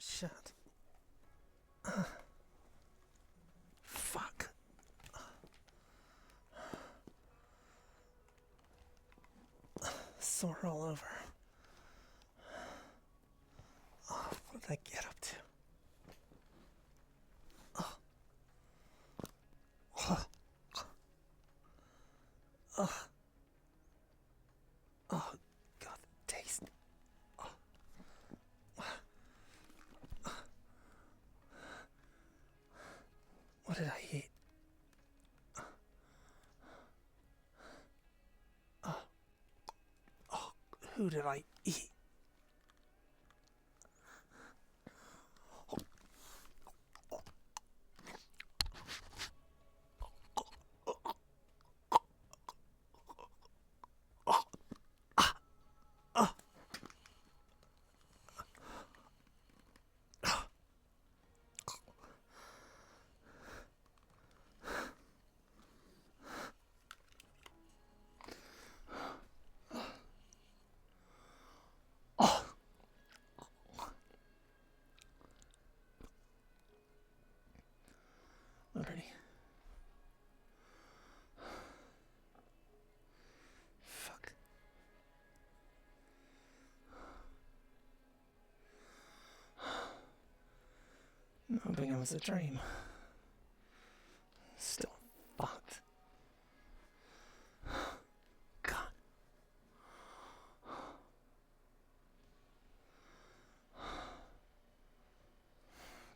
Shit. Fuck. Sore all over. Oh, what did I get up to? Oh. Oh. Oh. Oh, God, the taste. Oh. What did I eat? Oh. Oh, who did I eat? Liberty. Fuck. I'm hoping it was a dream. Still fucked. God. What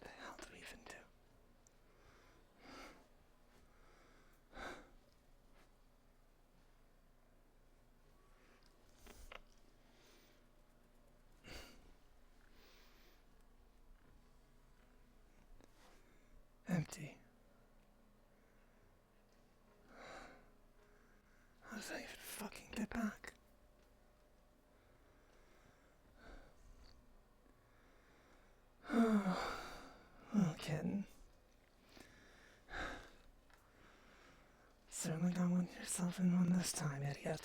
the hell do we even do? Empty. How does I even fucking get back? Oh, kitten. Certainly got one yourself in one this time, idiot.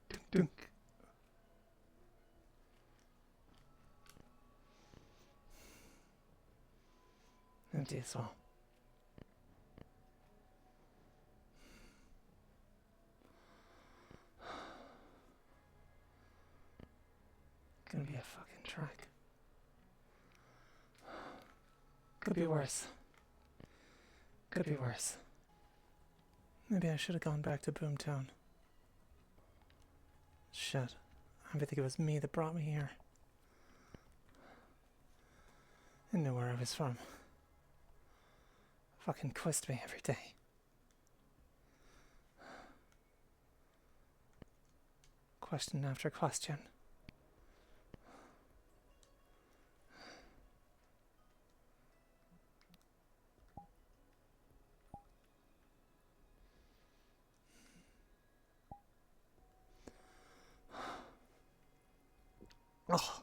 Dunk, dunk. Empty as well. Gonna be a fucking trek. Could be worse. Could be worse. Maybe I should have gone back to Boomtown. Shit. I think it was me that brought me here. I knew where I was from. Fucking quizzed me every day. Question after question. Oh.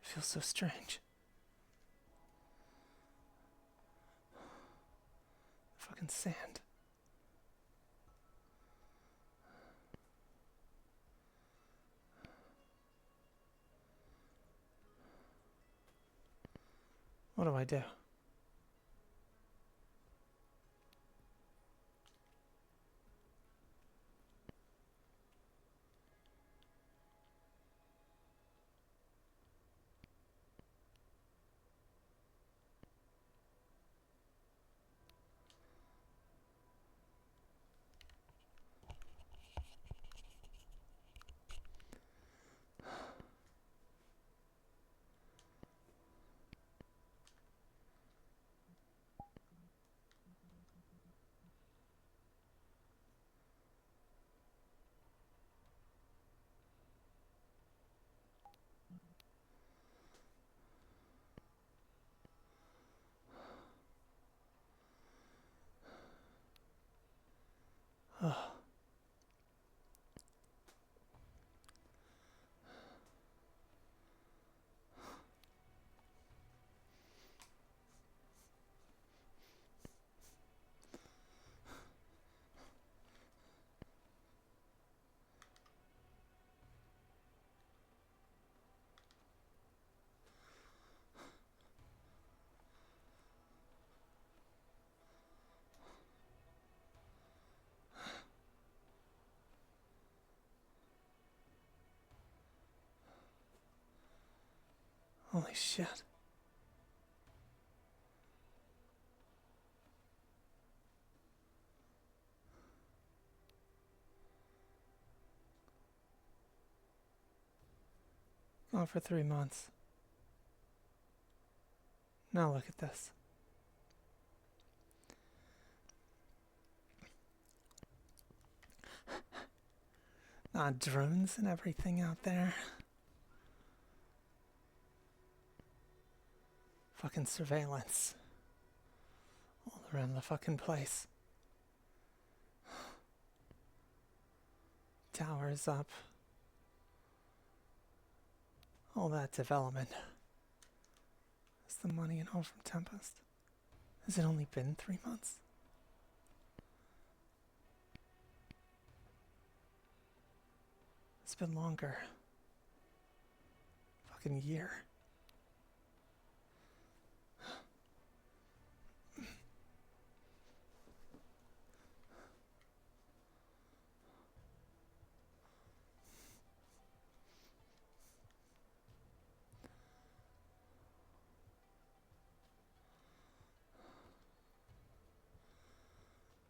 It feels so strange. Fucking sand. What do I do? Oh. Holy shit. Gone for 3 months. Now look at this. Drones and everything out there. Fucking surveillance. All around the fucking place. Towers up. All that development. Is the money in all from Tempest? Has it only been 3 months? It's been longer. Fucking year.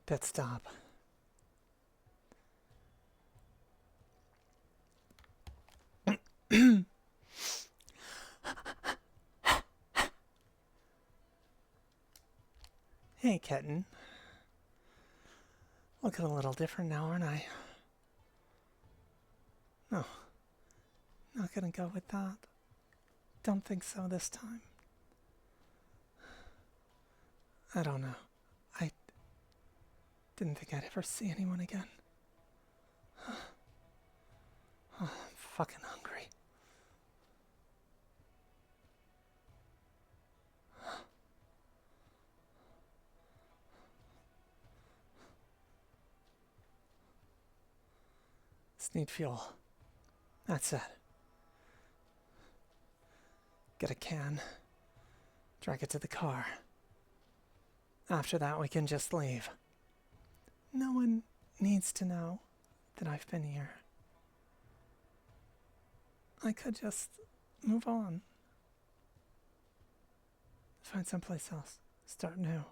Pit stop. Hey, kitten. Looking a little different now, aren't I? No. Not gonna go with that. Don't think so this time. I don't know. I didn't think I'd ever see anyone again. Oh, I'm fucking hungry. Just need fuel. That's it. Get a can. Drag it to the car. After that, we can just leave. No one needs to know that I've been here. I could just move on. Find someplace else. Start new.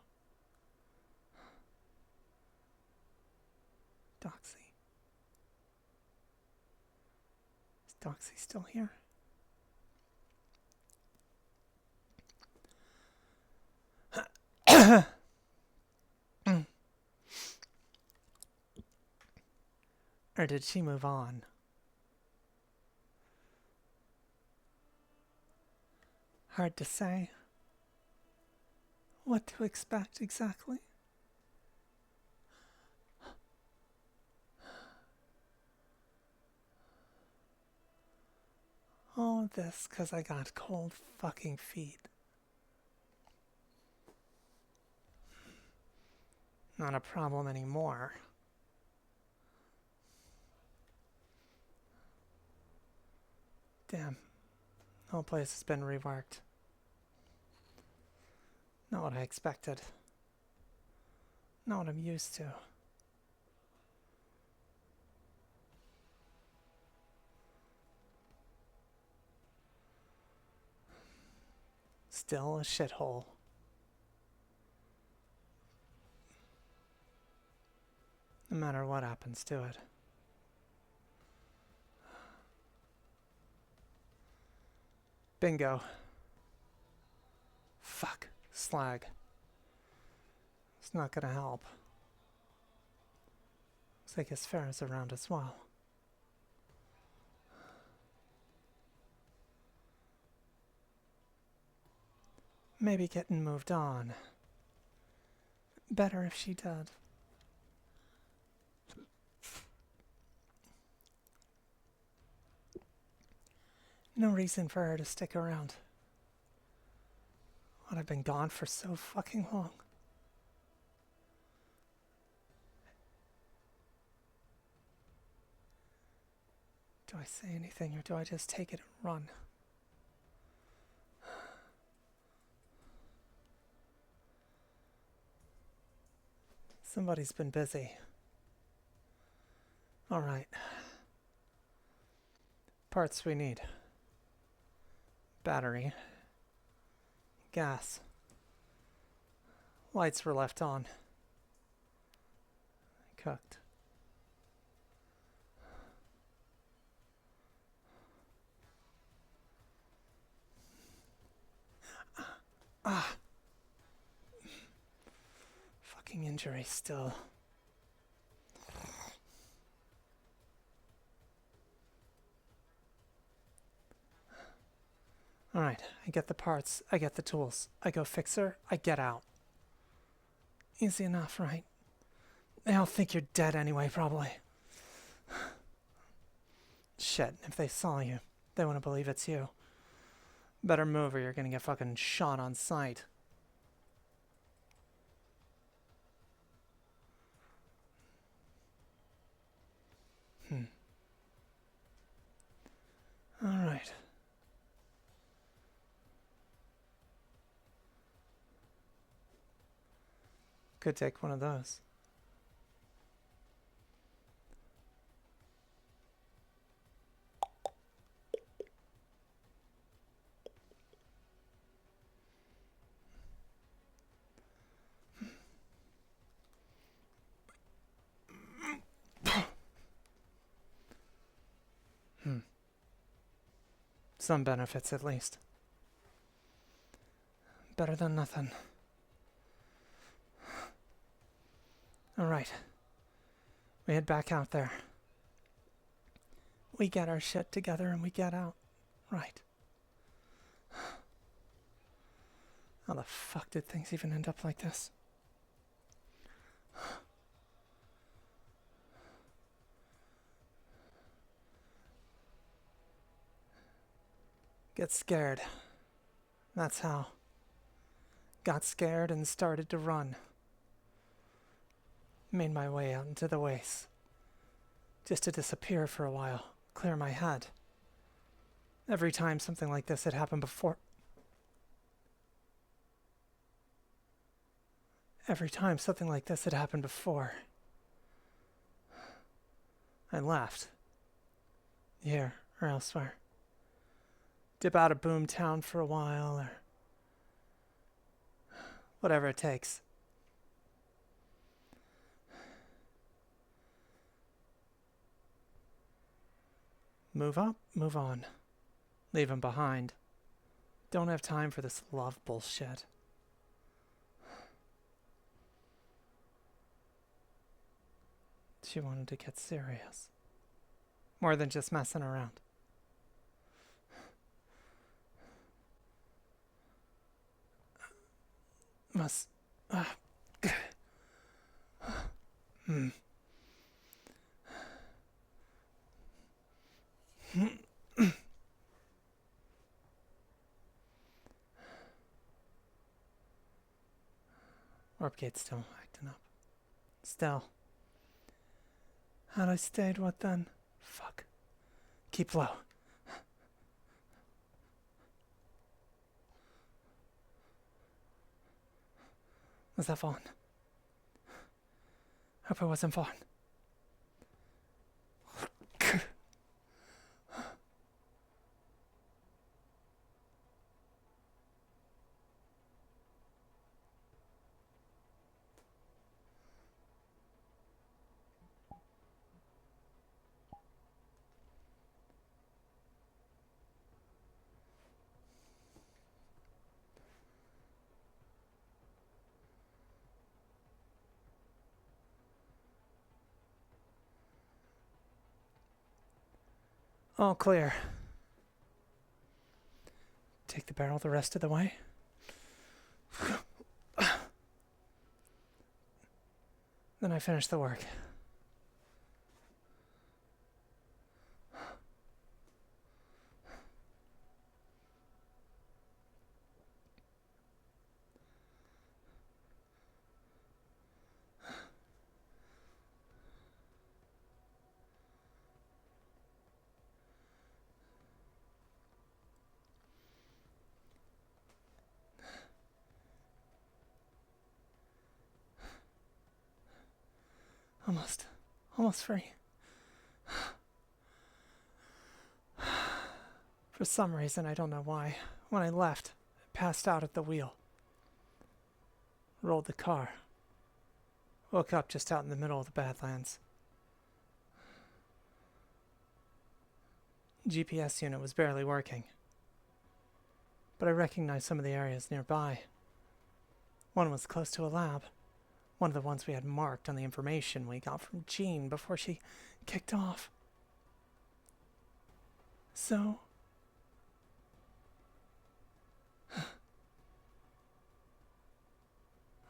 Doxy. Is Doxy still here? Or did she move on? Hard to say. What to expect exactly? All of this 'cause I got cold fucking feet. Not a problem anymore. Damn. The whole place has been reworked. Not what I expected. Not what I'm used to. Still a shithole. No matter what happens to it. Bingo. Fuck. Slag. It's not gonna help. Looks like his fare is around as well. Maybe getting moved on. Better if she did. No reason for her to stick around. What, I've been gone for so fucking long. Do I say anything or do I just take it and run? Somebody's been busy. All right. Parts we need. Battery. Gas. Lights were left on. Cooked. Fucking injury still. Alright, I get the parts, I get the tools. I go fix her, I get out. Easy enough, right? They all think you're dead anyway, probably. Shit, if they saw you, they wouldn't believe it's you. Better move or you're gonna get fucking shot on sight. Alright. Could take one of those. Some benefits, at least. Better than nothing. Alright. We head back out there. We get our shit together and we get out. Right. How the fuck did things even end up like this? Get scared. That's how. Got scared and started to run. Made my way out into the wastes. Just to disappear for a while. Clear my head. Every time something like this had happened before. Every time something like this had happened before. I left. Here or elsewhere. Dip out of Boomtown for a while, or whatever it takes. Move up, move on. Leave him behind. Don't have time for this love bullshit. She wanted to get serious. More than just messing around. Must... Warp gate's still acting up. Still. Had I stayed, what then? Fuck. Keep low. Was that Vaughn? Hope it wasn't Vaughn. All clear. Take the barrel the rest of the way. Then I finish the work. Almost free. For some reason, I don't know why, When I left, I passed out at the wheel. Rolled the car. Woke up just out in the middle of the Badlands. GPS unit was barely working, but I recognized some of the areas nearby. One was close to a lab, one of the ones we had marked on the information we got from Jean before she kicked off. So...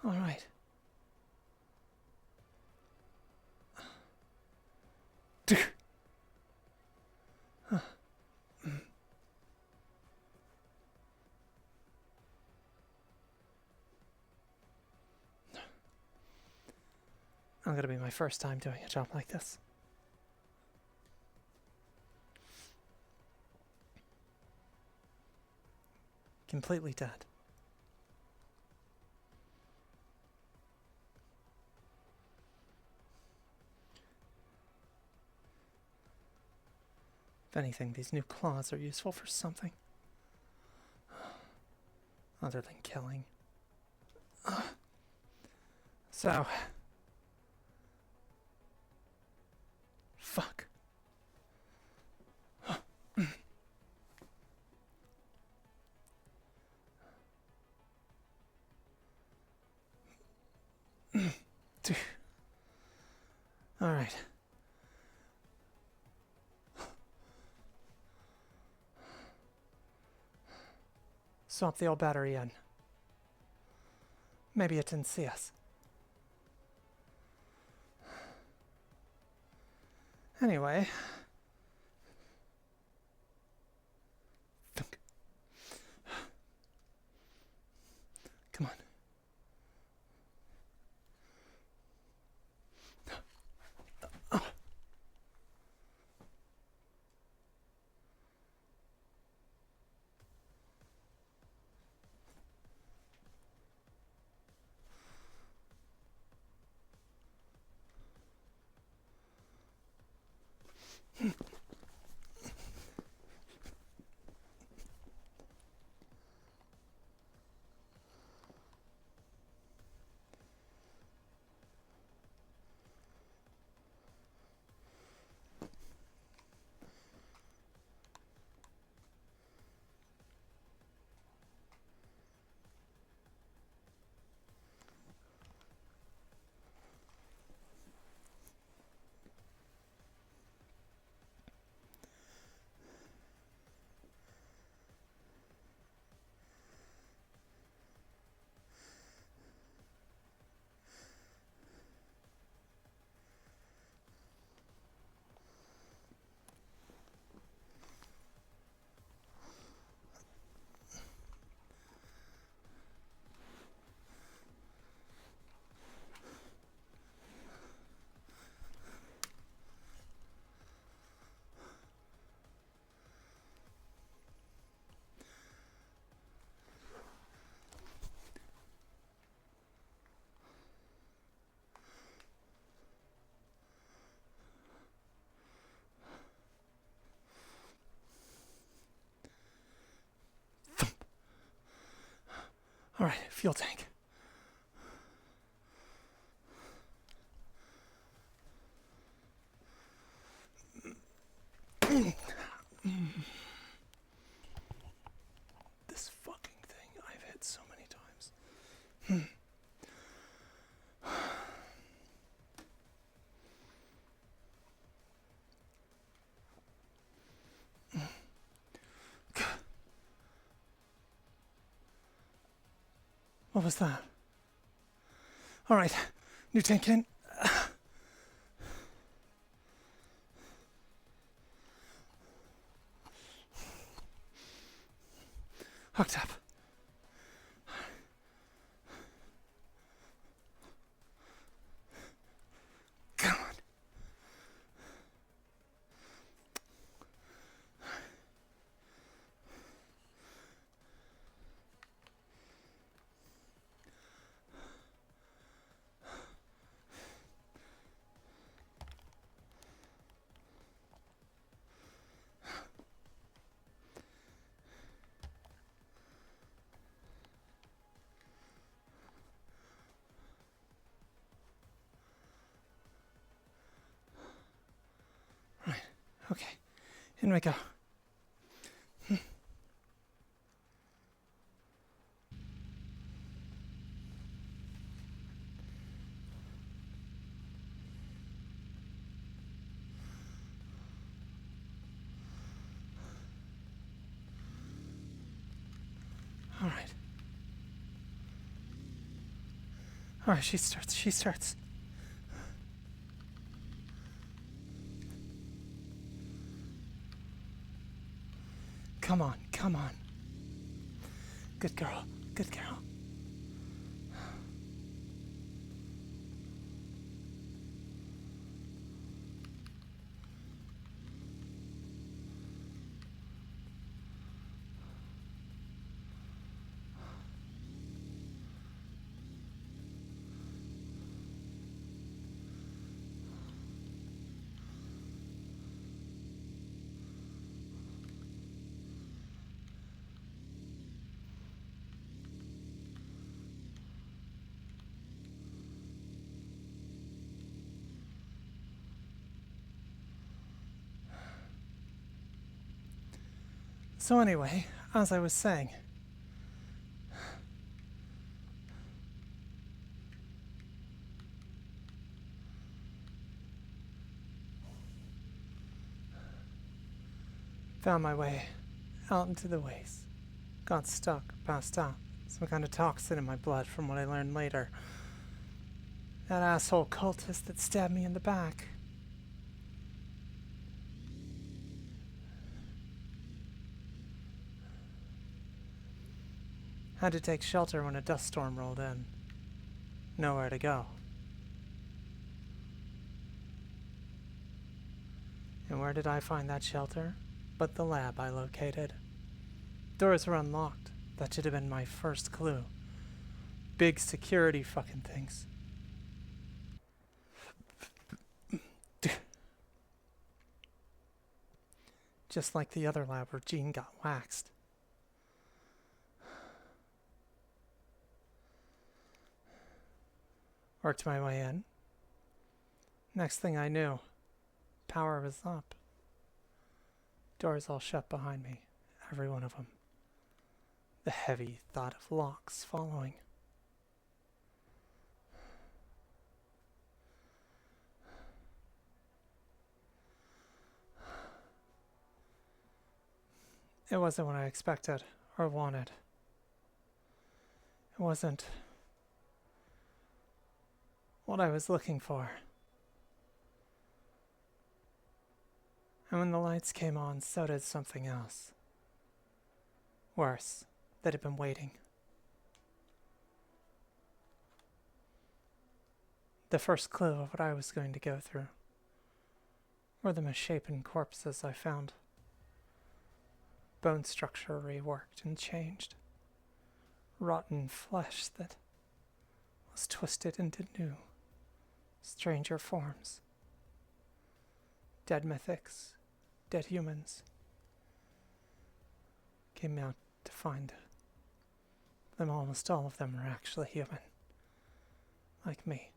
all right. I'm gonna be my first time doing a job like this. Completely dead. If anything, these new claws are useful for something. Other than killing. So... fuck. All right. Swap the old battery in. Maybe it didn't see us. Anyway. Thunk. Come on. Oh. All right, fuel tank. This fucking thing I've hit so many times. What was that? All right, new tank in. Hooked up. Come on. Okay, in we go. Alright. Alright, she starts. Come on. Good girl. So anyway, as I was saying, found my way out into the waste. Got stuck, passed out. Some kind of toxin in my blood from what I learned later. That asshole cultist that stabbed me in the back. Had to take shelter when a dust storm rolled in. Nowhere to go. And where did I find that shelter? But the lab I located. Doors were unlocked. That should have been my first clue. Big security fucking things. Just like the other lab where Jean got waxed. Worked my way in. Next thing I knew, power was up. Doors all shut behind me, every one of them. The heavy thought of locks following. It wasn't what I expected or wanted. It wasn't what I was looking for. And when the lights came on, so did something else. Worse, that had been waiting. The first clue of what I was going to go through were the misshapen corpses I found. Bone structure reworked and changed. Rotten flesh that was twisted into new, stranger forms. Dead mythics, dead humans. Came out to find them. Almost all of them were actually human. Like me.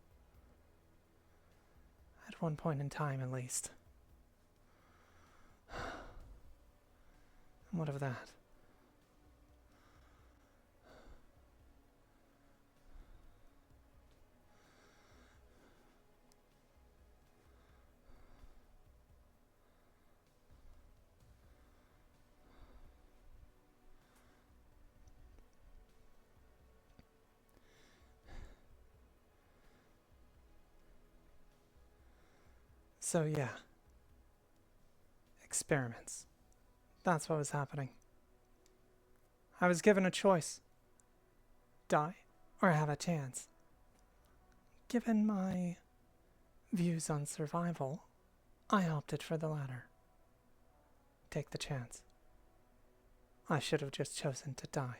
At one point in time, at least. And what of that? So yeah. Experiments. That's what was happening. I was given a choice. Die or have a chance. Given my views on survival, I opted for the latter. Take the chance. I should have just chosen to die.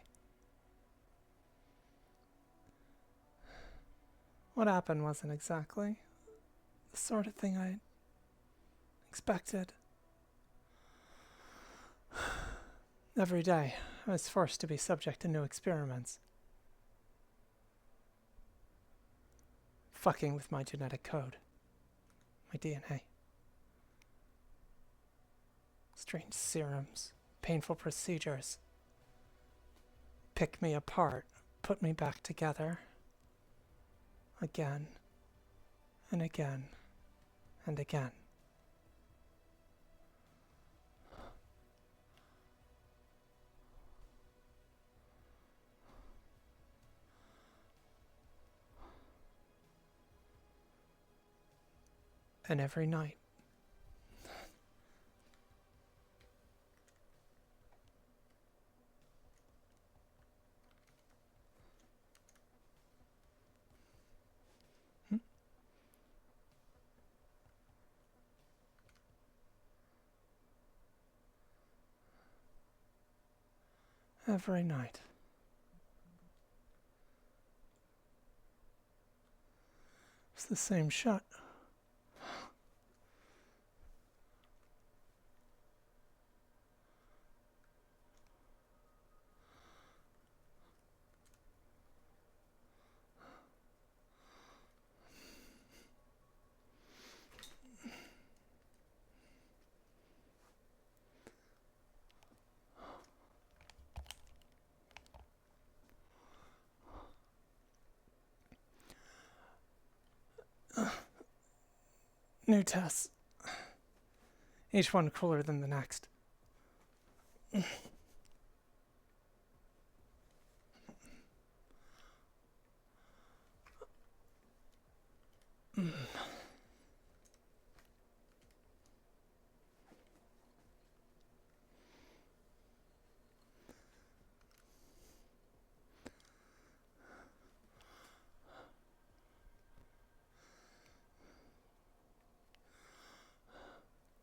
What happened wasn't exactly the sort of thing I expected. Every day, I was forced to be subject to new experiments. Fucking with my genetic code. My DNA. Strange serums, painful procedures. Pick me apart, put me back together. Again, and again, and again. And every night. Every night. It's the same shot. New tests. Each one cooler than the next.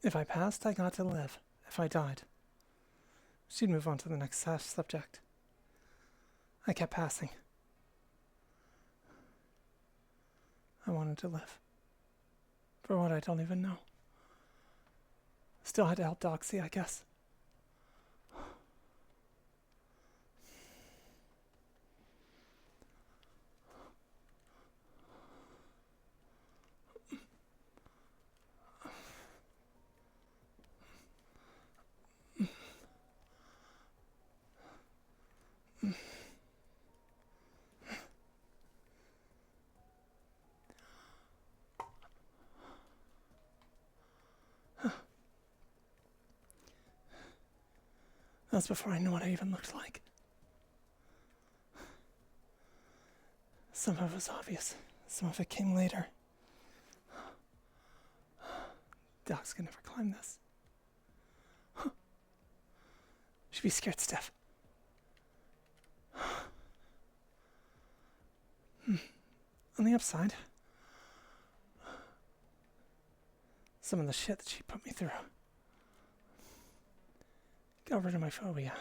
If I passed, I got to live. If I died, she'd move on to the next subject. I kept passing. I wanted to live. For what, I don't even know. Still had to help Doxy, I guess. That's before I knew what I even looked like. Some of it was obvious. Some of it came later. Docs can never climb this. She'd be scared stiff. On the upside, some of the shit that she put me through got rid of my phobia.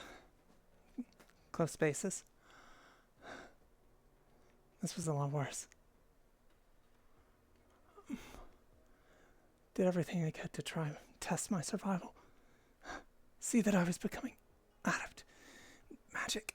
Close spaces. This was a lot worse. Did everything I could to try and test my survival. See that I was becoming adept. Magic.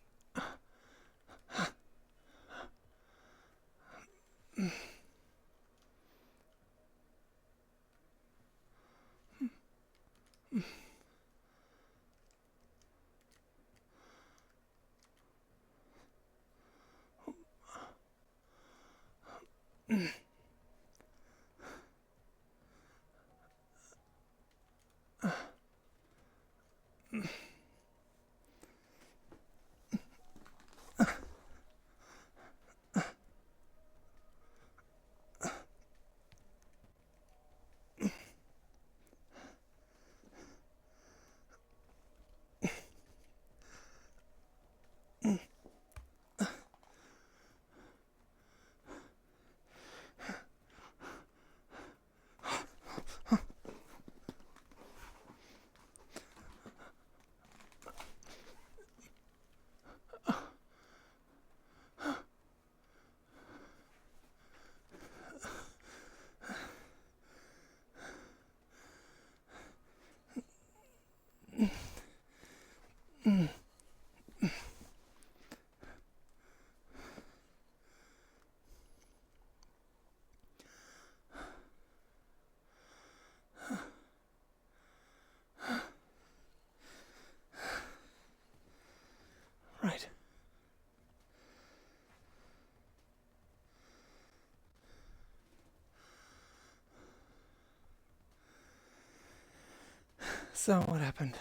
So what happened?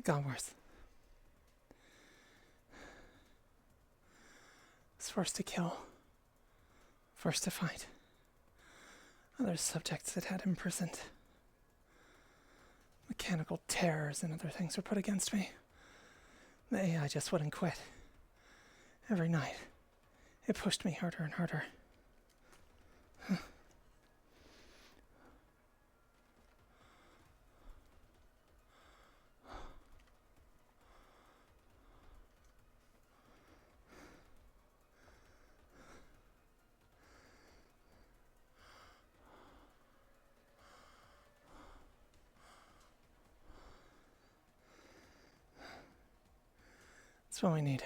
It got worse. I was first to kill. First to fight. Other subjects that had imprisoned. Mechanical terrors and other things were put against me. The AI just wouldn't quit. Every night, it pushed me harder and harder. That's what we need.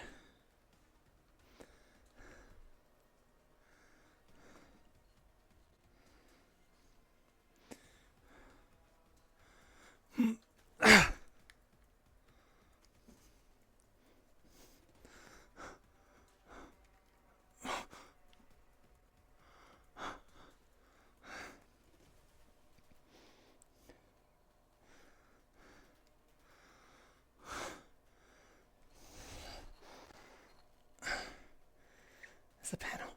The panel.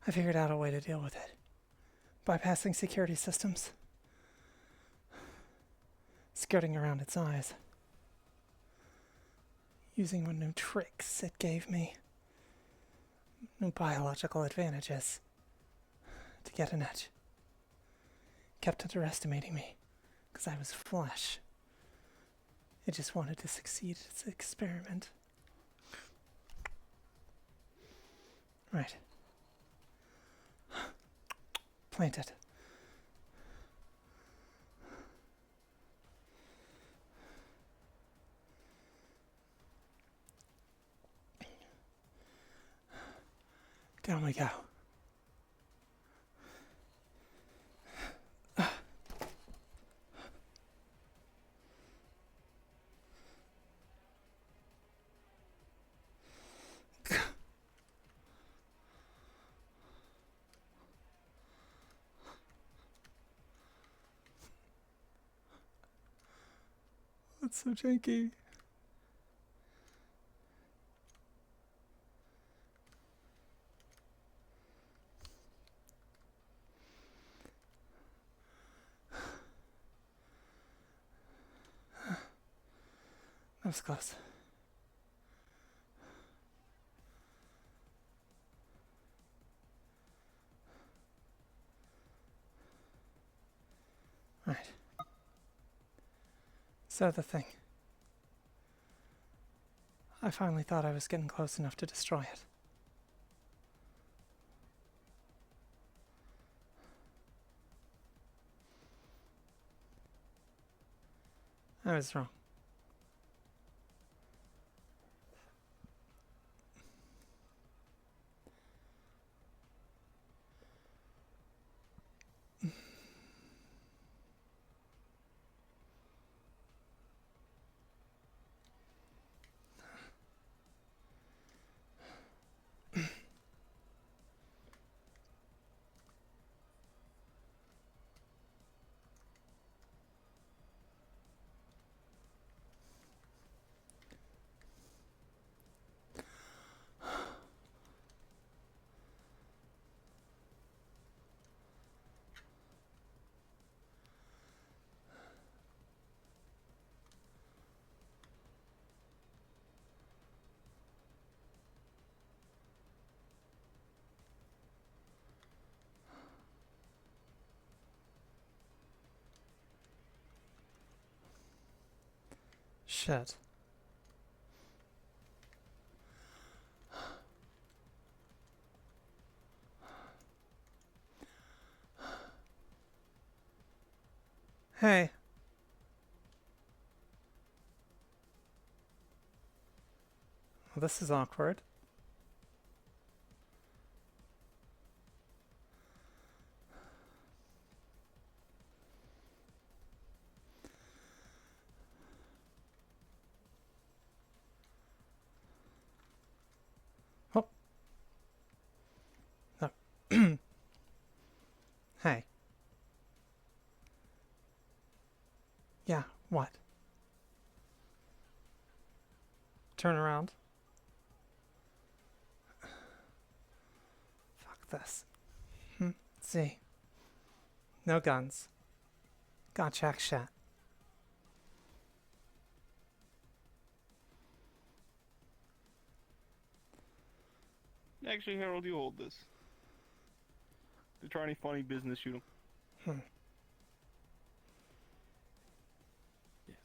I figured out a way to deal with it. Bypassing security systems. Skirting around its eyes. Using one new tricks it gave me. New biological advantages. To get an edge. Kept underestimating me. Because I was flesh. It just wanted to succeed at its experiment. Right. Plant it. Down we go. That's so janky. That was close. Right. So the thing. I finally thought I was getting close enough to destroy it. I was wrong. Shit. Hey. Well, this is awkward. Oh. No. Hey. Yeah, what? Turn around. Fuck this. See. No guns. Got check shit. Actually, Harold, you hold this. If you try any funny business, shoot him. Yes.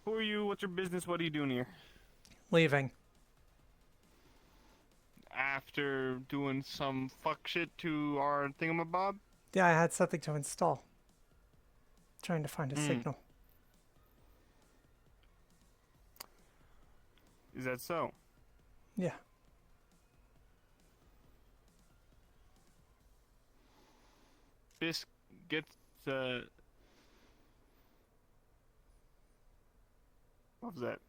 Who are you? What's your business? What are you doing here? Leaving. After doing some fuck shit to our thingamabob? Yeah, I had something to install. Trying to find a signal. Is that so? Yeah. Fisk gets, what was that?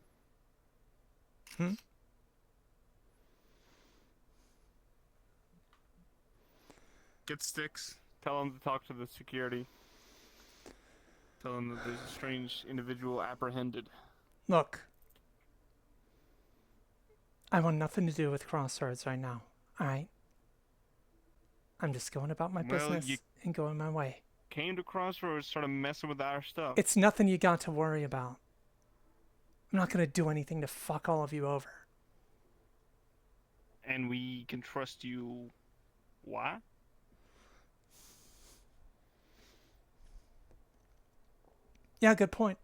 Get Sticks. Tell him to talk to the security. Tell him that there's a strange individual apprehended. Look. I want nothing to do with Crossroads right now, alright? I'm just going about my business and going my way. Came to Crossroads, started messing with our stuff. It's nothing you got to worry about. I'm not gonna do anything to fuck all of you over. And we can trust you. Why? Yeah, good point.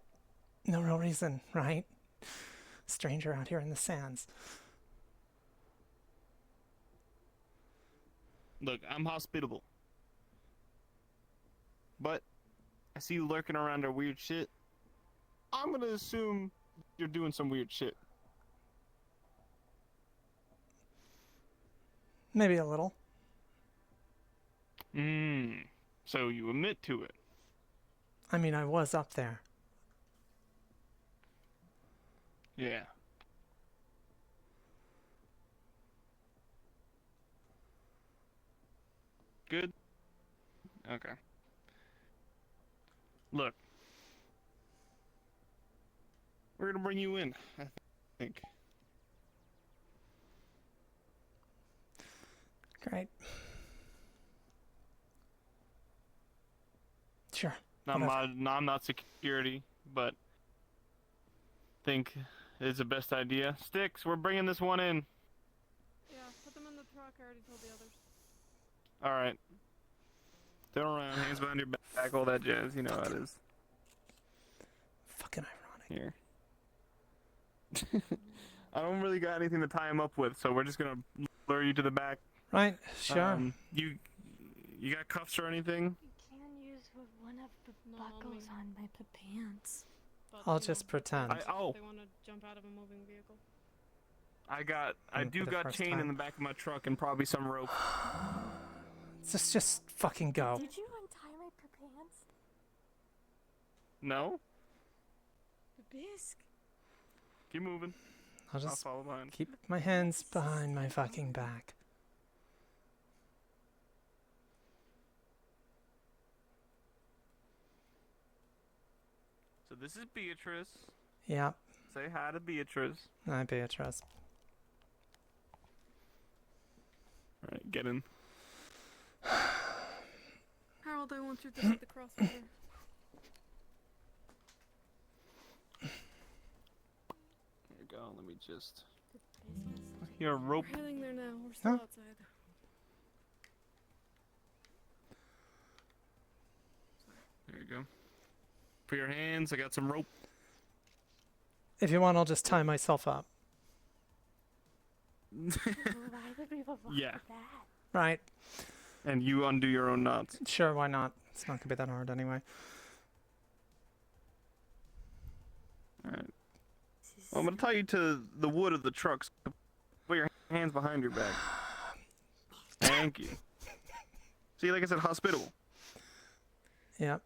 No real reason, right? Stranger out here in the sands. Look, I'm hospitable. But I see you lurking around our weird shit. I'm gonna assume you're doing some weird shit. Maybe a little. So you admit to it. I mean, I was up there. Yeah. Good? Okay. Look. We're gonna bring you in, I think. Great. Sure. I'm not security, but think it's the best idea. Sticks, we're bringing this one in. Yeah, put them in the truck. I already told the others. Alright. Turn around, hands behind your back, all that jazz. You know how it is. Fucking ironic. Here. I don't really got anything to tie him up with, so we're just gonna lure you to the back. Right, sure. You got cuffs or anything? You can use one of the buckles on my pants. But, I'll just pretend. They want to jump out of a moving vehicle. I do got chain in the back of my truck and probably some rope. Just fucking go. Did you untie my pants? No? The bisque. Keep moving. I'll I'll just follow behind. keep my hands behind my fucking back. So this is Beatrice. Yep. Say hi to Beatrice. Hi, Beatrice. Alright, get in. Harold, I want you to hit the crossroads. There you go, let me just... Here, rope. We're heading there now. We're still outside. There you go. For your hands, I got some rope. If you want, I'll just tie myself up. Why would we want Yeah. that? Right. And you undo your own knots. Sure, why not? It's not gonna be that hard anyway. Alright. Well, I'm gonna tie you to the wood of the trucks. Put your hands behind your back. Thank you. See, like I said, hospitable. Yep.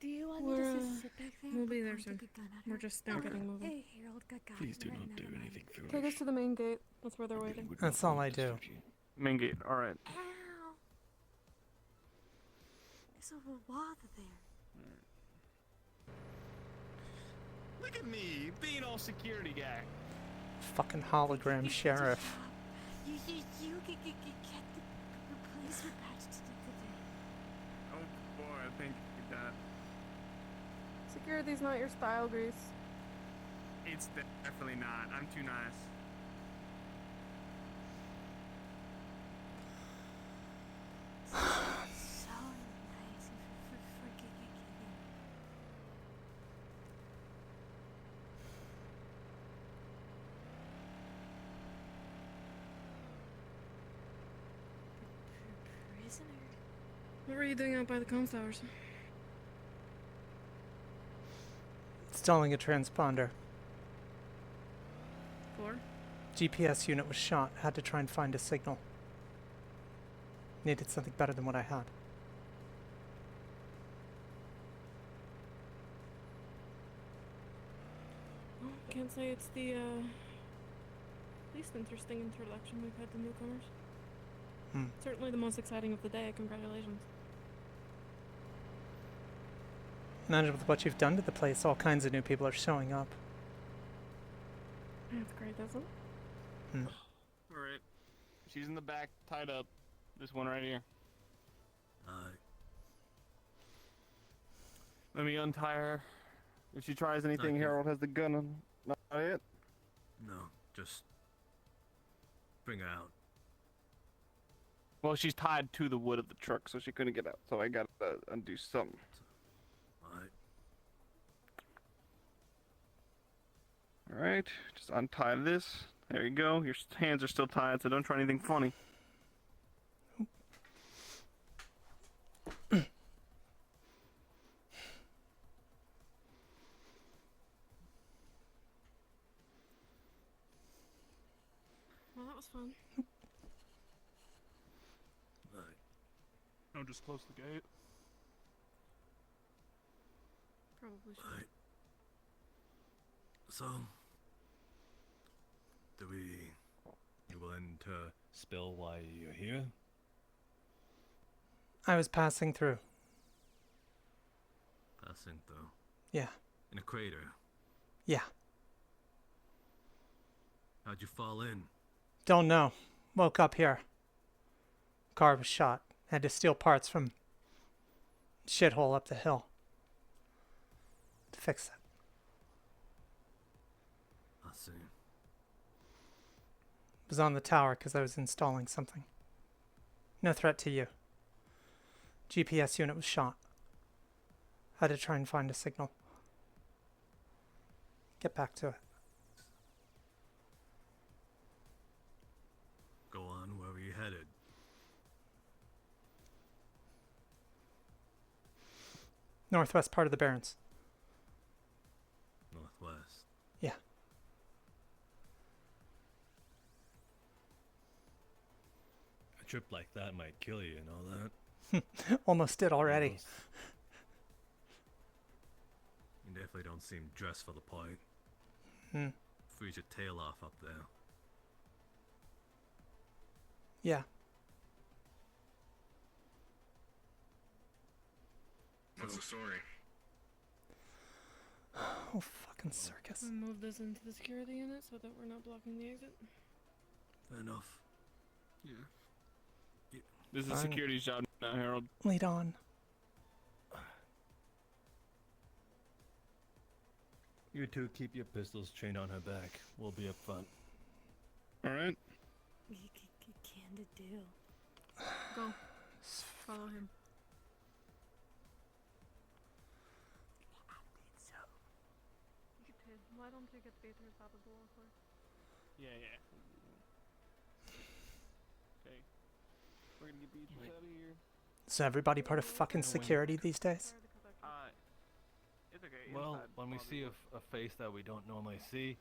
Do you want me We're, to just sit back there? we'll and be there point soon. the gun at We're her? just now getting moving. Hey, Harold, got Please do right, not do never mind. anything foolish. Take us to the main gate. That's where they're We waiting. would That's not all I want to do. disrupt you. Main gate. Alright. Ow! There's a water there. Look at me, being all security guy. Fucking hologram sheriff. You get the police patched today. Oh boy, I think that Security's not your style, Grease. it's definitely not. I'm too nice. So nice for gigging. Prisoner. What were you doing out by the comms towers? Installing a transponder. For? GPS unit was shot. Had to try and find a signal. Needed something better than what I had. Well, can't say it's the least interesting introduction we've had to newcomers. Hmm. Certainly the most exciting of the day. Congratulations. Imagine with what you've done to the place, all kinds of new people are showing up. That's great, isn't it? Alright. She's in the back, tied up. This one right here. Let me untie her. If she tries anything, Okay. Harold has the gun on. Not it? No, just bring her out. Well, she's tied to the wood of the truck, so she couldn't get out. So I gotta undo something. Alright. Alright, just untie this. There you go. Your hands are still tied, so don't try anything funny. Well, that was fun. Alright. I'll just close the gate. Probably should. Alright. So, you willing to Spill why you're here? I was passing through. passing though? Yeah. In a crater. Yeah. How'd you fall in? Don't know. Woke up here. Car was shot. Had to steal parts from shithole up the hill to fix it. I see. Was on the tower because I was installing something. No threat to you. GPS unit was shot. Had to try and find a signal. Get back to it. Go on, where were you headed? Northwest part of the Barrens. Northwest. Yeah. A trip like that might kill you, that? Almost did already. Almost. You definitely don't seem dressed for the part. Hmm. Freeze your tail off up there. Yeah. What's the story? Oh, fucking circus. We'll move this into the security unit so that we're not blocking the exit. Fair enough. Yeah. This is Fine. security's job now, Harold. Lead on. You two keep your pistols trained on her back. We'll be up front. Alright. Candid deal. Go. Follow him. You could. Why don't you get Peter's out of the door first? Yeah. Okay. We're gonna get Beatrice out of here. So everybody part of fucking security these days? It's okay. Well, inside when we probably see would. a face that we don't normally see,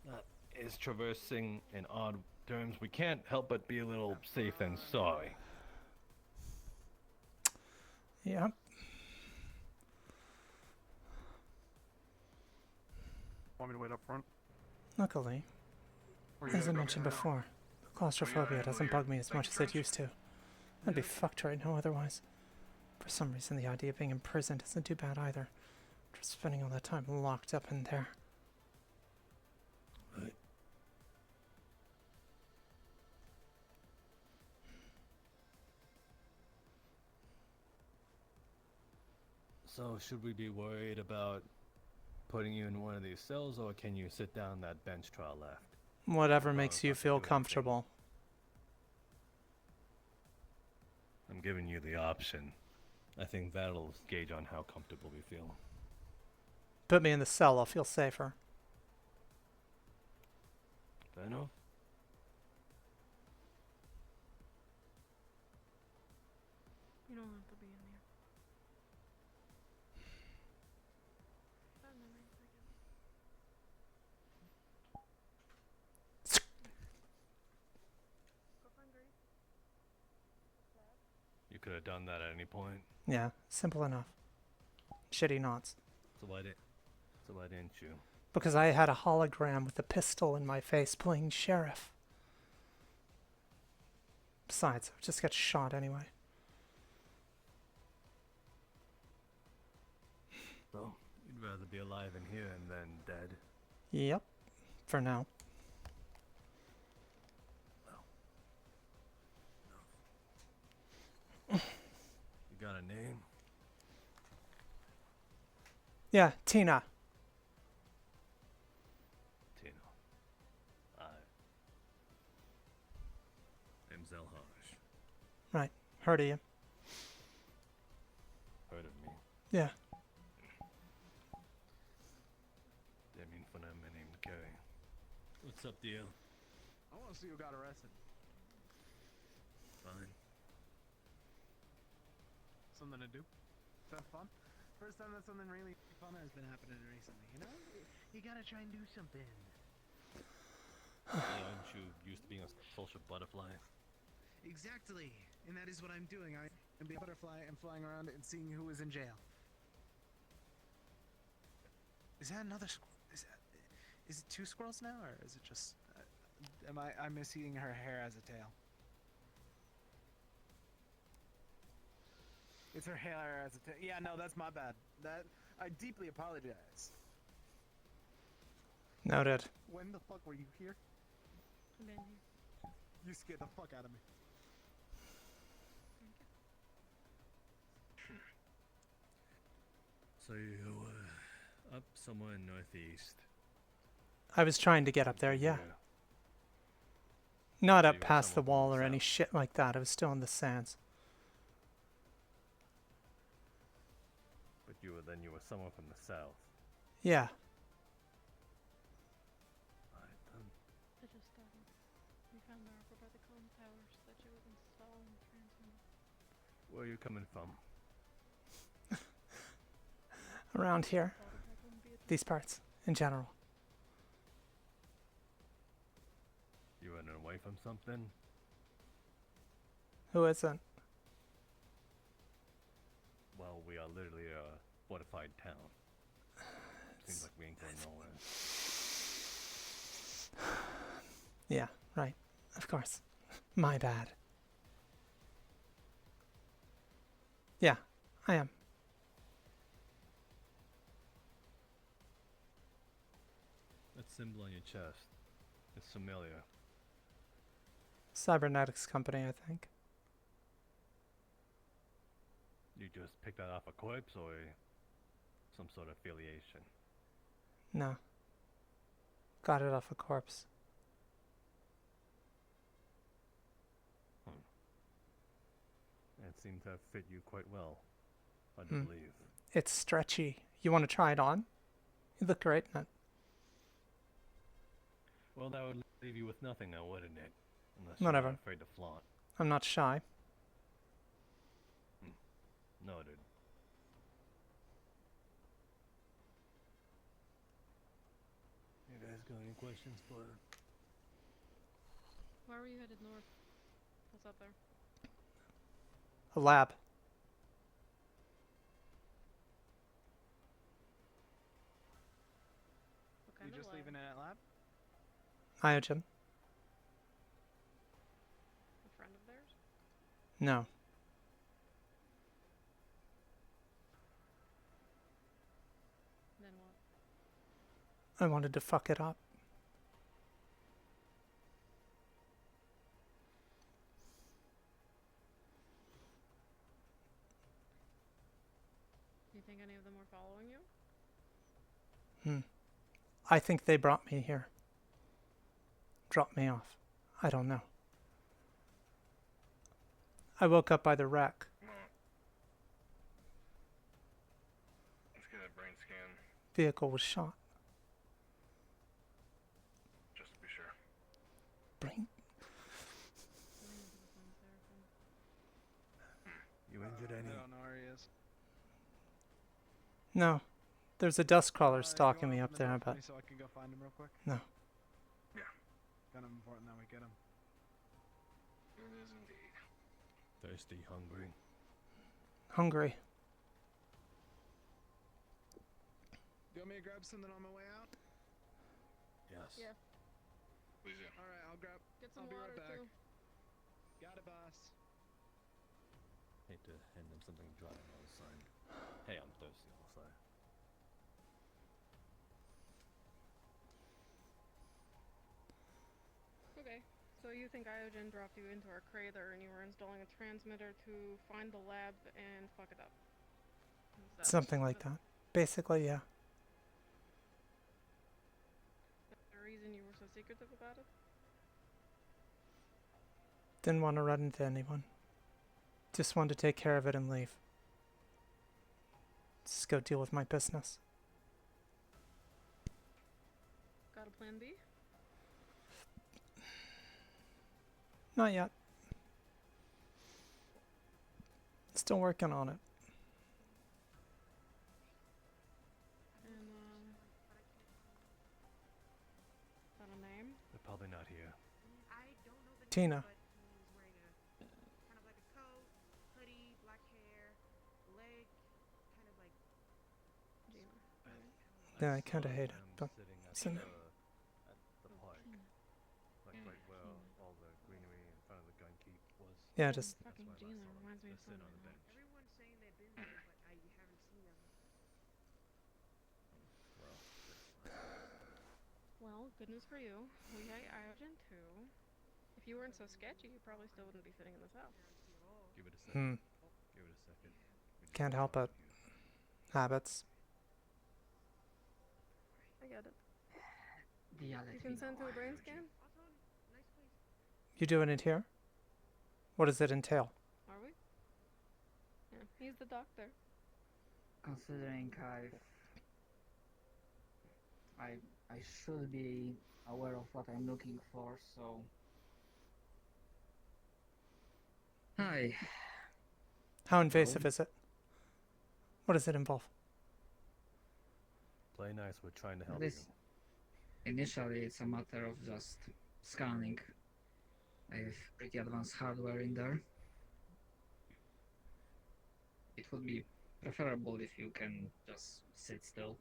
that is traversing in odd terms, we can't help but be a little safe and sorry. Yep. Want me to wait up front? Luckily, Or you as I gotta go mentioned behind? before, claustrophobia doesn't bug me as much as it used to. I'd be fucked right now otherwise. For some reason, the idea of being imprisoned isn't too bad either. Just spending all that time locked up in there. Right. So, should we be worried about putting you in one of these cells, or can you sit down that bench trial left? Whatever Well, makes it's you not to feel do anything. comfortable. I'm giving you the option. I think that'll gauge on how comfortable we feel. Put me in the cell, I'll feel safer. Fair enough? You don't have to be in there. That never makes sense. Go find Grace. You could have done that at any point. Yeah, simple enough. Shitty knots. So why didn't you? Because I had a hologram with a pistol in my face playing sheriff. Besides, I would just get shot anyway. So, you'd rather be alive in here and then dead. Yep. For now. You got a name? Yeah, Tina. Tino. Name's Elharsh. Right. Heard of you. Heard of me. Yeah. Didn't mean for that, my name's Gary. What's up, deal? I want to see who got arrested. Fine. Something to do? Have fun? First time that something really fun has been happening recently, you know? You gotta try and do something. Aren't you used to being a social butterfly? Exactly! And that is what I'm doing. I am being a butterfly and flying around and seeing who is in jail. Is that another squirrel? Is it two squirrels now, or is it just... I'm misseeing her hair as a tail. It's her hair as a tail. Yeah, no, that's my bad. I deeply apologize. Noted. When the fuck were you here? I've been here. You scared the fuck out of me. So you up somewhere in northeast. I was trying to get up there, yeah. Yeah. Not So up you got past the someone from wall the or any south. shit like that. I was still in the sands. But you were someone from the south. Yeah. Alright, I just we found her over by the comm tower. She said she was installing the transmitter. where are you coming from? Around here. Thought that wouldn't be a These parts, in general. You running away from something? Who isn't? Well, we are literally a fortified town. Seems like we ain't going nowhere. Yeah, right. Of course. My bad. Yeah, I am. That symbol on your chest. It's familiar. Cybernetics company, I think. You just picked that off a corpse or some sort of affiliation? No. Got it off a corpse. It seemed to have fit you quite well, I Hmm. believe. It's stretchy. You want to try it on? You look great in it. Well, that would leave you with nothing now, wouldn't it? Unless Whatever. you're not afraid to flaunt. I'm not shy. Noted. Got any questions for her? Why were you headed north? What's up there? A lab. What kind You of just lab? leaving it at lab? Iogen? A friend of theirs? No. Then what? I wanted to fuck it up. Do you think any of them were following you? I think they brought me here. Dropped me off. I don't know. I woke up by the wreck. Let's get a brain scan, Vehicle was shot. just to be sure. Brain. You injured any? I don't know where he is. No. There's a dust crawler You stalking wanna me open up the door there, for but me so I can go find him real quick? no. Yeah. Kind of important that we get him. It is indeed. Thirsty, hungry. Hungry. Do you want me to grab something on my way out? Yes. Yeah. Please do. Alright, I'll grab. Get some I'll be right water back. too. Got it, boss. Hate to hand them something dry and all of a sudden, hey, I'm thirsty also. Okay. So you think Iogen dropped you into our crater and you were installing a transmitter to find the lab and fuck it up? Is that Something like that. Basically, yeah. the reason you were so secretive about it? Didn't want to run into anyone. Just wanted to take care of it and leave. Just go deal with my business. Got a plan B? Not yet. Still working on it. And, got a name? They're probably not here. I don't know the name, Tina. but he was wearing a kind of like a coat, hoodie, black hair, leg, kind of like Gina. Yeah, I kinda hate it, them but sitting at it's in the, there. at the park, Gina. like Yeah, right where Gina. all the greenery in front of the gun keep was. Yeah, just Fucking That's why I Gina saw them. reminds me of Just sitting on someone. the bench. everyone's saying they've been there, but I haven't seen them. Well, Well, goodness for you. We hate Iogen too. If you weren't so sketchy, you probably still wouldn't be sitting in this house. give it a second. Give it a second. We just Can't help found it. you. habits. I get it. Yeah, You consent to a brain scan? Also, nice place. You doing it here? What does it entail? Are we? Yeah, he's the doctor. considering I should be aware of what I'm looking for, so hi. How invasive is it? What does it involve? Play nice. We're trying to help This initially it's a matter of just scanning. I have pretty advanced hardware in there. It would be preferable if you can just sit still.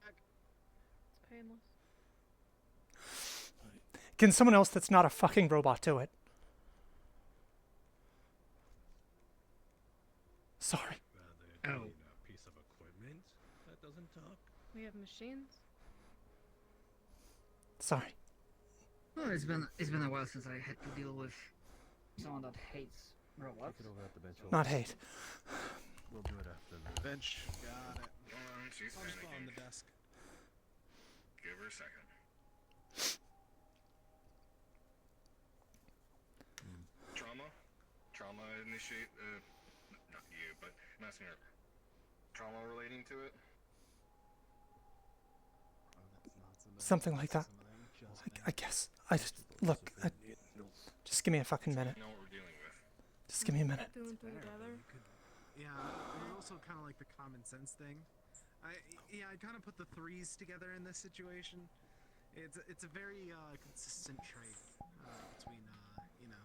It's painless. Can someone else that's not a fucking robot do it? Sorry. Rather Oh. than a piece of equipment that doesn't talk. We have machines. Sorry. Well, it's been a while since I had to deal with someone that hates robots. Take it over at the bench. Not hate. We'll do it after the Bench. Got it. She's I'll just go on panicking. the desk. Give her a second. Trauma initiate, not you, but I'm asking her. Trauma relating to it? Something like that. I guess. Look. Just give me a fucking minute. You know what we're dealing with. Just give me a minute. Doing two together. Yeah, it's also kind of like the common sense thing. I kind of put the threes together in this situation. It's a very consistent trait between you know.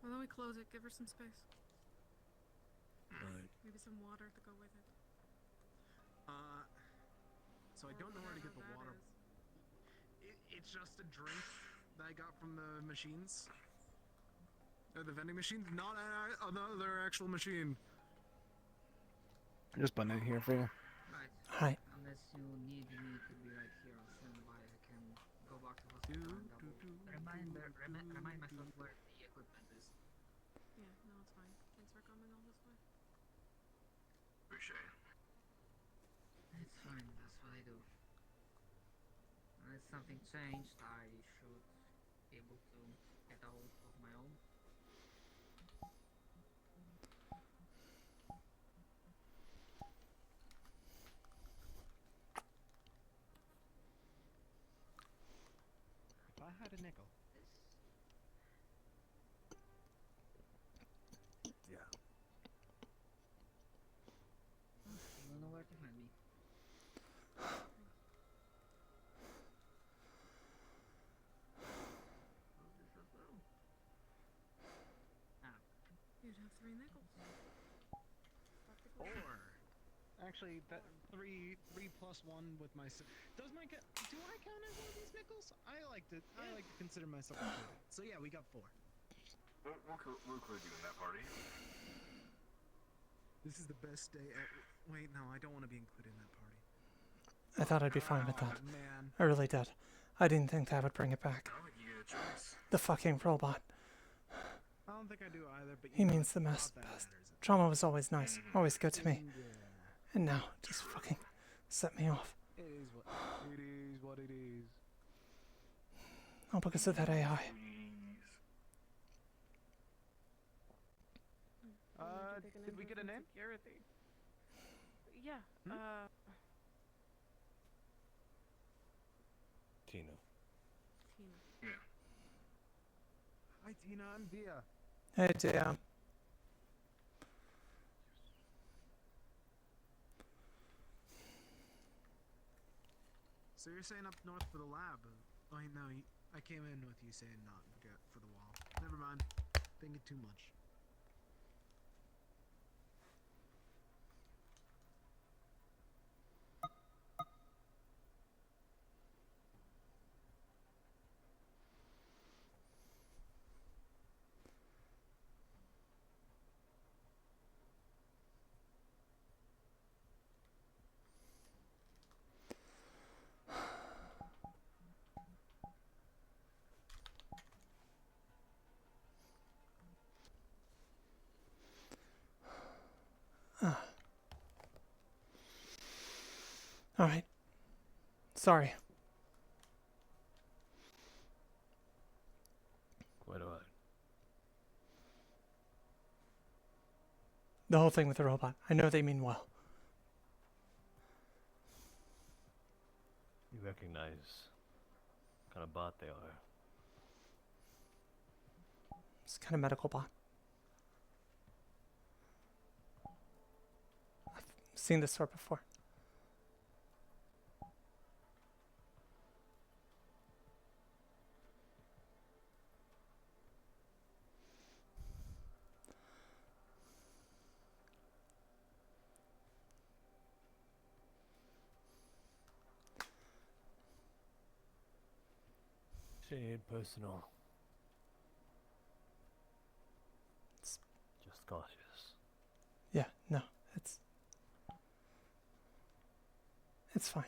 Why don't we close it? Give her some space. Right. Maybe some water to go with it. So I don't know where to get the water. It's just a drink that I got from the machines. Or the vending machine, not another actual machine. Just button it here for you. Right. Hi. Unless you need me to be right here on standby, I can go back to hospital and remind myself where the equipment is. Yeah, no, it's fine. Thanks for coming all this way. Appreciate it. It's fine, that's what I do. Unless something changed, I should be able to get out of my own. If I had a nickel. Yeah. You know where to find me. You'd have 3 nickels. Or actually, that three plus one with my. Does my do I count as one of these nickels? I like to consider myself included. So yeah, we got 4. We'll include you in that party. This is the best day ever. Wait, no, I don't want to be included in that party. I thought I'd be fine with that. Man. I really did. I didn't think that would bring it back. I don't think you get a choice. The fucking robot. I don't think I do either, but He means the best. Trauma was always nice, always good to me. And now, just fucking set me off. It is what it is. All because of that AI. Did we get a name? Security. Yeah. Tina. Tina. Yeah. Hi Tina, I'm Dia. Hey, dear. So you're saying up north for the lab? Oh no, I came in with you saying not for the wall. Never mind. Thinking too much. Alright. Sorry. Quite alright. The whole thing with the robot. I know they mean well. You recognize what kind of bot they are. It's kind of medical bot. I've seen this sort before. Shade personal. It's, Just cautious. yeah, no, it's fine.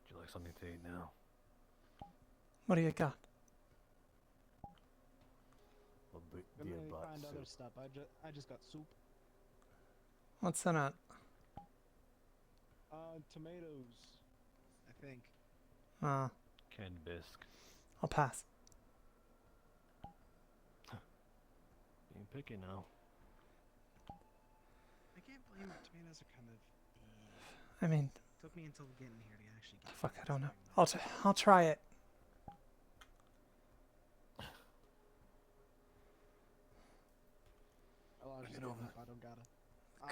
Would you like something to eat now? What do you got? Or Let dear me bot find soup? other stuff. I just got soup. What's that at? Tomatoes. I think. Canned bisque. I'll pass. Being picky now. I can't blame it. Tomatoes are kind of. I mean, Took me until getting here to actually get. fuck, I don't know. tomatoes. I'll try it.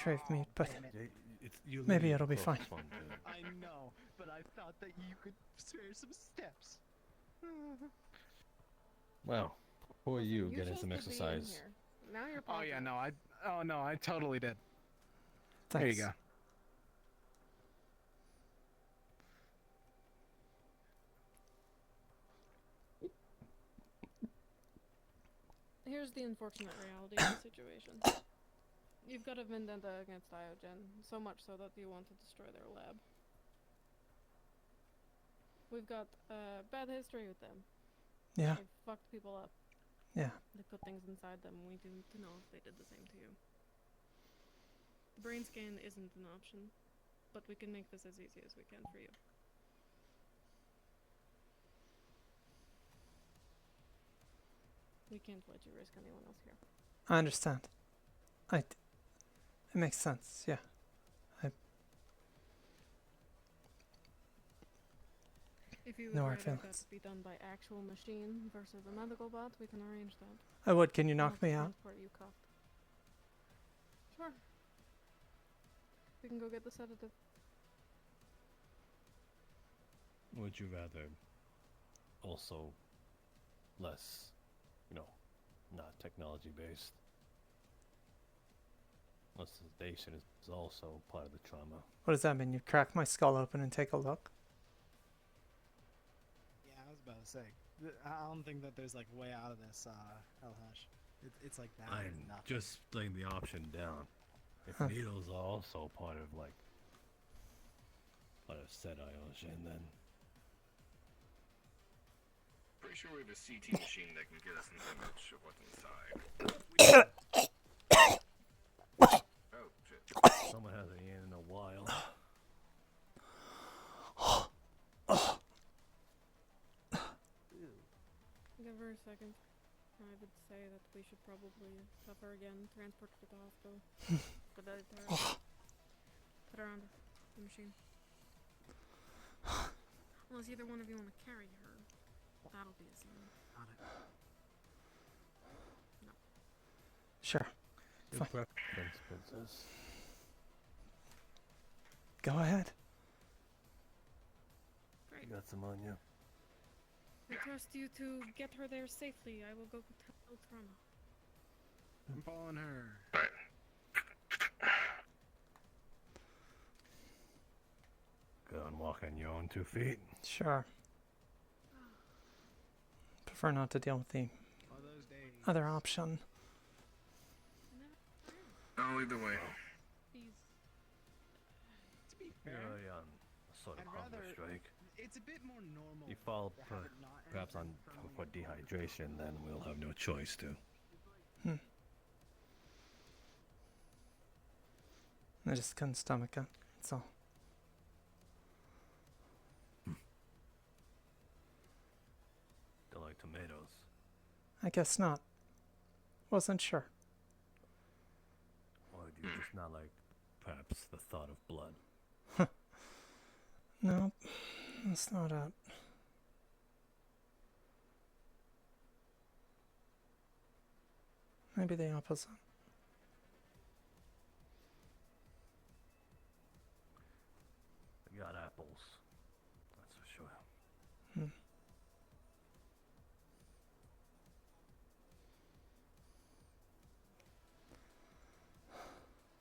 crave meat, but You maybe live it'll be the fine. closest one to- I know, but I thought that you could spare some steps. Well, poor Listen, you chose getting some to be in exercise. here. Now you're Oh yeah, popular. no, I totally did. Thanks. There you go. Here's the unfortunate reality of the situation. You've got a vendetta against Iogen, so much so that you want to destroy their lab. We've got a bad history with them. Yeah, They've fucked people up. yeah. They put things inside them, and we need to know if they did the same to you. The brain scan isn't an option, but we can make this as easy as we can for you. We can't let you risk anyone else here. I understand. It makes sense. Yeah. If you would No hard rather that feelings. be done by actual machine versus a medical bot, we can arrange that. I would. Can you I'll knock me out? transport you cuffed. Sure. We can go get the sedative. Would you rather also less, not technology based? Less sedation is also part of the trauma. What does that mean? You crack my skull open and take a look? Yeah, I was about to say. I don't think that there's like way out of this, hell hush. It's like that. I'm and nothing. just laying the option down. If Huh. needles are also part of said Iogen, then Pretty sure we have a CT machine that can get us an image of what's inside. Oh, shit. someone hasn't eaten in a while. Give her a second. I would say that we should probably cuff her again, transport her to the hospital. But put her on the machine. Unless either one of you want to carry her, that'll be a scene. Got it. Sure. Your Fine. preference, princess. Go ahead. Great. You got some on you. I trust you to get her there safely. I will go tell trauma. I'm following her. Go and walk on your own 2 feet. Sure. Prefer not to deal with the All those days. other option. Oh, either way. These. To be You're fair, a sort of I'd hunger rather- strike. it's a bit more normal. You fall to have it not perhaps on anything from for the- dehydration, then we'll have no choice to. I just couldn't stomach it. That's all. Don't like tomatoes. I guess not. Wasn't sure. Or do you just not like perhaps the thought of blood? No, that's not it. Maybe the opposite. We got apples. That's for sure.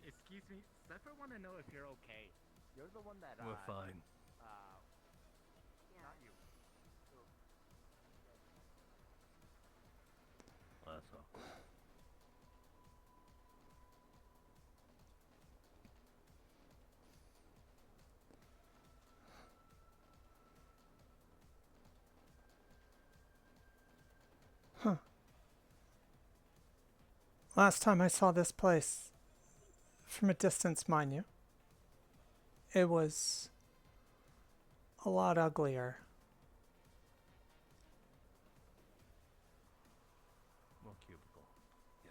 Excuse me, Zephyr want to know if you're okay. You're the one that We're fine. not you. That's all. Huh. Last time I saw this place, from a distance, mind you, it was a lot uglier. More cubicle. Yeah.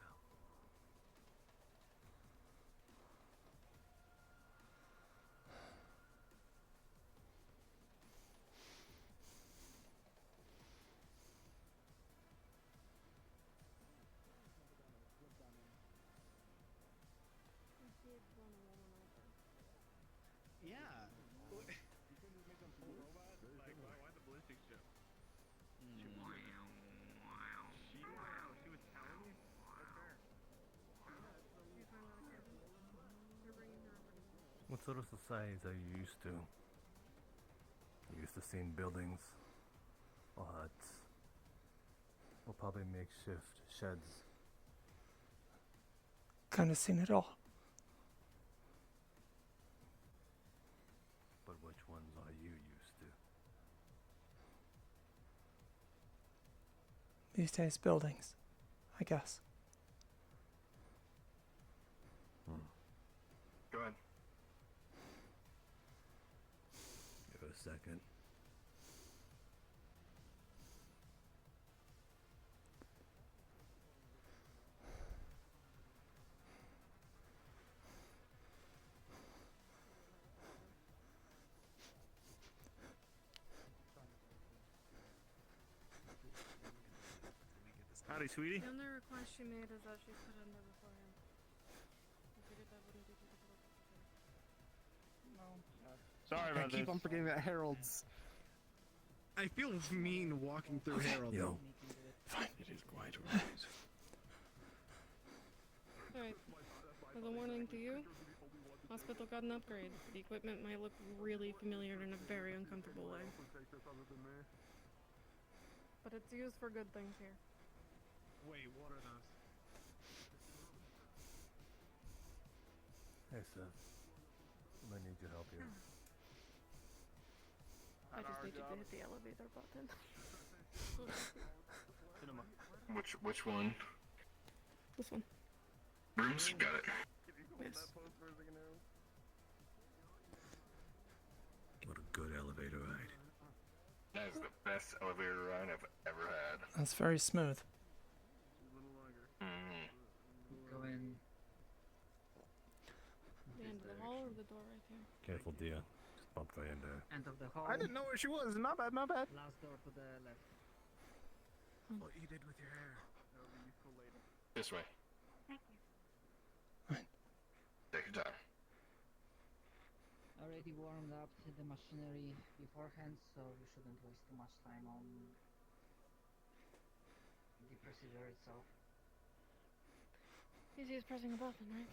I did acoustic ship. She was telling me. What sort of societies are you used to? You used to seeing buildings or huts or probably makeshift sheds. Kind of seen it all. But which ones are you used to? These days, buildings, I guess. Go ahead. Give it a second. Howdy, sweetie. The only request she made is that she's put in there beforehand. I figured that wouldn't be difficult to do. Sorry I about keep this. on forgetting that Harold's. I feel mean walking through Harold. Yo. Fine. It is quite right. Alright. As a warning to you, hospital got an upgrade. The equipment might look really familiar in a very uncomfortable way. But it's used for good things here. Wait, what are those? Hey, Seth. I might need your help here. I just need you to hit the elevator button. Which one? This one. Rooms? Got it. Yes. What a good elevator ride. That is the best elevator ride I've ever had. That's very smooth. Go in. The end of the hall or the door right here? Careful, dear. Just bumped right in there. End of the hall. I didn't know where she was. My bad, my bad. Last door to the left. What you did with your hair? That'll be useful later. This way. Thank you. Take your time. Already warmed up the machinery beforehand, so we shouldn't waste too much time on the procedure itself. Easy as pressing a button, right?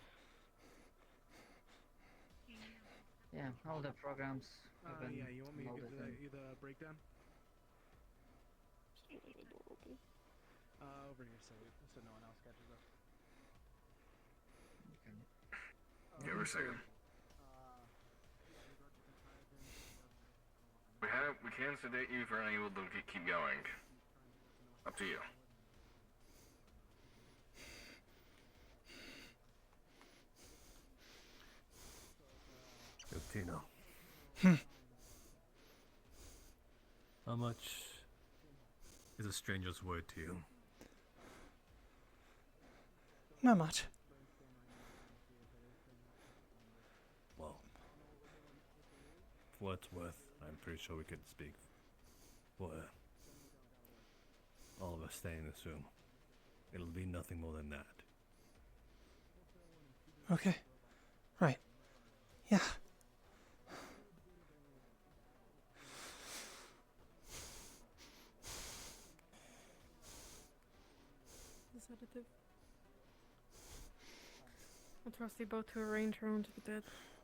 Yeah, all the programs have been Yeah, you want me to loaded give in. you the breakdown? Just leave the door open. Over here, so no one else catches us. Okay. Give her a second. We can sedate you if you're unable to keep going. Up to you. Yo, Tino. How much is a stranger's word to you? Not much. Well, for what it's worth, I'm pretty sure we could speak for all of us staying in this room. It'll be nothing more than that. Okay. Right. Yeah. The sedative. I trust you both to arrange her own to the dead,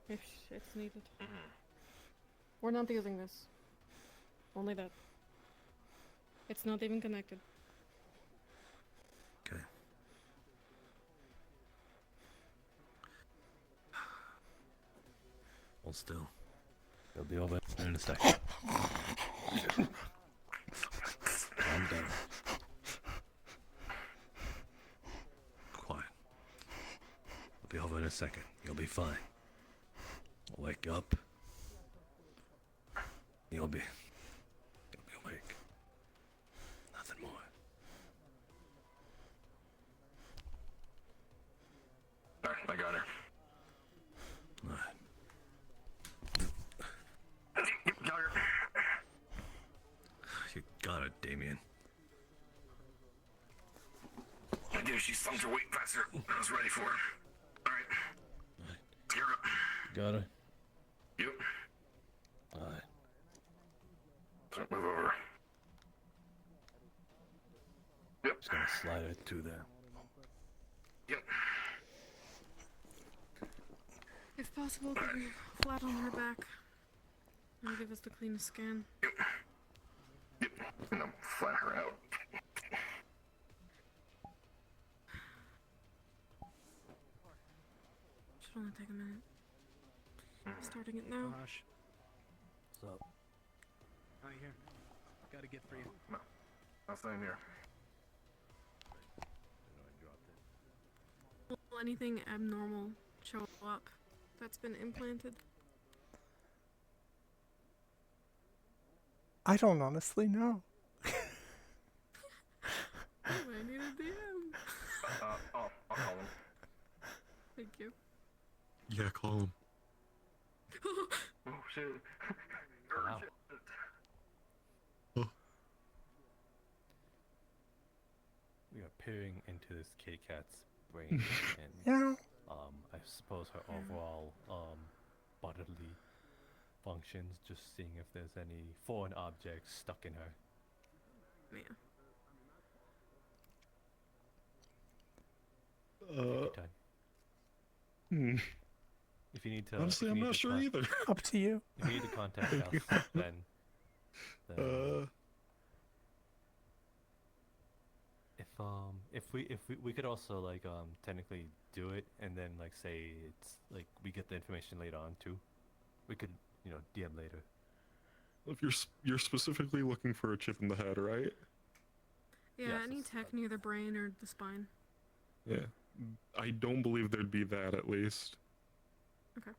if it's needed. We're not using this. Only that. It's not even connected. Okay. Hold still. They'll be over in a second. Calm down. Quiet. They'll be over in a second. You'll be fine. I'll wake up. You'll be awake. Nothing more. There, I got her. Alright. Got her. You got it, Damien. I did. She slumped her weight faster. I was ready for her. Alright. Gear up. Got it? Yep. Alright. So move over. slide it to there. Yep. If possible, could we flat on her back? That'll give us the cleanest scan. Yep. And I'm flat her out. Should only take a minute. Starting it now. Gosh. What's up? Right here. Got a gift for you. No. Nothing here. Will anything abnormal show up that's been implanted? I don't honestly know. I need a DM. I'll call him. Thank you. Yeah, call him. Oh shit. Wow. We are peering into this kitty cat's brain, and Yeah. I suppose her overall bodily functions, just seeing if there's any foreign objects stuck in her. Yeah. Take your time. If you need to, Honestly, if I'm you need not to sure either. Up to you. If you need to contact us, then if we could also like technically do it and then like say it's like we get the information later on too. We could DM later. If you're specifically looking for a chip in the head, right? Yeah, Yes, any tech near the brain or the spine. Yeah. I don't believe there'd be that at least. Okay.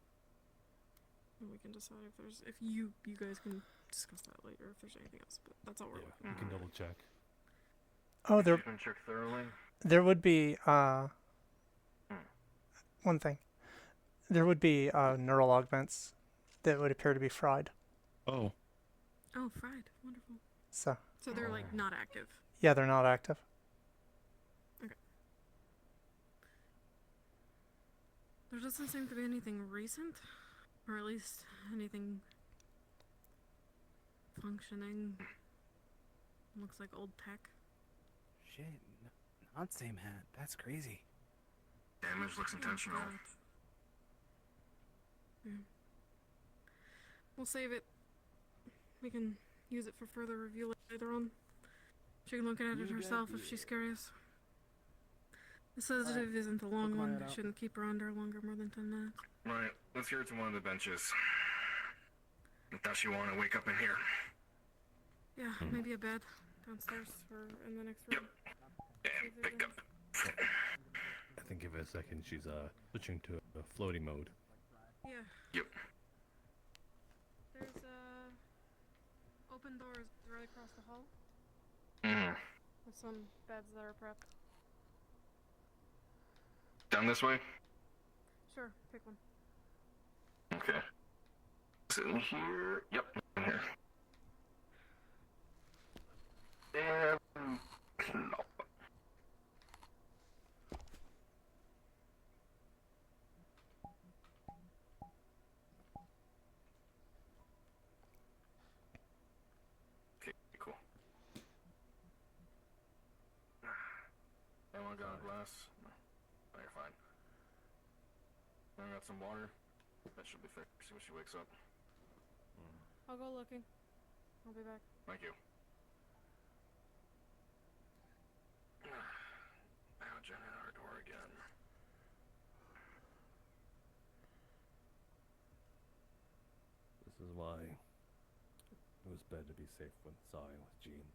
And we can decide if you guys can discuss that later if there's anything else, but that's all we're looking We can double check. Oh, there Been checked thoroughly. would be one thing. There would be neural augments that would appear to be fried. Oh. Oh, fried. Wonderful. So So they're like not active. yeah, they're not active. Okay. There doesn't seem to be anything recent, or at least anything functioning. Looks like old tech. Shit. Not same hat. That's crazy. Damage looks intentional. Yeah. We'll save it. We can use it for further review later on. She can look at it herself if she's curious. The sedative isn't a long one. I shouldn't keep her under longer more than 10 minutes. Right, let's hear it to one of the benches. I thought you want to wake up in here. Yeah, maybe a bed downstairs or in the next room. And pick up. I think give it a second. She's switching to a floating mode. Yeah. Yep. There's open doors right across the hall with some beds that are prepped. Down this way? Sure, pick one. Okay. Sitting here. Yep, in here. And no. Okay, cool. Anyone got a glass? No, you're fine. I got some water. That should be fixed when she wakes up. I'll go looking. I'll be back. Thank you. Now Jen at our door again. This is why it was better to be safe when sawing with Jean.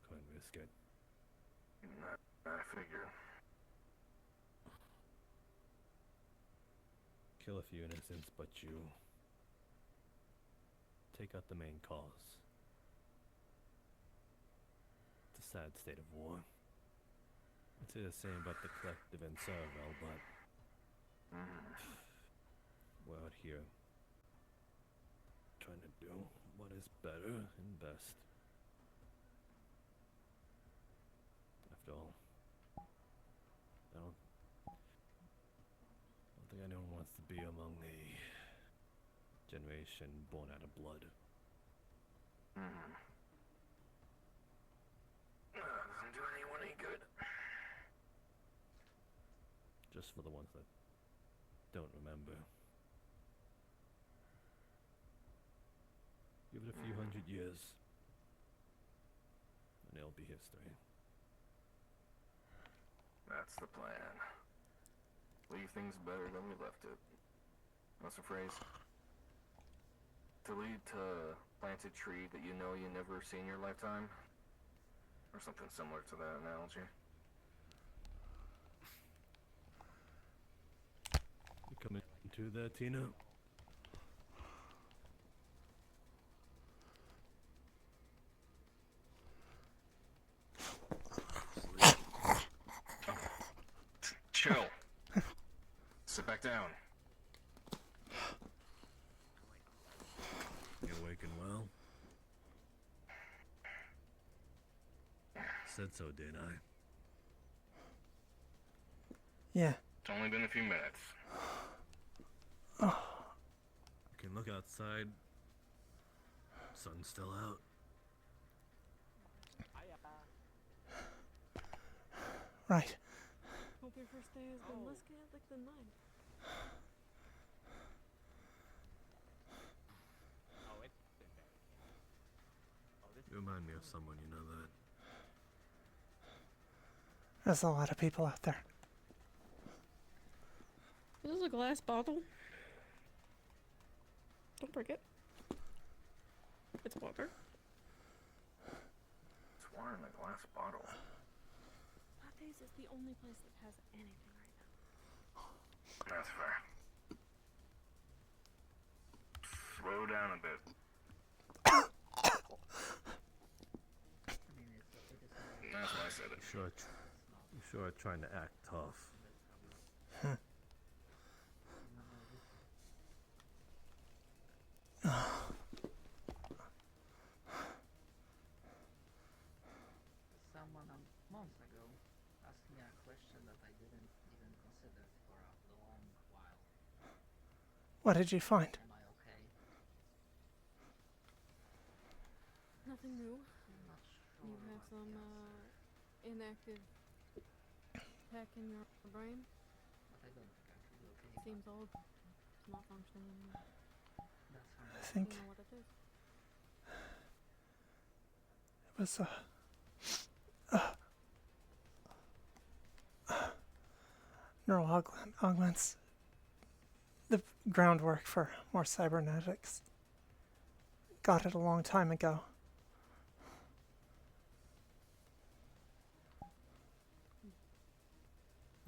Couldn't risk it. I figure. Kill a few innocents, but you take out the main cause. It's a sad state of war. I'd say the same about the collective and Cerevel, but we're out here trying to do what is better and best. After all, I don't think anyone wants to be among a generation born out of blood. Doesn't do anyone any good. just for the ones that don't remember. Give it a few hundred years, and it'll be history. That's the plan. Leave things better than we left it. What's the phrase? To lead to planted tree that you know you never see in your lifetime? Or something similar to that analogy. You coming to that, Tina? Chill. Sit back down. You awake and well? Said so, didn't I? Yeah. It's only been a few minutes. You can look outside. Sun's still out. Right. Hope your first day has been less chaotic than mine. You remind me of someone, you know that. There's a lot of people out there. This is a glass bottle. Don't break it. It's water. It's water in a glass bottle. Lattes is the only place that has anything right now. That's fair. Slow down a bit. That's why I said it. You sure are trying to act tough. Someone months ago asked me a question that I didn't even consider for a long while. What did you find? Am I okay? Nothing new. I'm not sure. You have some inactive tech in your brain. But I don't think I could be okay. Seems old. It's not functioning anymore. That's fine. I think You know what it is. it was neural augments. The groundwork for more cybernetics. Got it a long time ago.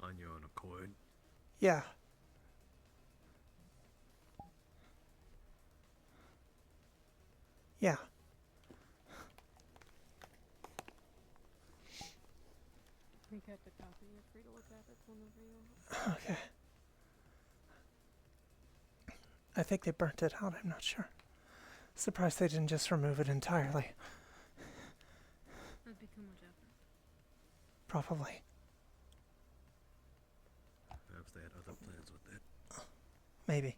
On your own accord. Yeah. Yeah. We kept a copy. You're free to look at it whenever you want. Okay. I think they burnt it out, I'm not sure. Surprised they didn't just remove it entirely. That'd be too much effort. Probably. Perhaps they had other plans with it. Maybe.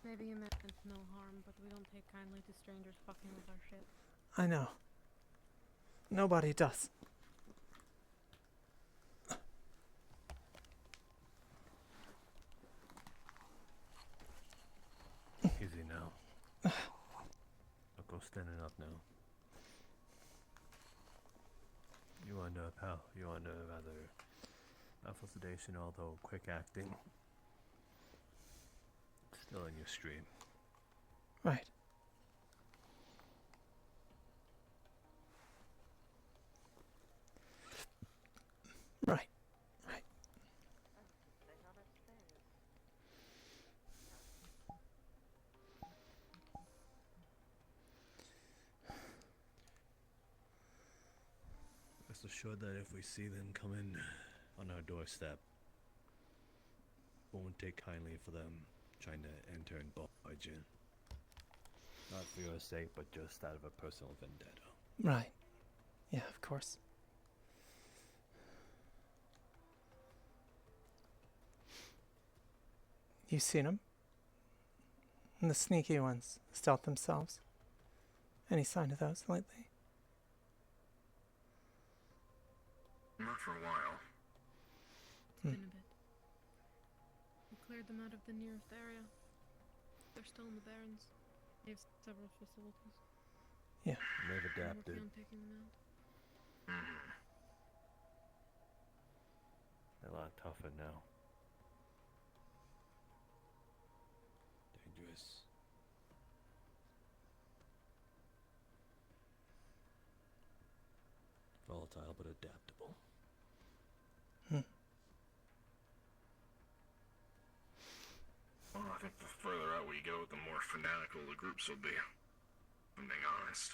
Maybe you meant no harm, but we don't take kindly to strangers fucking with our shit. I know. Nobody does. Easy now. I'll go standing up now. You under pal. You under rather powerful sedation, although quick acting. Still in your stream. Right. Right. Right. Rest assured that if we see them coming on our doorstep, won't take kindly for them trying to enter and barge in. Not for your sake, but just out of a personal vendetta. Right. Yeah, of course. You seen them? And the sneaky ones, stealth themselves. Any sign of those lately? Not for a while. It's been a bit. We cleared them out of the nearest area. They're still in the Barrens. They have several facilities. Yeah. They've We're adapted. working on taking them out. They're a lot tougher now. Dangerous. Volatile but adaptable. Well, I think the further out we go, the more fanatical the groups will be. If I'm being honest.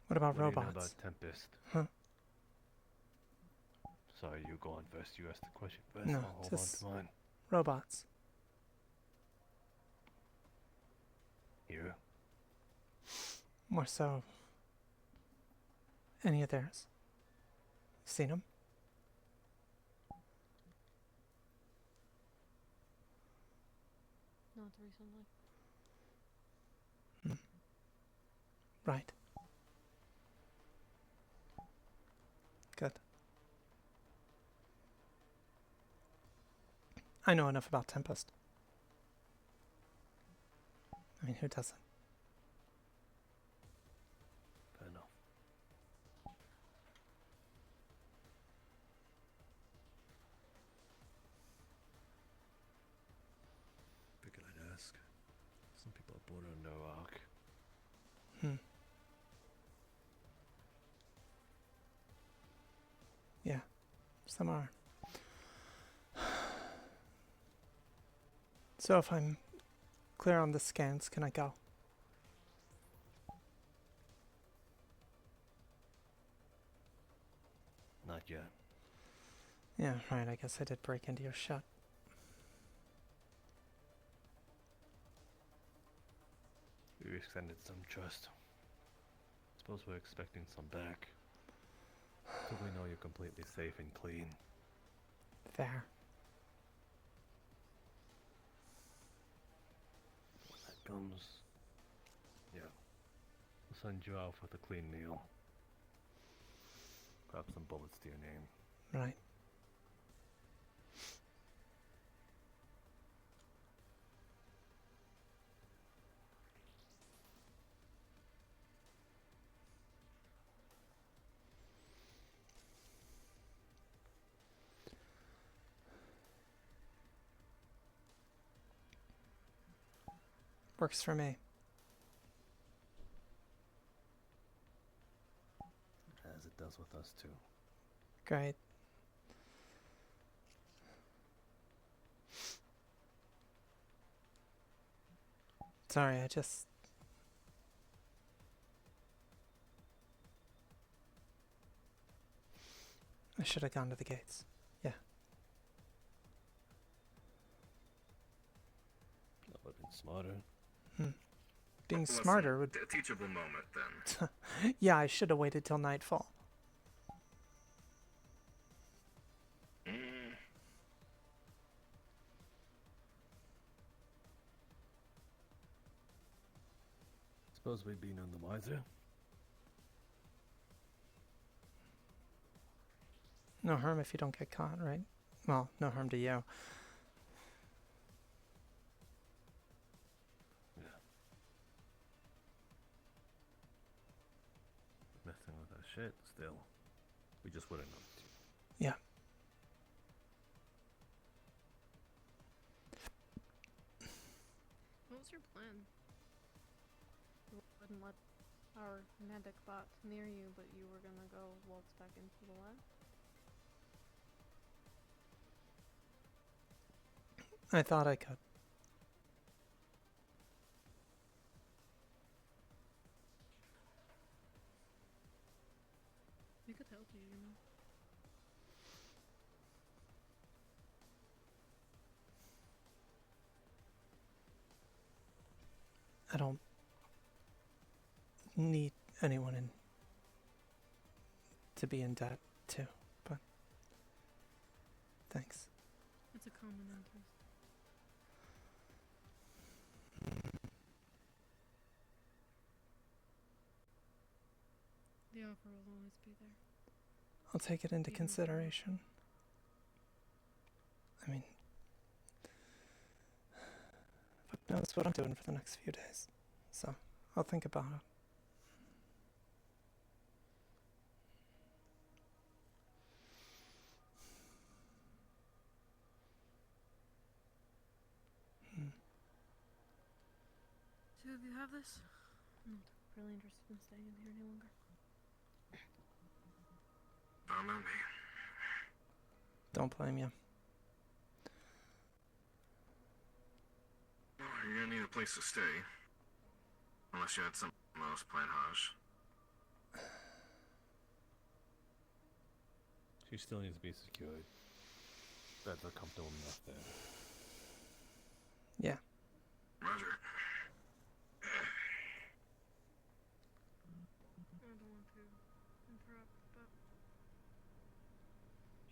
What about What robots? do you know about Tempest? Huh? Sorry, you go on first. You asked the question first. No, I'll hold just on to mine. robots. Here. More so. Any of theirs? Seen them? Not recently. Right. Good. I know enough about Tempest. I mean, who doesn't? Fair enough. Figured I'd ask. Some people are born under a rock. Yeah, some are. So if I'm clear on the scans, can I go? Not yet. Yeah, right, I guess I did break into your shut. We extended some trust. Suppose we're expecting some back. Till we know you're completely safe and clean. Fair. When that comes, yeah, we'll send you out with a clean meal. Grab some bullets to your name. Right. Works for me. As it does with us too. Great. Sorry, I should have gone to the gates. Yeah. That would have been smarter. Being Listen, smarter would... a teachable moment, then. Yeah, I should have waited till nightfall. Suppose we'd be none the wiser. No harm if you don't get caught, right? Well, no harm to you. Messing with our shit still. We just wouldn't know. Yeah. What was your plan? You wouldn't let our medic bot near you, but you were gonna go waltz back into the lab? I thought I could. you know? I don't need anyone to be in debt to, but thanks. It's a common interest. The offer will always be there. I'll take it into Even consideration. I mean, fuck knows what I'm doing for the next few days, so I'll think about it. Two of you have this? I'm not really interested in staying in here any longer. Don't know me. Don't blame you. Well, you're gonna need a place to stay. Unless you had something else planned, Haj. She still needs to be secured. Beds are comfortable enough there. Yeah. Roger. I don't want to interrupt, but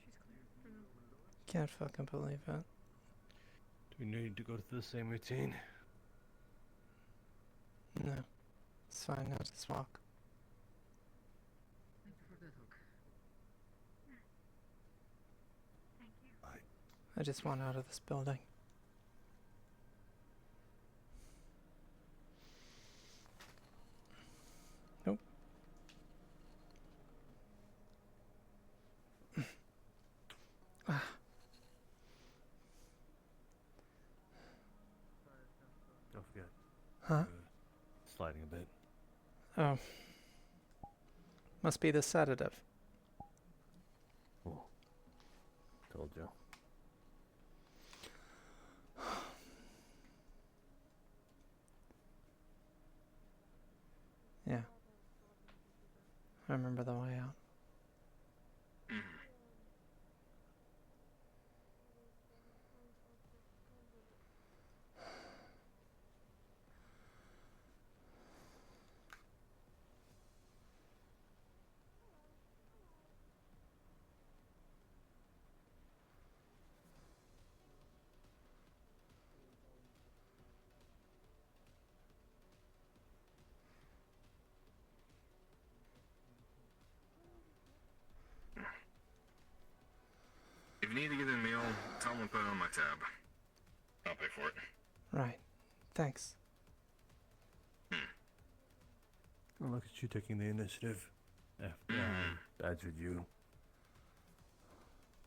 she's clear for now. Can't fucking believe it. Do we need to go through the same routine? No. It's fine, I'll just walk. Thank you for the hook. Thank you. I just want out of this building. Nope. Don't forget. Huh? Sliding a bit. Oh. Must be the sedative. Oh. Told you. Yeah. I remember the way out. If you need to get a meal, tell them to put it on my tab. I'll pay for it. Right. Thanks. Oh, look at you taking the initiative. After I badgered you.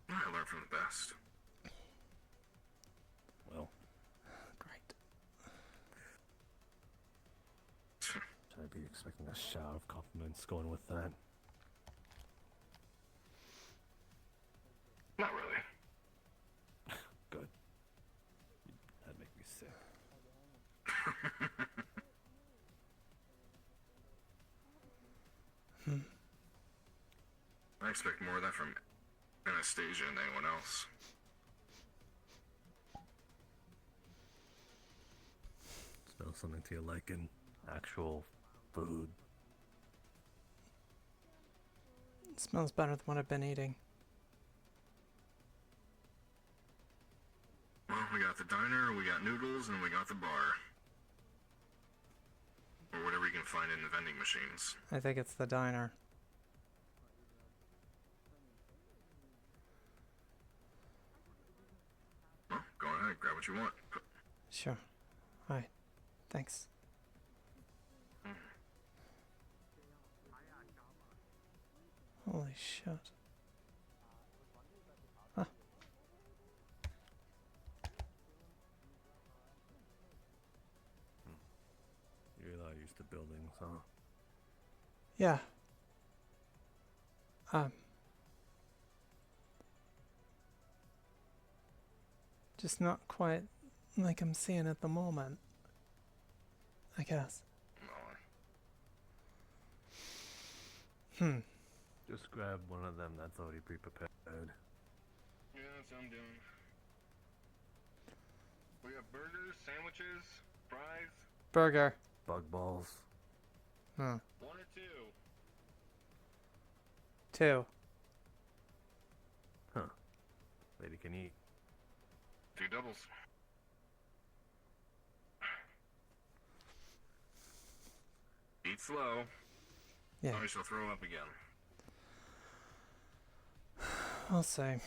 I learn from the best. Well, Great. should I be expecting a shower of compliments going with that? Not really. Good. That'd make me sick. I expect more of that from Anastasia than anyone else. Smell something to your liking. Actual food. It smells better than what I've been eating. Well, we got the diner, we got noodles, and we got the bar. Or whatever you can find in the vending machines. I think it's the diner. Well, go ahead, grab what you want. Sure. Alright. Thanks. Holy shit. Huh. You're not used to buildings, huh? Yeah. Just not quite like I'm seeing at the moment, I guess. Just grab one of them that's already pre-prepared. Yeah, that's what I'm doing. We got burgers, sandwiches, fries. Burger. Bug balls. Huh. 1 or 2. 2. Huh. Lady can eat. 2 doubles. Eat slow. Yeah. Otherwise she'll throw up again. I'll say.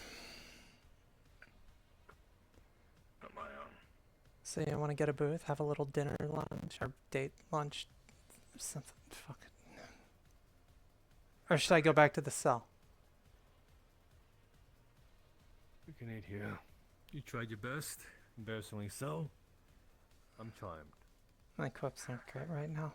Put my own. So you want to get a booth, have a little dinner, lunch, or date lunch, something. Fuck it. Or should I go back to the cell? We can eat here. You tried your best. Embarrassingly so. I'm charmed. My quips aren't great right now.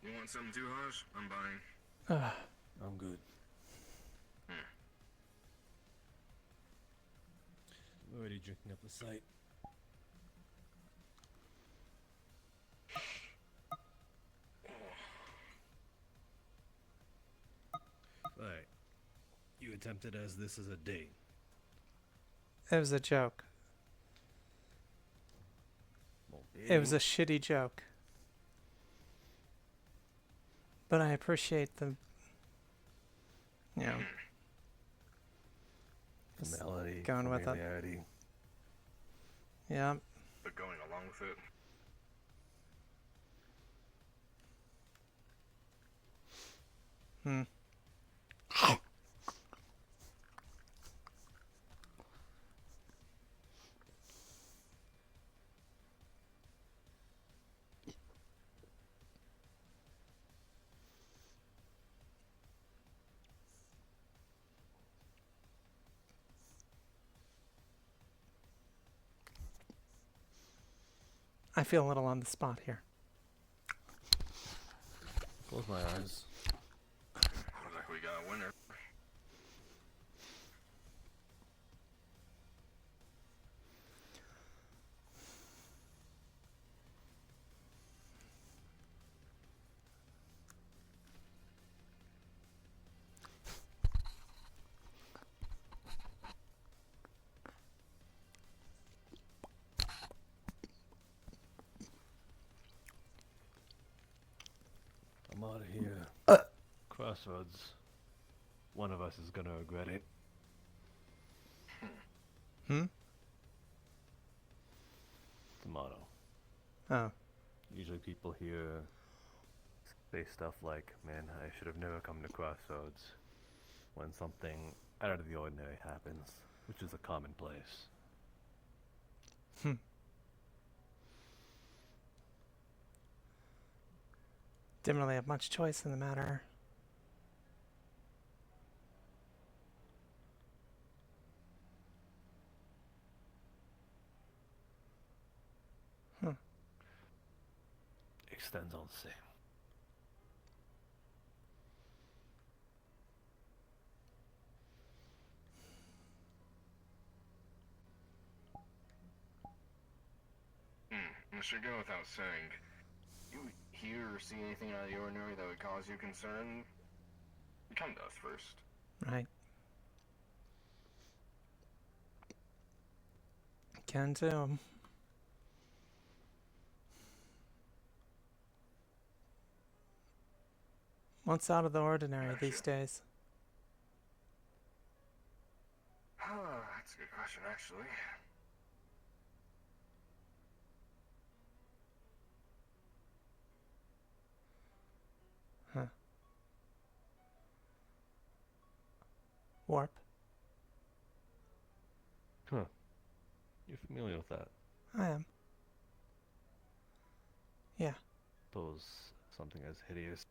You want something too, Haj? I'm buying. I'm good. Already drinking up the site. Alright. You attempted as this is a date. It was a joke. Well, It was a shitty joke. But I appreciate the, you know, just Formality, going with it. familiarity. Yeah. But going along with it. Hmm. I feel a little on the spot here. Close my eyes. Looks like we got a winner. I'm out of here. Crossroads. One of us is gonna regret it. Hmm? It's a motto. Oh. Usually people hear say stuff like, man, I should have never come to Crossroads, when something out of the ordinary happens, which is a commonplace. Hmm. Didn't really have much choice in the matter. Extends all the same. This should go without saying. You hear or see anything out of the ordinary that would cause you concern? Come to us first. Right. Can do. What's out of the ordinary these days? That's a good question, actually. Huh. Warp. Huh. You're familiar with that? I am. Yeah. Suppose something as hideous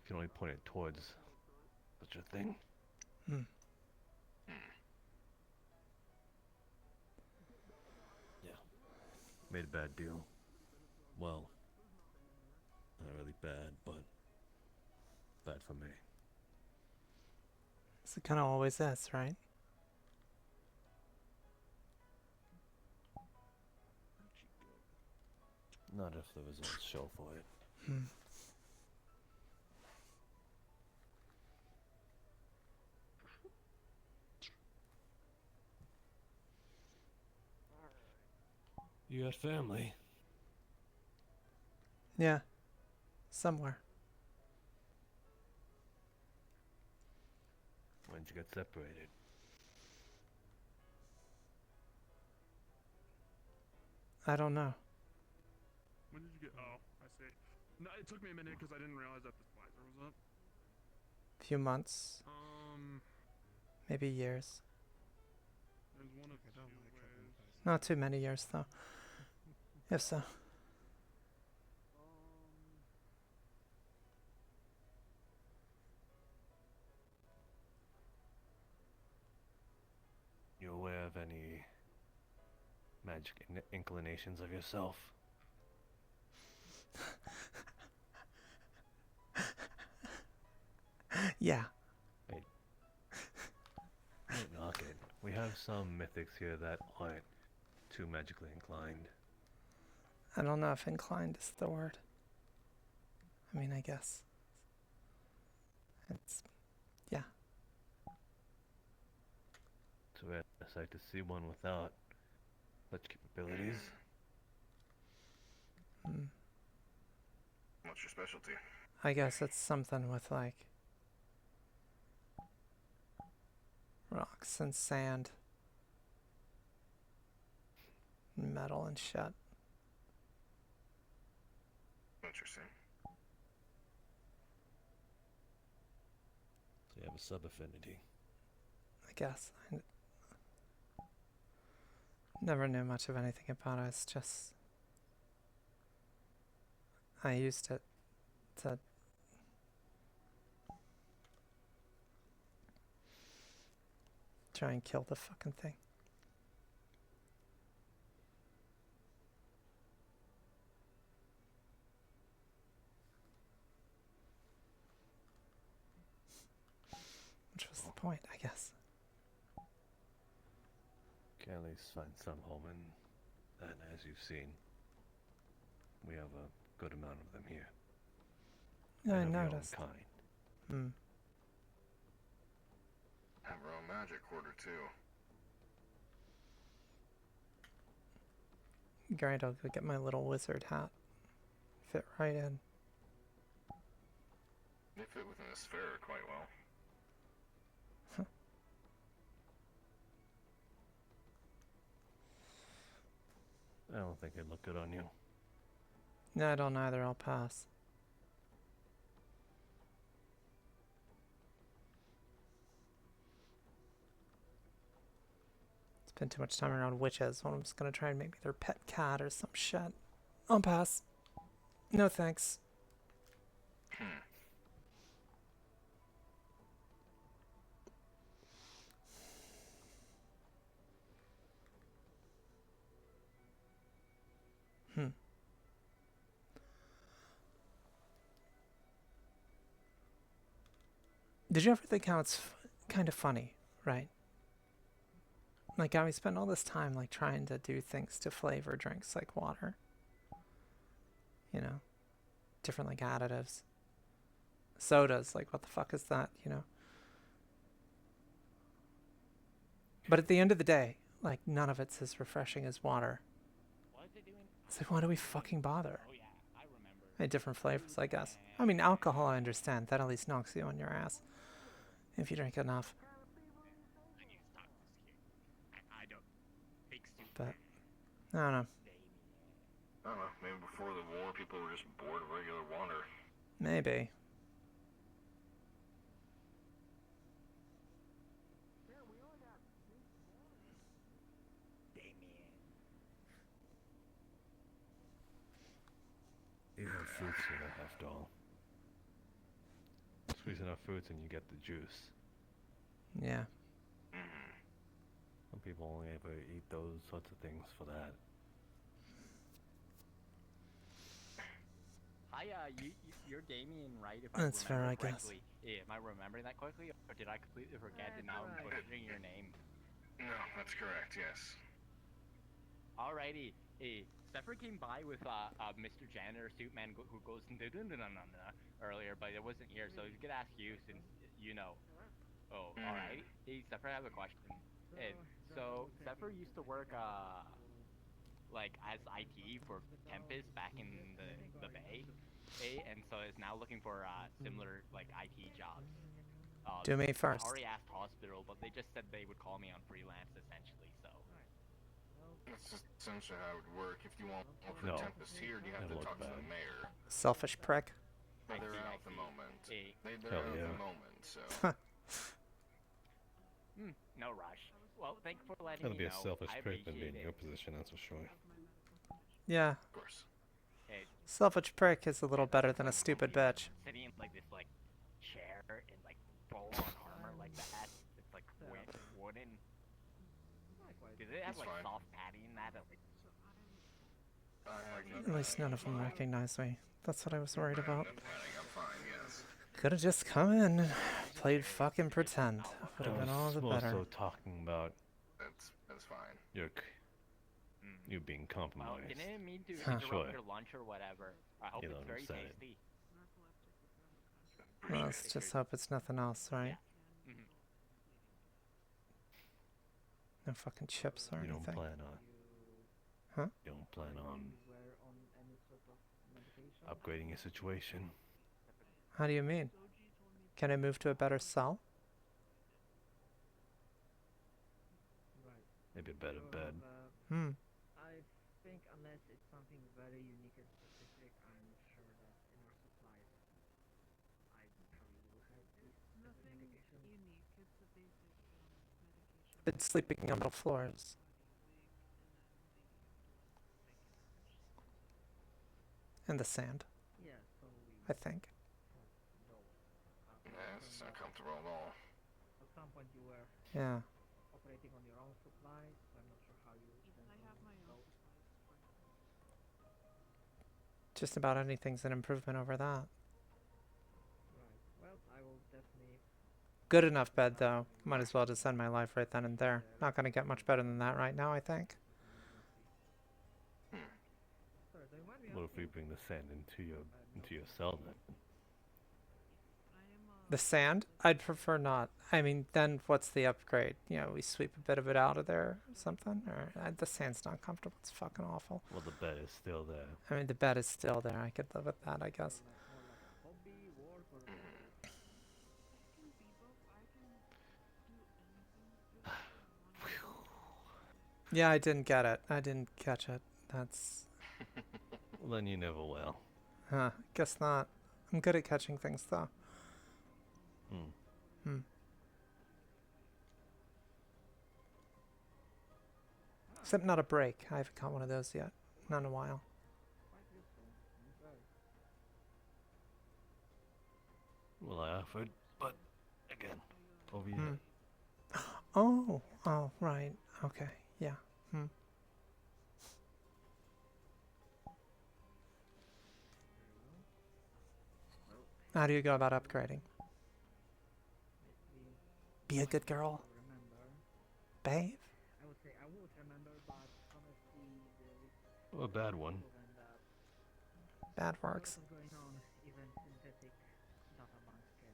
can only point it towards such a thing. Hmm. Yeah. Made a bad deal. Well, not really bad, but bad for me. It's It kind of always is, right? Not if the results show for it. Hmm. You got family? Yeah. Somewhere. When'd you get separated? I don't know. When did you get? Oh, I see. No, it took me a minute because I didn't realize that the visor was up. Few months. Maybe years. There's one of two ways. Not too many years, though. If so. You aware of any magic inclinations of yourself? Yeah. Wait. Don't knock it. We have some mythics here that aren't too magically inclined. I don't know if inclined is the word. I mean, I guess. It's... yeah. It's a rare sight to see one without such capabilities. Mm. What's your specialty? I guess it's something with, like, rocks and sand. Metal and shit. Interesting. So you have a sub-affinity. I guess. I never knew much of anything about it. It's just... I used it to... try and kill the fucking thing. Which was the point, I guess. Can at least find some home in, and as you've seen, we have a good amount of them here. Yeah, I And of your own noticed. kind. Hmm. Have our own magic quarter too. Great, I'll go get my little wizard hat. Fit right in. They fit within the sphere quite well. I don't think it'd look good on you. No, I don't either. I'll pass. Spend too much time around witches. One of them's gonna try and make me their pet cat or some shit. I'll pass. No thanks. Hmm. Did you ever think how it's kind of funny, right? Like how we spend all this time like trying to do things to flavor drinks like water. You know? Different like additives. Sodas, like what the fuck is that, you know? But at the end of the day, like none of it's as refreshing as water. It's like, why do we fucking bother? Different flavors, I guess. I mean, alcohol, I understand. That at least knocks you on your ass. If you drink enough. But, I don't know. I don't know, maybe before the war people were just bored of regular water. Maybe. You have fruits here, after all. Squeeze enough fruits and you get the juice. Yeah. Some people only ever eat those sorts of things for that. you're Damien, right? If That's I fair, remember I guess. correctly. Am I remembering that correctly, or did I completely forget and now I'm butchering your name? No, that's correct, yes. Alrighty. Zephyr came by with Mr. Janitor suit man who goes earlier, but it wasn't here, so he's gonna ask you since you know. Oh, alright. Hey, Zephyr, I have a question. So Zephyr used to work like as IT for Tempest back in the Bay, and so is now looking for similar like IT jobs. Do me first. I already asked hospital, but they just said they would call me on freelance essentially. So. That's just essentially how it would work. If you want for Tempest here, you have to talk to the mayor. Selfish prick. But they're out at the moment. They're Hell out yeah. at the moment, so. No rush. Well, thank you for letting That'll me be know. a selfish I prick than being in appreciate your it. position, that's for sure. Yeah. Of course. Selfish prick is a little better than a stupid bitch. Sitting in like this like chair and like full on armor like that. It's like wooden. Do they have like soft padding in that? At least none of them recognize me. That's what I was worried about. I'm fine, yes. Could have just come in and played fucking pretend. Would have been all the better. Also talking about That's fine. you being compromised. Well, didn't mean to interrupt Sure. your lunch or whatever. I hope You it's know, very said it. tasty. Well, let's just hope it's nothing else, right? No fucking chips or You anything. don't plan on. Huh? You don't plan on upgrading your situation. How do you mean? Can I move to a better cell? Maybe a better bed. I think unless it's something very unique and specific, I'm sure that in our supplies, I probably will have this medication. Unique. It's a basic medication. It's sleeping on the floors. In the sand, Yeah, so I think. Yeah, it's not comfortable at all. At some point you were Yeah. operating on your own supplies, so I'm not sure how you I have my own. Just about anything's an improvement over that. Right. Well, I will definitely. Good enough bed, though. Might as well just end my life right then and there. Not gonna get much better than that right now, I think. What if we bring the sand into your cell then? The sand? I'd prefer not. I mean, then what's the upgrade? You know, we sweep a bit of it out of there or something? Or the sand's not comfortable. It's fucking awful. Well, the bed is still there. I mean, the bed is still there. I could live with that, I guess. Yeah, I didn't get it. I didn't catch it. That's... Well, then you never will. Huh, guess not. I'm good at catching things, though. Except not a break. I haven't caught one of those yet. Not in a while. Well, I offered, but again, over here. Oh, right. Okay, yeah. How do you go about upgrading? Be a good girl. Babe? I would say I would remember, but honestly, there is A bad one. Bad works. what's going on. Even synthetic data banks can.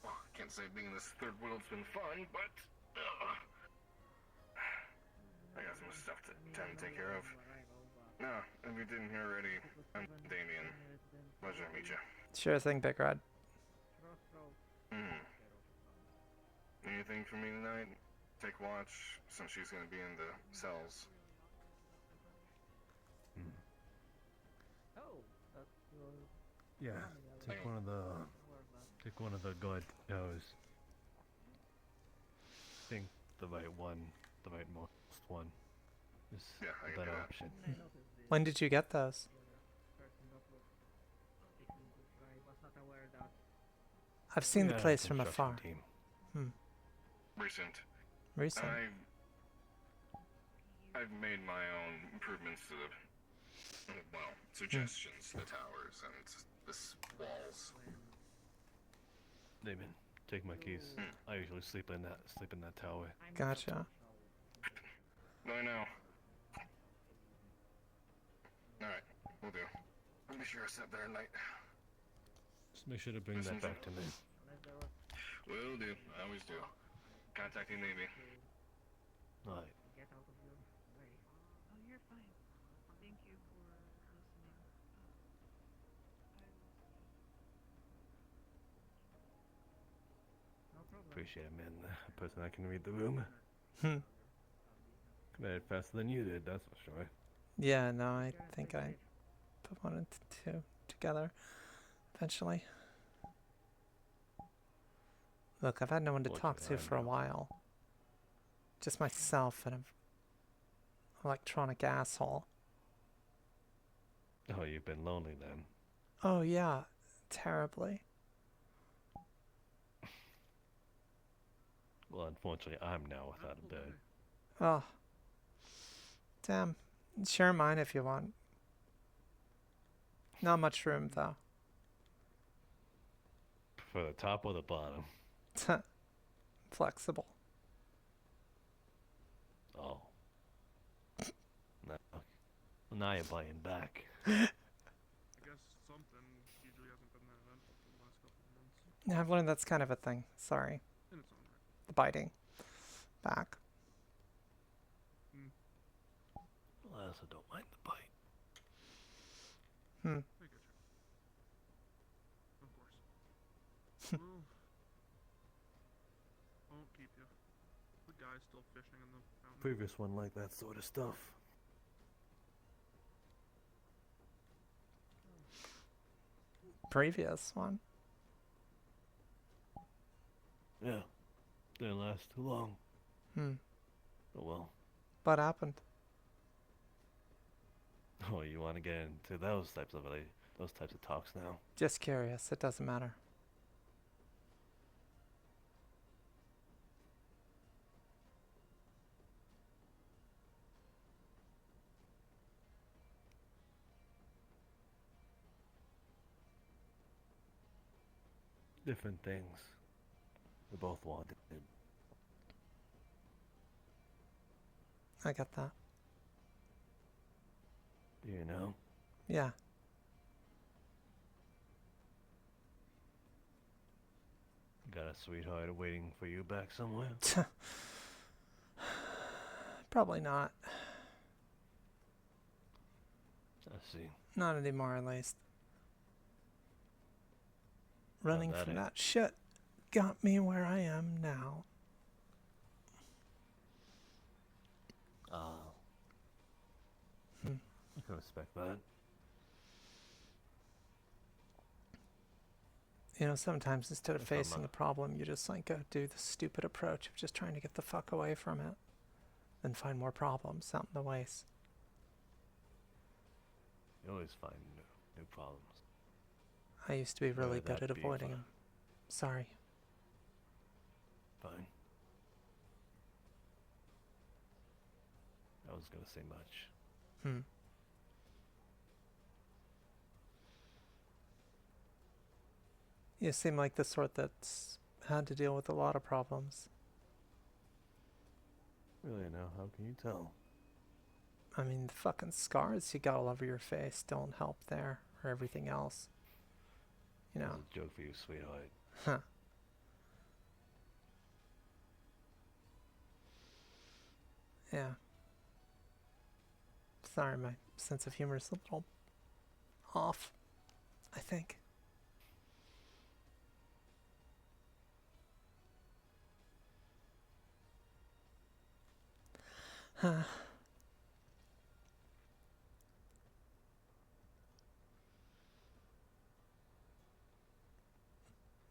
Well, can't say being in this third world's been fun, but I got some stuff to tend to take care of. No, if you didn't hear already, I'm Damien. Pleasure to meet you. Sure thing, Big Red. Anything for me tonight? Take watch, since she's gonna be in the cells. Oh, that's your. Yeah, take one of the guard towers. I think the rightmost one is a better option. When did you get those? I've seen the place from afar. Recent. Recent. I've made my own improvements to the Well, suggestions, the towers, and the walls. Damon, take my keys. I usually sleep in that tower. Gotcha. I know. Alright, we'll do. I'll be sure I sit there at night. Just make sure to bring that back to me. Will do. I always do. Contact you maybe. Alright. Get out of your way. Oh, you're fine. Thank you for listening. No problem. Appreciate it, man. A person that can read the room. Hmm. Read it faster than you did, that's for sure. Yeah, no, I think I put one and two together eventually. Look, I've had no one to talk to for a while. Just myself and an electronic asshole. Oh, you've been lonely then. Oh, yeah. Terribly. Well, unfortunately, I'm now without a bed. Oh. Damn. Share mine if you want. Not much room, though. For the top or the bottom? Flexible. Oh. No. Now you're buying back. I guess something usually hasn't been that eventful for the last couple of months. Yeah, I've learned that's kind of a thing. Sorry. In its own right. The biting. Back. Well, I also don't mind the bite. Hmm. I get you. Of course. Well, won't keep you. The guy's still fishing in the fountain. Previous one like that sort of stuff. Previous one. Yeah. Didn't last too long. Hmm. Oh well. What happened? Oh, you want to get into those types of talks now? Just curious. It doesn't matter. Different things. We both wanted. I get that. Do you know? Yeah. Got a sweetheart waiting for you back somewhere? Probably not. I see. Not anymore, at least. Running that from ain't- that shit got me where I am now. I can respect that. You know, sometimes instead of If I'm facing the problem, you just like go do the stupid approach of just trying to get the fuck away from it. Then find more problems out in the waste. You always find new problems. I used to be really Whether good that at be avoiding for- them. Sorry. Fine. I was gonna say much. Hmm. You seem like the sort that's had to deal with a lot of problems. Really now, how can you tell? I mean, the fucking scars you got all over your face don't help there, or everything else. You know. It's a joke for you, sweetheart. Huh. Yeah. Sorry, my sense of humor is a little off, I think. Huh.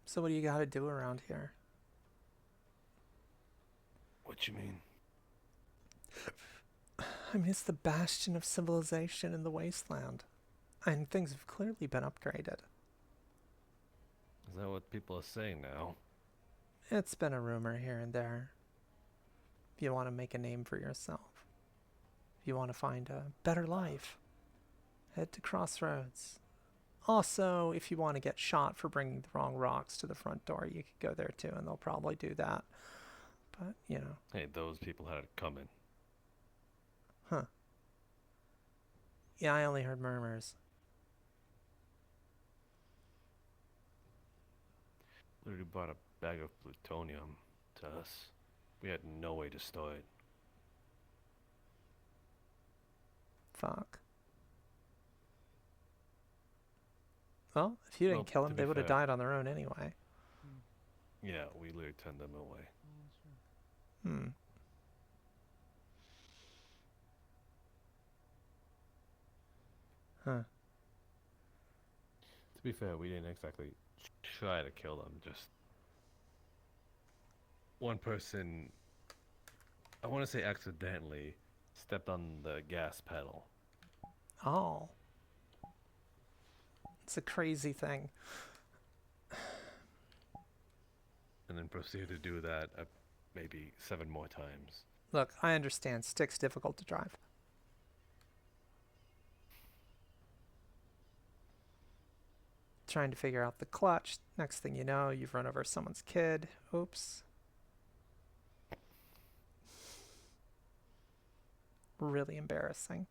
So what do you gotta do around here? What you mean? I mean, it's the bastion of civilization in the wasteland. And things have clearly been upgraded. Is that what people are saying now? It's been a rumor here and there. If you want to make a name for yourself. If you want to find a better life. Head to Crossroads. Also, if you want to get shot for bringing the wrong rocks to the front door, you could go there too, and they'll probably do that. But, you know. Hey, those people had it coming. Huh. Yeah, I only heard murmurs. Literally brought a bag of plutonium to us. We had no way to store it. Fuck. Well, if you didn't kill them, they would have died on their own anyway. Yeah, we literally turned them away. Hmm. Huh. To be fair, we didn't exactly try to kill them, just one person, I want to say accidentally, stepped on the gas pedal. Oh. It's a crazy thing. And then proceeded to do that maybe 7 more times. Look, I understand stick's difficult to drive. Trying to figure out the clutch. Next thing you know, you've run over someone's kid. Oops. Really embarrassing.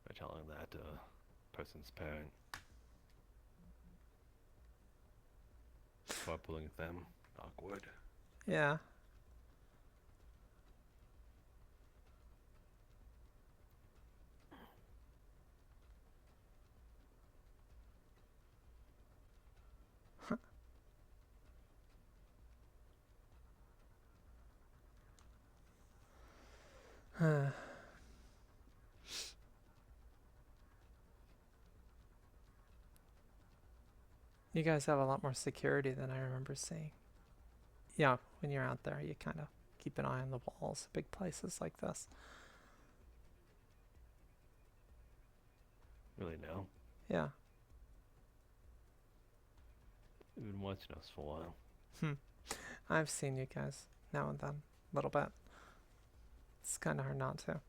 By telling that person's parent. Carpooling with them. Awkward. Yeah. You guys have a lot more security than I remember seeing. Yeah, when you're out there, you kind of keep an eye on the walls, big places like this. Really now? Yeah. You've been watching us for a while. I've seen you guys now and then, a little bit. It's kind of hard not to.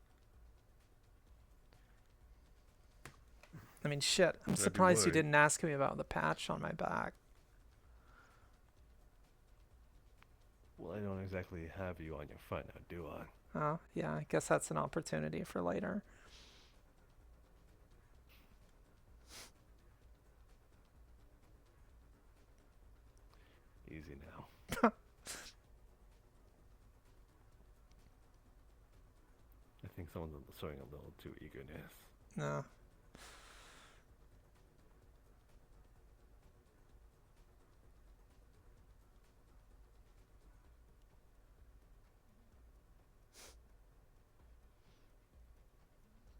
I mean, shit, I'm surprised you didn't ask me about the patch on my back. Well, I don't exactly have you on your front now, do I? Oh, yeah, I guess that's an opportunity for later. Easy now. I think someone's showing a little too eagerness. No.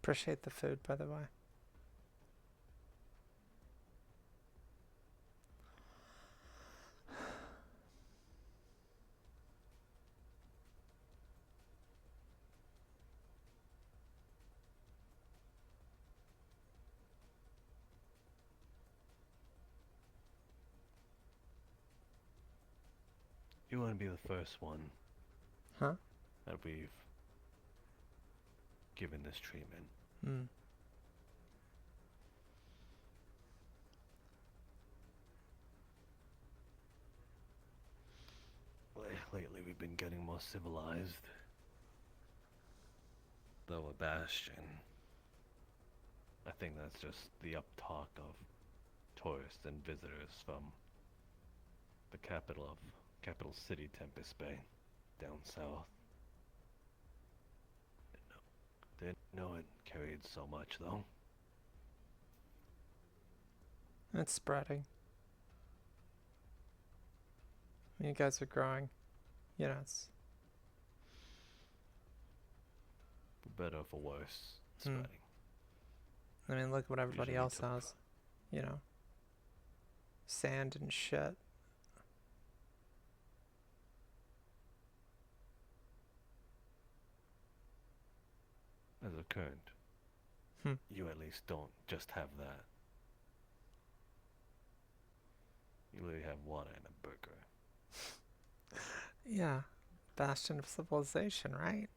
Appreciate the food, by the way. You want to be the first one. Huh? That we've given this treatment. Hmm. Lately we've been getting more civilized. Though a bastion. I think that's just the uptalk of tourists and visitors from the capital city, Tempest Bay, down south. Didn't know it carried so much, though. It's spreading. You guys are growing. You know, it's... For better or for worse, spreading. I mean, look what everybody Usually else has. You know. Sand and shit. As a current, you at least don't just have that. You literally have water and a burger. Yeah, bastion of civilization, right?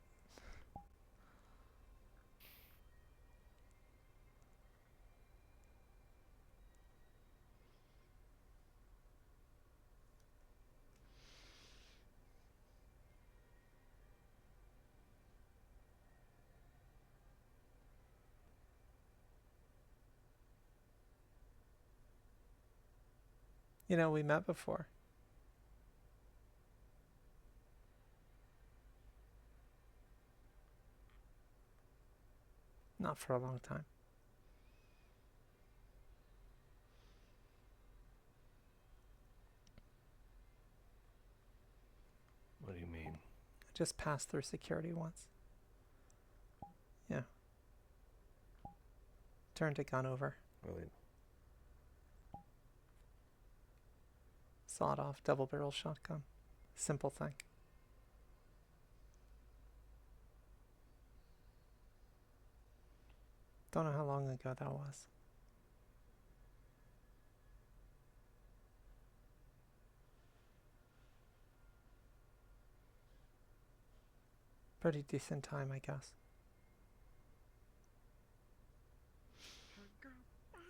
You know, we met before. Not for a long time. What do you mean? I just passed through security once. Yeah. Turned a gun over. Really? Sawed off double barrel shotgun. Simple thing. Don't know how long ago that was. Pretty decent time, I guess.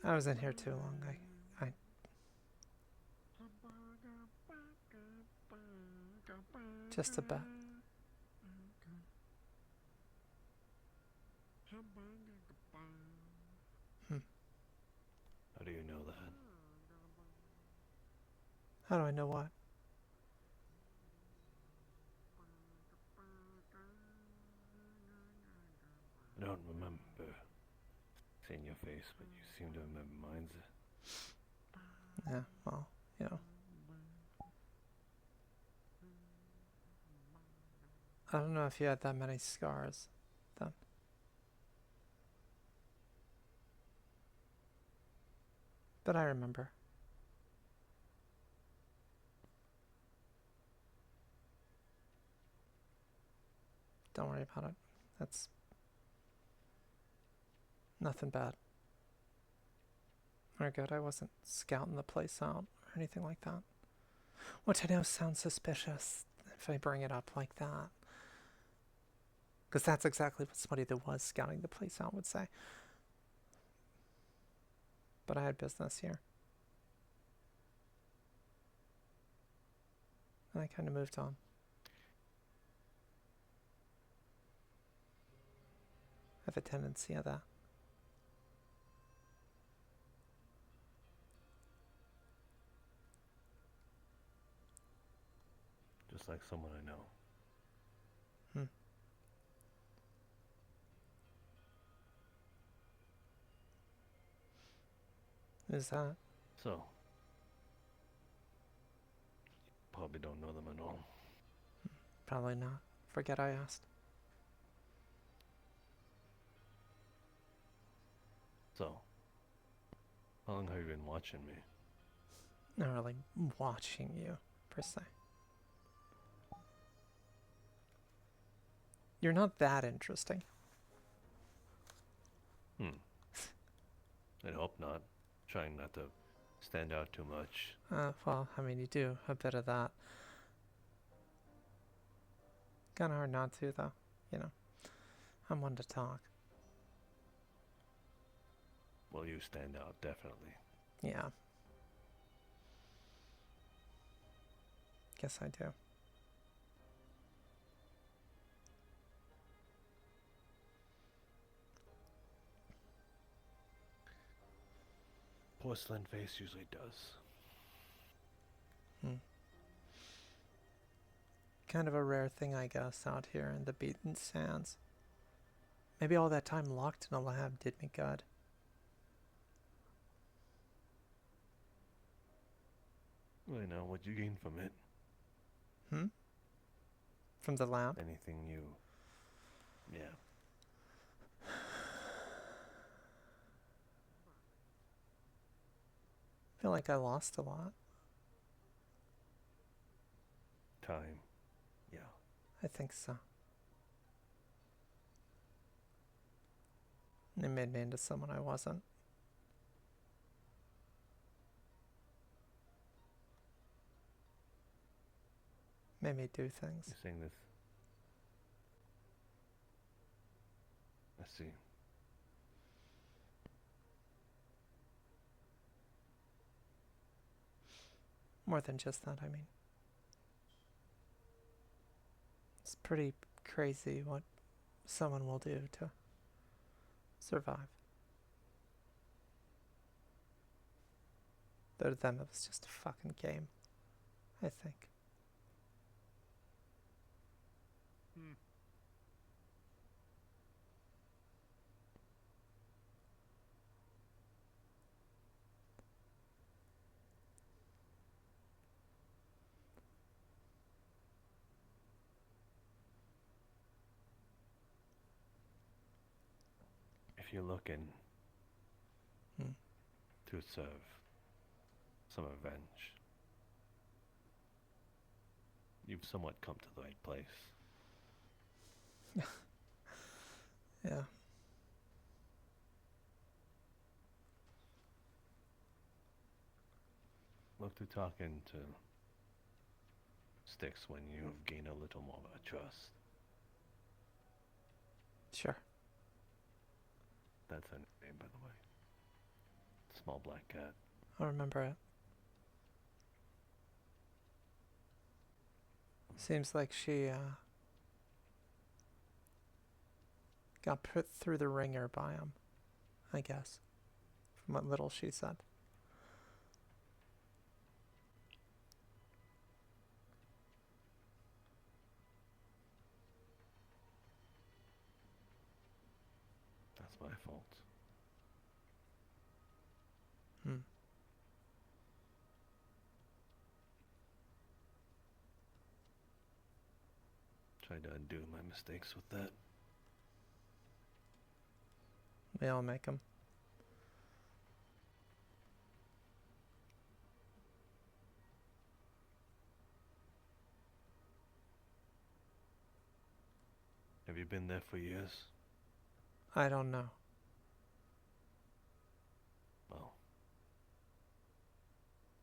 I was in here too long. I just a bit. How do you know that? How do I know what? I don't remember seeing your face, but you seem to remember mine. Yeah, well, you know. I don't know if you had that many scars then. But I remember. Don't worry about it. That's nothing bad. We're good. I wasn't scouting the place out or anything like that. Which I know sounds suspicious if I bring it up like that. Because that's exactly what somebody that was scouting the place out would say. But I had business here. And I kind of moved on. I have a tendency of that. Just like someone I know. Who's that? So, probably don't know them at all. Probably not. Forget I asked. So, how long have you been watching me? Not really watching you, per se. You're not that interesting. I hope not. Trying not to stand out too much. Well, I mean, you do a bit of that. Kind of hard not to, though. You know, I'm one to talk. Well, you stand out, definitely. Yeah. Guess I do. Porcelain face usually does. Kind of a rare thing, I guess, out here in the beaten sands. Maybe all that time locked in a lab did me good. Well, you know, what'd you gain from it? From the lab? Anything you... Yeah. I feel like I lost a lot. Time. Yeah. I think so. It made me into someone I wasn't. made me do things. You're saying this. I see. More than just that, I mean. It's pretty crazy what someone will do to survive. Though to them it was just a fucking game, I think. If you're looking to serve some revenge, you've somewhat come to the right place. Yeah. Look to talking to Styx when you've gained a little more of a trust. Sure. That's her name, by the way. Small black cat. I'll remember it. Seems like she got put through the ringer by him, I guess, from what little she said. That's my fault. Tried to undo my mistakes with that. We all make them. Have you been there for years? I don't know. Well,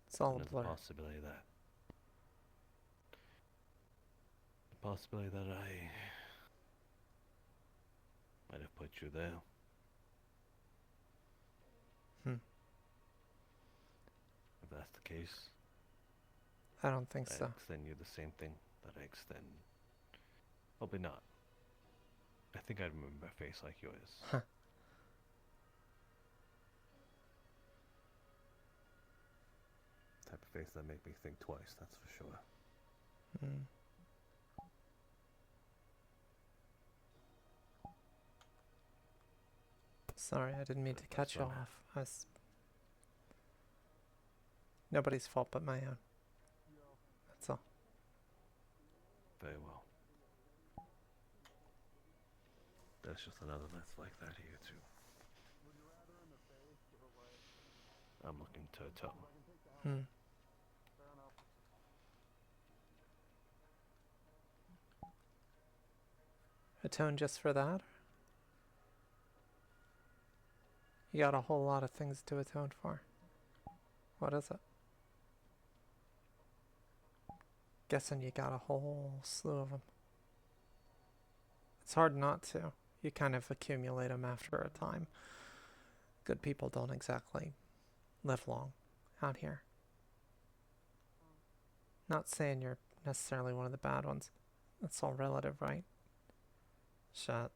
It's all a there's blur. a possibility that. The possibility that I might have put you there. If that's the case, I don't think I so. extend you the same thing that I extend. Probably not. I think I'd remember a face like yours. Huh. Type of face that make me think twice, that's for sure. Sorry, I didn't mean to cut you sorry. off. Nobody's fault but my own. That's all. Very well. There's just another that's like that here too. I'm looking to atone. Atone just for that? You got a whole lot of things to atone for. What is it? Guessing you got a whole slew of them. It's hard not to. You kind of accumulate them after a time. Good people don't exactly live long out here. Not saying you're necessarily one of the bad ones. That's all relative, right? Shut.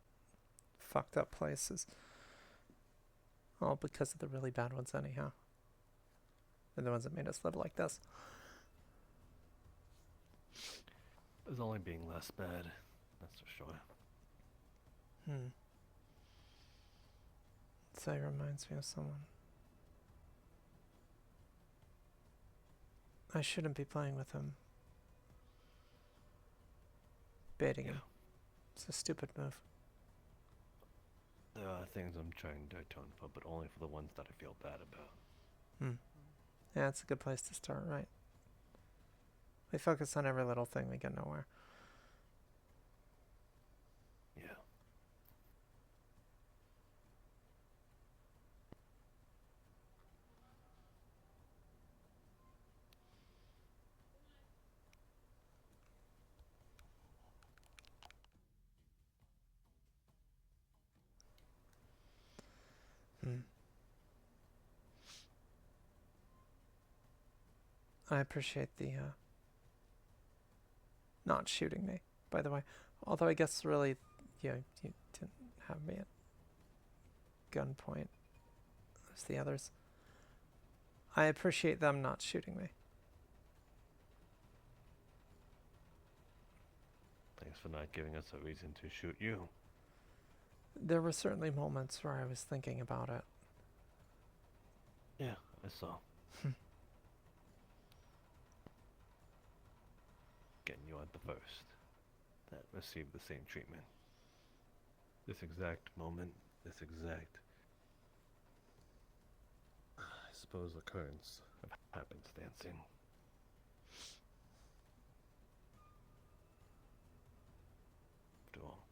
Fucked up places. All because of the really bad ones anyhow. They're the ones that made us live like this. There's only being less bad, that's for sure. So it reminds me of someone. I shouldn't be playing with him. Baiting him. It's a stupid move. There are things I'm trying to atone for, but only for the ones that I feel bad about. Yeah, it's a good place to start, right? We focus on every little thing, we get nowhere. Yeah. I appreciate the not shooting me, by the way. Although I guess really, yeah, you didn't have me at gunpoint as the others. I appreciate them not shooting me. Thanks for not giving us a reason to shoot you. There were certainly moments where I was thinking about it. Yeah, I saw. Again, you aren't the first that received the same treatment. This exact moment, this exact, I suppose, occurrence of happenstancing. After all,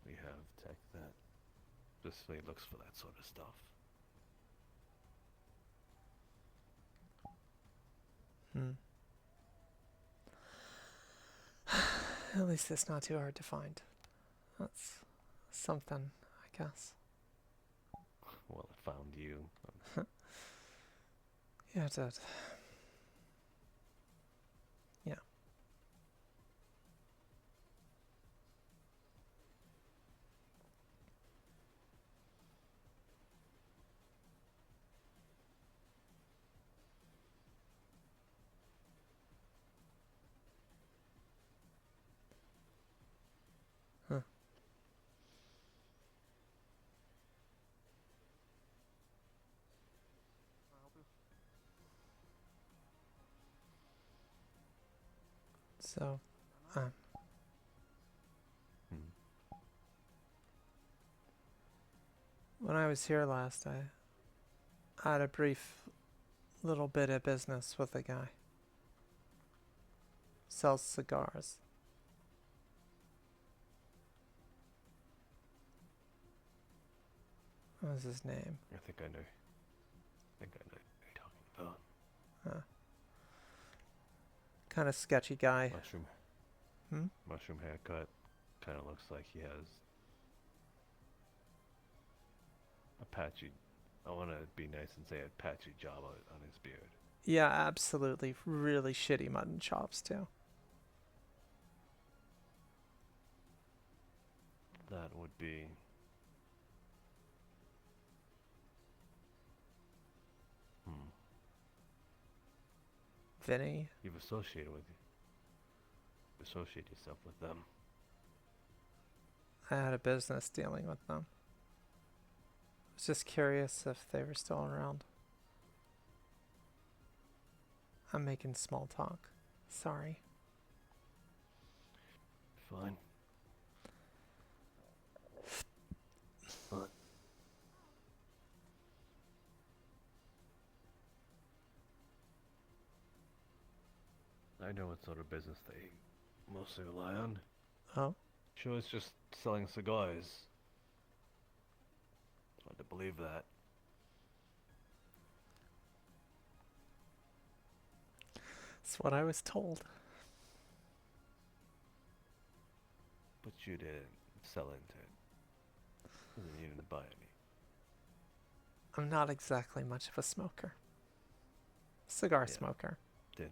we have tech that specifically looks for that sort of stuff. At least it's not too hard to find. That's something, I guess. Well, it found you. Yeah, it did. Yeah. Huh. So, when I was here last, I had a brief little bit of business with a guy. Sells cigars. What was his name? I think I know. I think I know what you're talking about. Kind of sketchy guy. Mushroom haircut. Kind of looks like he has a patchy. I want to be nice and say a patchy job on his beard. Yeah, absolutely. Really shitty mutton chops, too. That would be... Vinny? You've associated associate yourself with them. I had a business dealing with them. I was just curious if they were still around. I'm making small talk. Sorry. Fine. But I know what sort of business they mostly rely on. Oh? Sure, it's just selling cigars. Hard to believe that. That's what I was told. But you didn't sell into it. You didn't buy any. I'm not exactly much of a smoker. Cigar smoker. Did.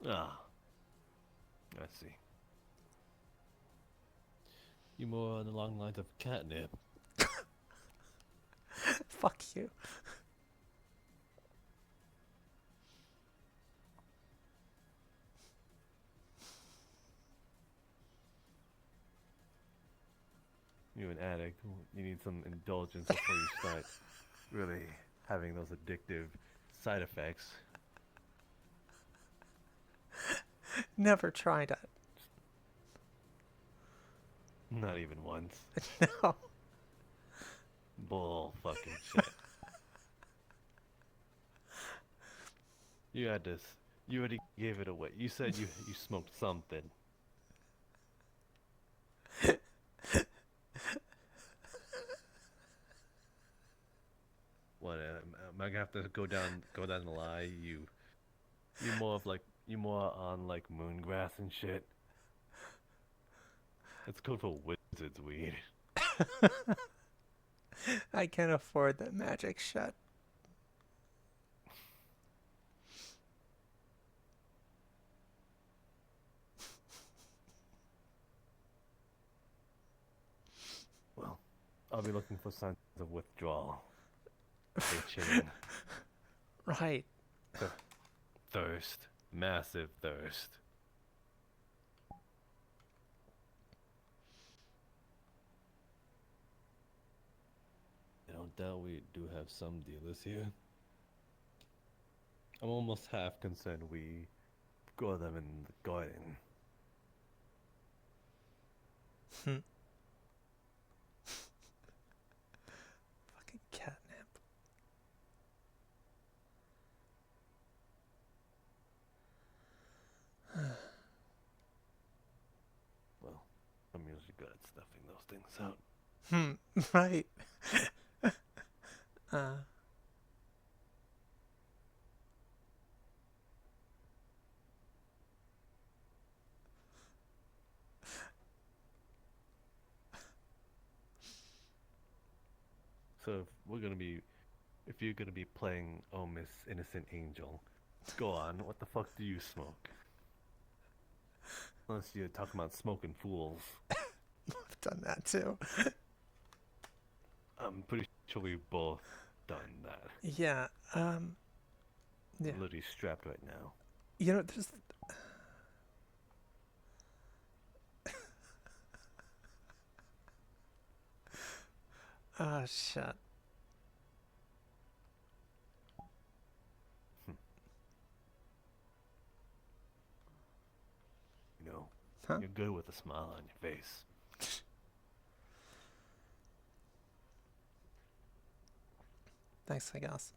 Ah. I see. You more along the lines of catnip. Fuck you. You're an addict. You need some indulgence before you start really having those addictive side effects. Never tried it. Not even once. No. Bull fucking shit. You had this. You already gave it away. You said you smoked something. What? Am I gonna have to go down the lie? You more on like moongrass and shit. It's called for wizard's weed. I can't afford that magic shut. Well, I'll be looking for signs of withdrawal. Itching. Right. Thirst. Massive thirst. I don't doubt we do have some dealers here. I'm almost half concerned we grow them in the garden. Fucking catnip. Well, I'm usually good at stuffing those things out. Right. So if you're gonna be playing Oh Miss Innocent Angel, go on. What the fuck do you smoke? Unless you're talking about smoking fools. I've done that too. I'm pretty sure we've both done that. Yeah. Yeah. I'm literally strapped right now. You know, there's. Oh shit. You know, Huh? you're good with a smile on your face. Thanks, I guess.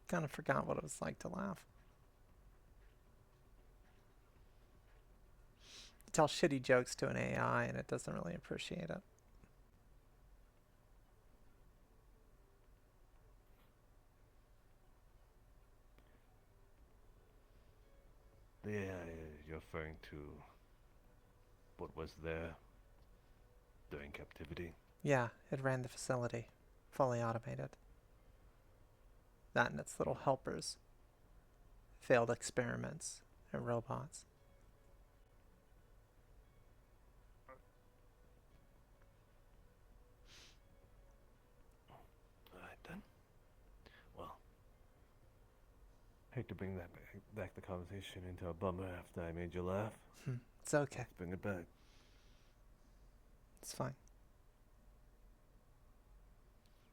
Kind of forgot what it was like to laugh. You tell shitty jokes to an AI and it doesn't really appreciate it. The AI you're referring to what was there during captivity? Yeah, it ran the facility. Fully automated. That and its little helpers. Failed experiments and robots. Alright then. Well, hate to bring that back the conversation into a bummer after I made you laugh. It's okay. Let's bring it back. It's fine.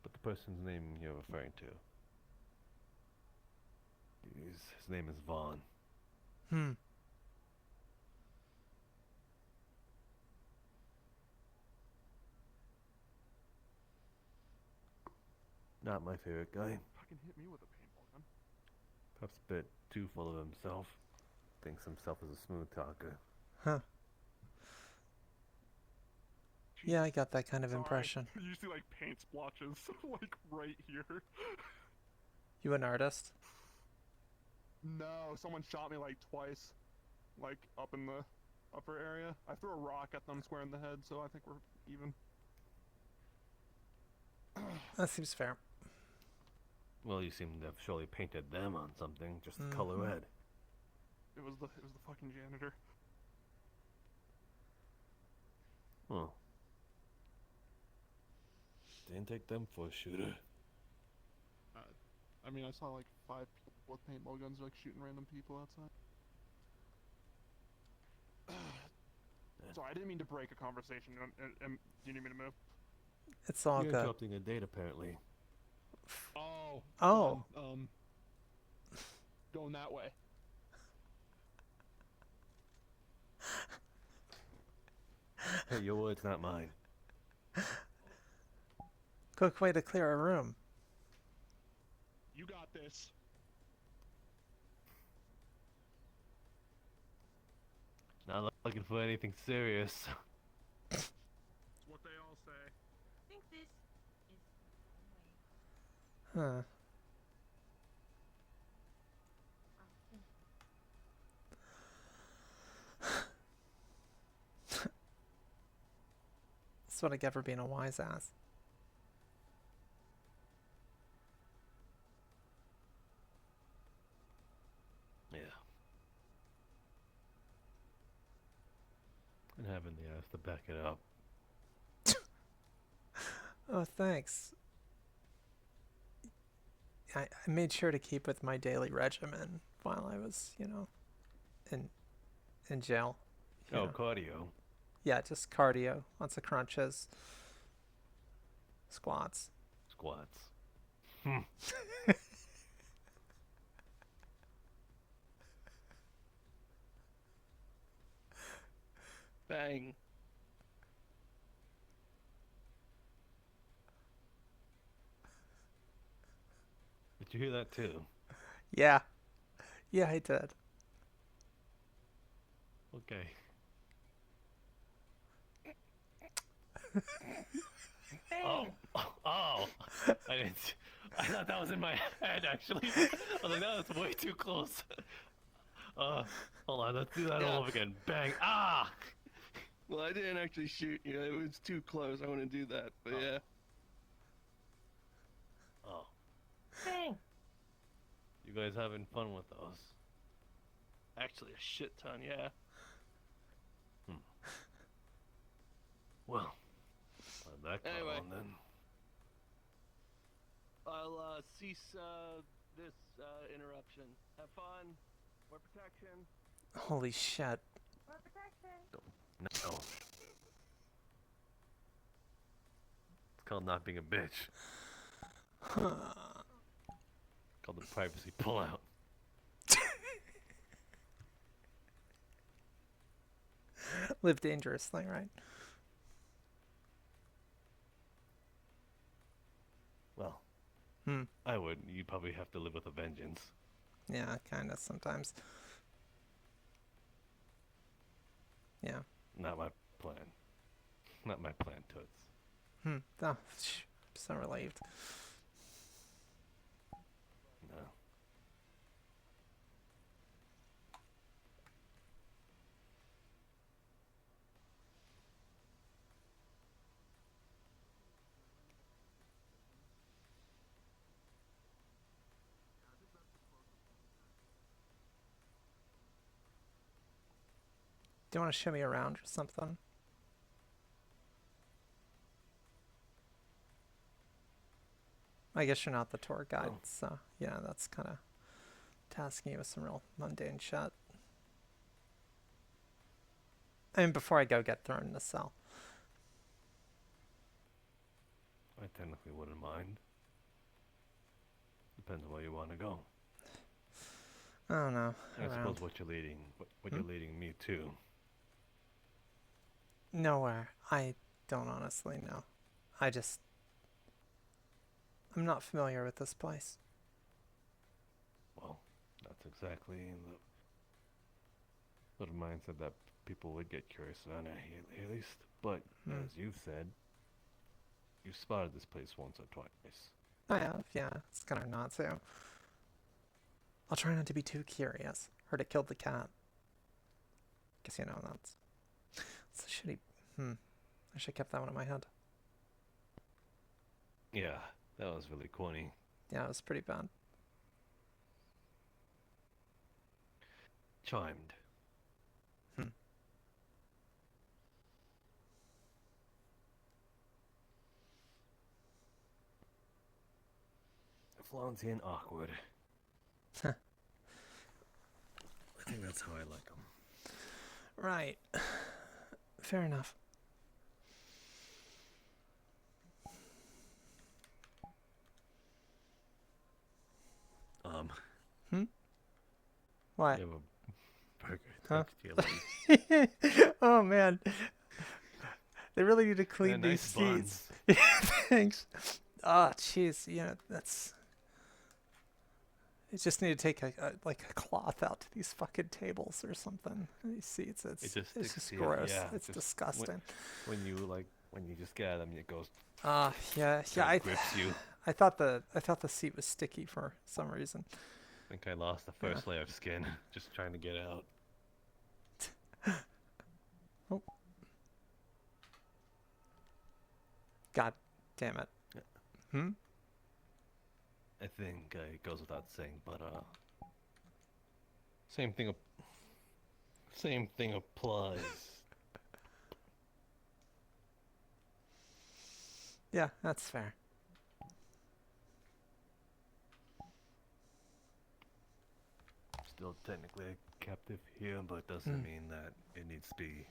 But the person's name you're referring to, his name is Vaughn. Not my favorite guy. Fucking hit me with a paintball gun. Perhaps a bit too full of himself. Thinks himself as a smooth talker. Huh. Yeah, I got that kind of impression. You see like paint splotches like right here. You an artist? No, someone shot me like twice, like up in the upper area. I threw a rock at them square in the head, so I think we're even. That seems fair. Well, you seem to have surely painted them on something, just the color red. It was the fucking janitor. Oh. Didn't take them for a shooter. I mean, I saw like 5 people with paintball guns like shooting random people outside. Sorry, I didn't mean to break a conversation. Do you need me to move? It's all You're good. interrupting a date, apparently. Oh. Oh. Going that way. Hey, your words, not mine. Quick way to clear a room. You got this. Not looking for anything serious. It's what they all say. I think this is Huh. what I get for being a wise ass. Yeah. And having the ass to back it up. Oh, thanks. I made sure to keep with my daily regimen while I was, you know, in jail. you Oh, know. cardio. Yeah, just cardio. Lots of crunches. Squats. Squats. Bang. Did you hear that too? Yeah. Yeah, I did. Okay. Oh, I didn't. I thought that was in my head actually. I was like, no, that's way too close. Hold on, let's do that all over again. Bang! Ah! Well, I didn't actually shoot you. It was too close. I want to do that, but yeah. Oh. Bang! You guys having fun with those? Actually, a shit ton, yeah. Well, that got Anyway. on then. I'll cease this interruption. Have fun. More protection. Holy shit. More protection. No. It's called not being a bitch. Called the privacy pullout. Live dangerously, right? Well, Hmm. I would. You probably have to live with a vengeance. Yeah, kind of sometimes. Yeah. Not my plan. Not my plan, Toots. Oh, I'm so relieved. No. Do you want to show me around or something? I guess you're not the tour guide, Oh. so yeah, that's kind of tasking you with some real mundane shit. I mean, before I go get thrown in the cell. I technically wouldn't mind. Depends on where you want to go. I don't know. I Around. suppose what you're leading, what you're leading me to. Nowhere. I don't honestly know. I'm not familiar with this place. Well, that's exactly the sort of mindset that people would get curious about, at least. But as you've said, you've spotted this place once or twice. I have, yeah. It's kind of not to. I'll try not to be too curious. Heard it killed the cat. Guess you know that's a shitty. I should have kept that one in my head. Yeah, that was really corny. Yeah, it was pretty bad. Charmed. Flaunty and awkward. I think that's how I like them. Right. Fair enough. What? You have a burger Huh? tucked to your leg. Oh man. They really need to clean Yeah, these nice seats. Thanks. Oh, jeez. Yeah, that's. You just need to take a cloth out to these fucking tables or something. These seats. It's It just it's sticks just to you. gross. Yeah, It's just disgusting. When you just get at them, it goes. Yeah. I grips you. I thought the seat was sticky for some reason. I think I lost the first layer of skin just trying to get out. Oh. God damn it. Hmm? I think it goes without saying, but same thing. Same thing applies. Yeah, that's fair. Still technically a captive here, but doesn't mean that it needs to be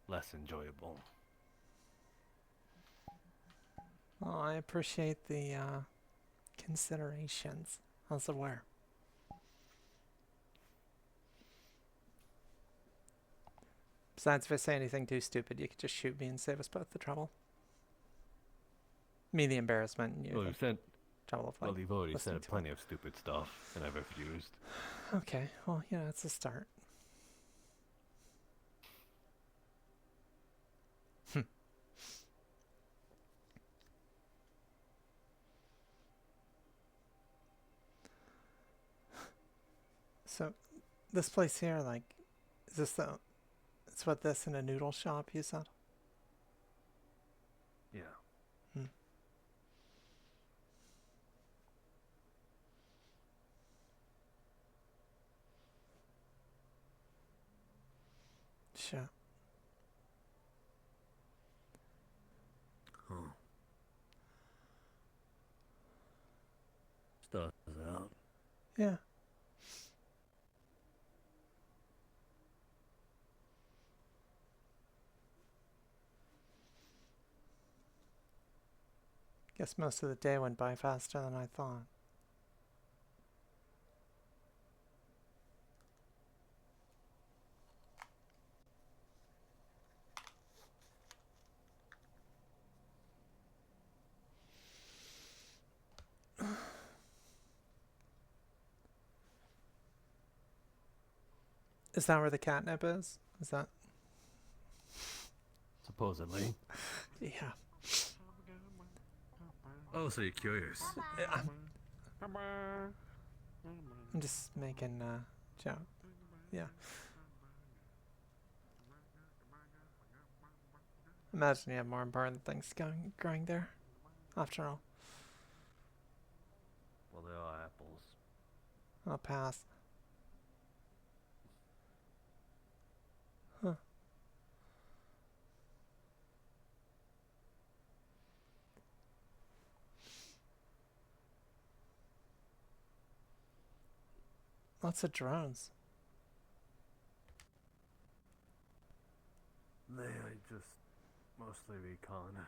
less enjoyable. Well, I appreciate the considerations. How's the wear? Besides, if I say anything too stupid, you could just shoot me and save us both the trouble. Me the embarrassment, and you Well, the you've said. trouble of, like, Well, you've already listening said to plenty of stupid stuff, and I've refused. Okay, well, yeah, it's a start. So, this place here, like, is this the... It's what this in a noodle shop, you said? Yeah. Hmm. Sure. Huh. Stars out. Yeah. Guess most of the day went by faster than I thought. Is that where the catnip is? Is that... Supposedly. Yeah. Oh, so you're curious. I'm just making a joke. Yeah. Imagine you have more important things growing there. After all. Well, there are apples. I'll pass. Huh. Lots of drones. They are just mostly recon,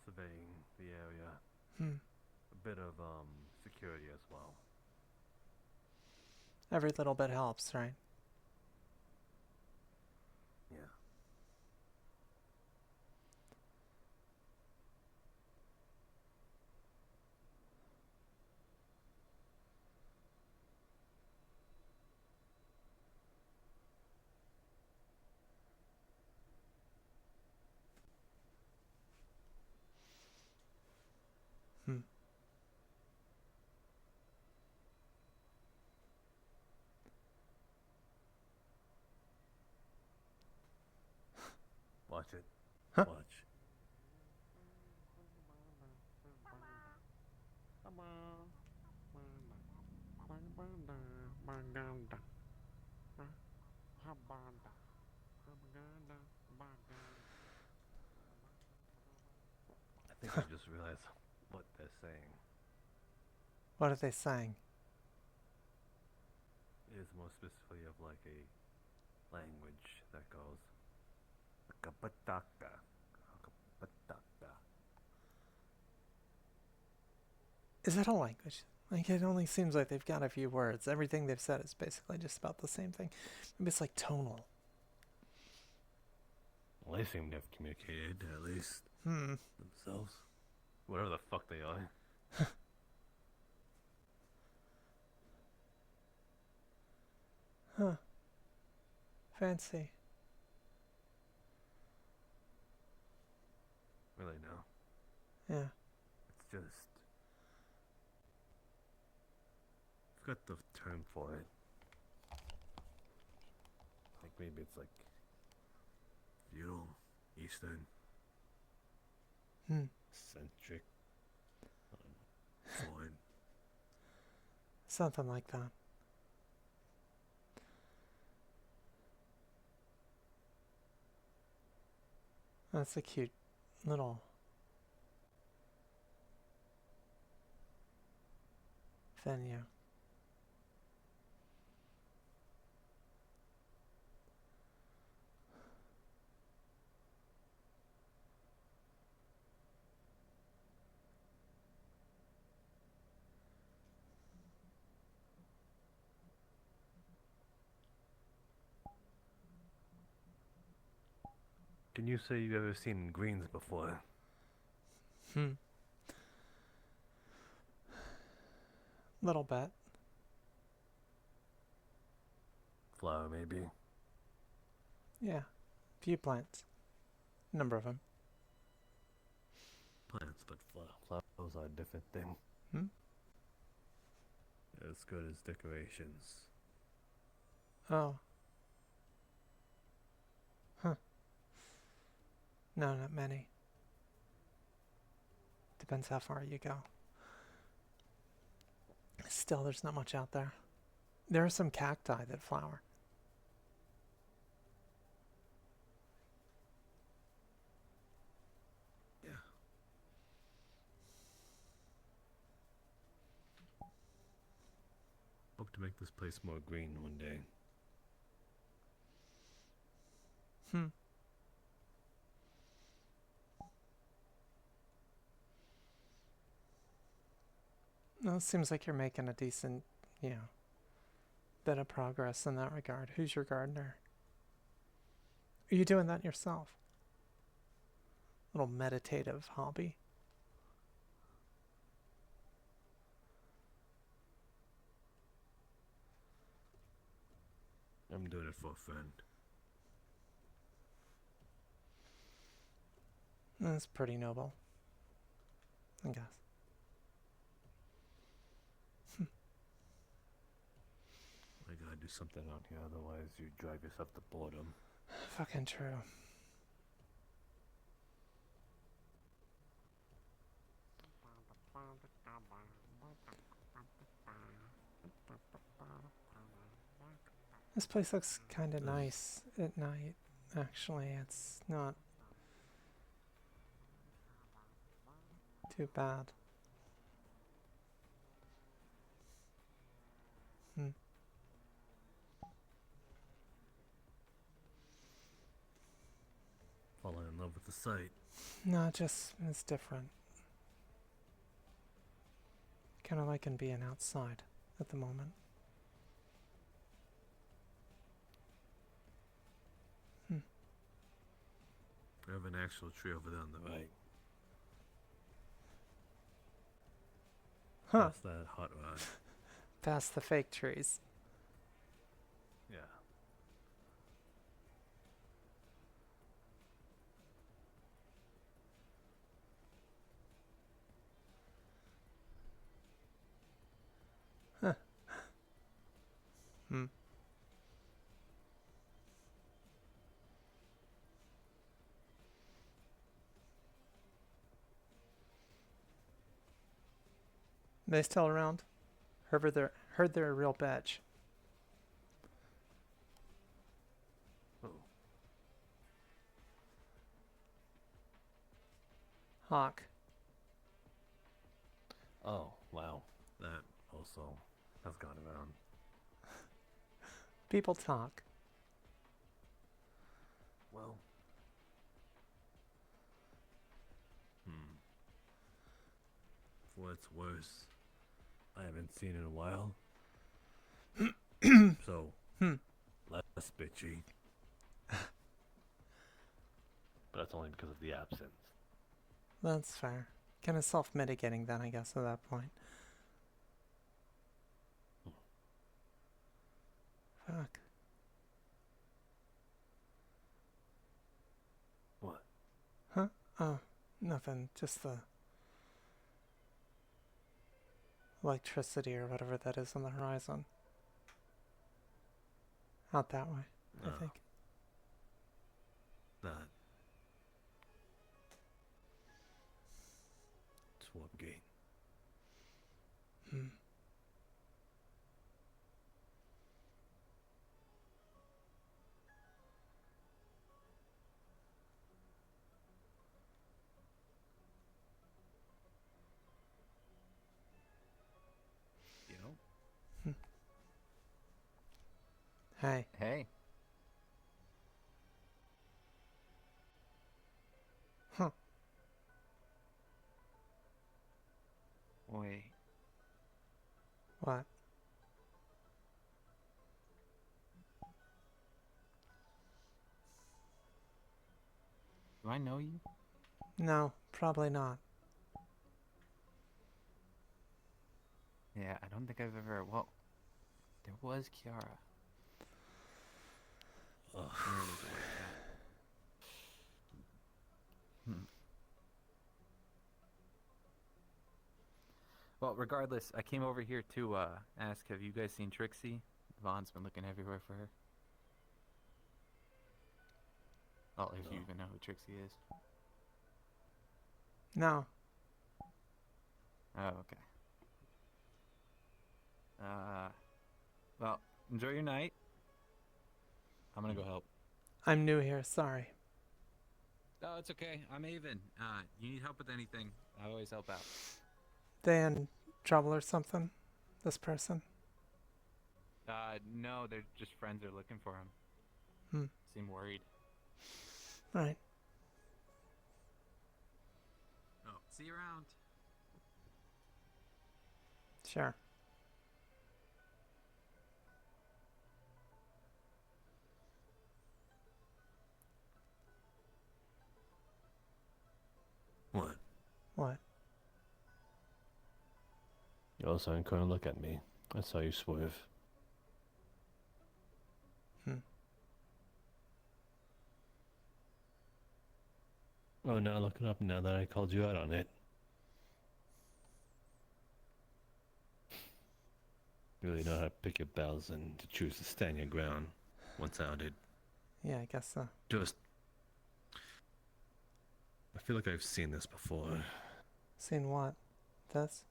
surveying the area. A bit of security as well. Every little bit helps, right? Yeah. Watch it. Huh? Watch. I think I just realized what they're saying. What are they saying? It is more specifically of like a language that goes Akapataka. Akapataka. Is that a language? Like, it only seems like they've got a few words. Everything they've said is basically just about the same thing. Maybe it's like tonal. Well, they seem to have communicated, at least themselves. Whatever the fuck they are. Huh. Fancy. Really, no. Yeah. It's just... I've got the term for it. Like, maybe it's like... feudal, eastern. Centric. Fine. Something like that. That's a cute little venue. Can you say you've ever seen greens before? Little bit. Flower, maybe. Yeah. Few plants. Number of them. Plants, but flowers are a different thing. As good as decorations. Oh. Huh. No, not many. Depends how far you go. Still, there's not much out there. There are some cacti that flower. Yeah. Hope to make this place more green one day. Well, it seems like you're making a decent, bit of progress in that regard. Who's your gardener? Are you doing that yourself? Little meditative hobby. I'm doing it for a friend. That's pretty noble, I guess. I gotta do something out here, otherwise you drive yourself to boredom. Fucking true. This place looks kind of nice at night. Actually, it's not too bad. Falling in love with the sight. No, it's different. Kind of liking being outside at the moment. I have an actual tree over there on the right. Huh. That's that hot rod. Past the fake trees. Yeah. Huh. They still around? Heard they're a real bitch. Oh. Hawk. Oh, wow. That also has gone around. People talk. Well. For what's worse, I haven't seen in a while. So, less bitchy. But that's only because of the absence. That's fair. Kind of self-mitigating then, I guess, at that point. Fuck. What? Huh? Oh, nothing. Just the electricity or whatever that is on the horizon. Out that way, I think. That. warp gate. Hmm. You know? Hey. Hey. Huh. Wait. What? Do I know you? No, probably not. Yeah, I don't think I've ever. Well, there was Kiara. Ugh. Where was it? Well, regardless, I came over here to ask, have you guys seen Trixxi? Vaughn's been looking everywhere for her. Oh, if you even know who Trixxi is. No. Oh, okay. Well, enjoy your night. I'm gonna go help. I'm new here, sorry. Oh, it's okay. I'm Avon. You need help with anything, I always help out. They in trouble or something? This person? No, they're just friends are looking for him. Hmm. Seem worried. Right. Oh, see you around. Sure. What? What? You also ain't gonna look at me. I saw you swerve. Oh, now look it up now that I called you out on it. You really know how to pick your battles and to choose to stand your ground once outed. Yeah, I guess so. Just... I feel like I've seen this before. Seen what? This?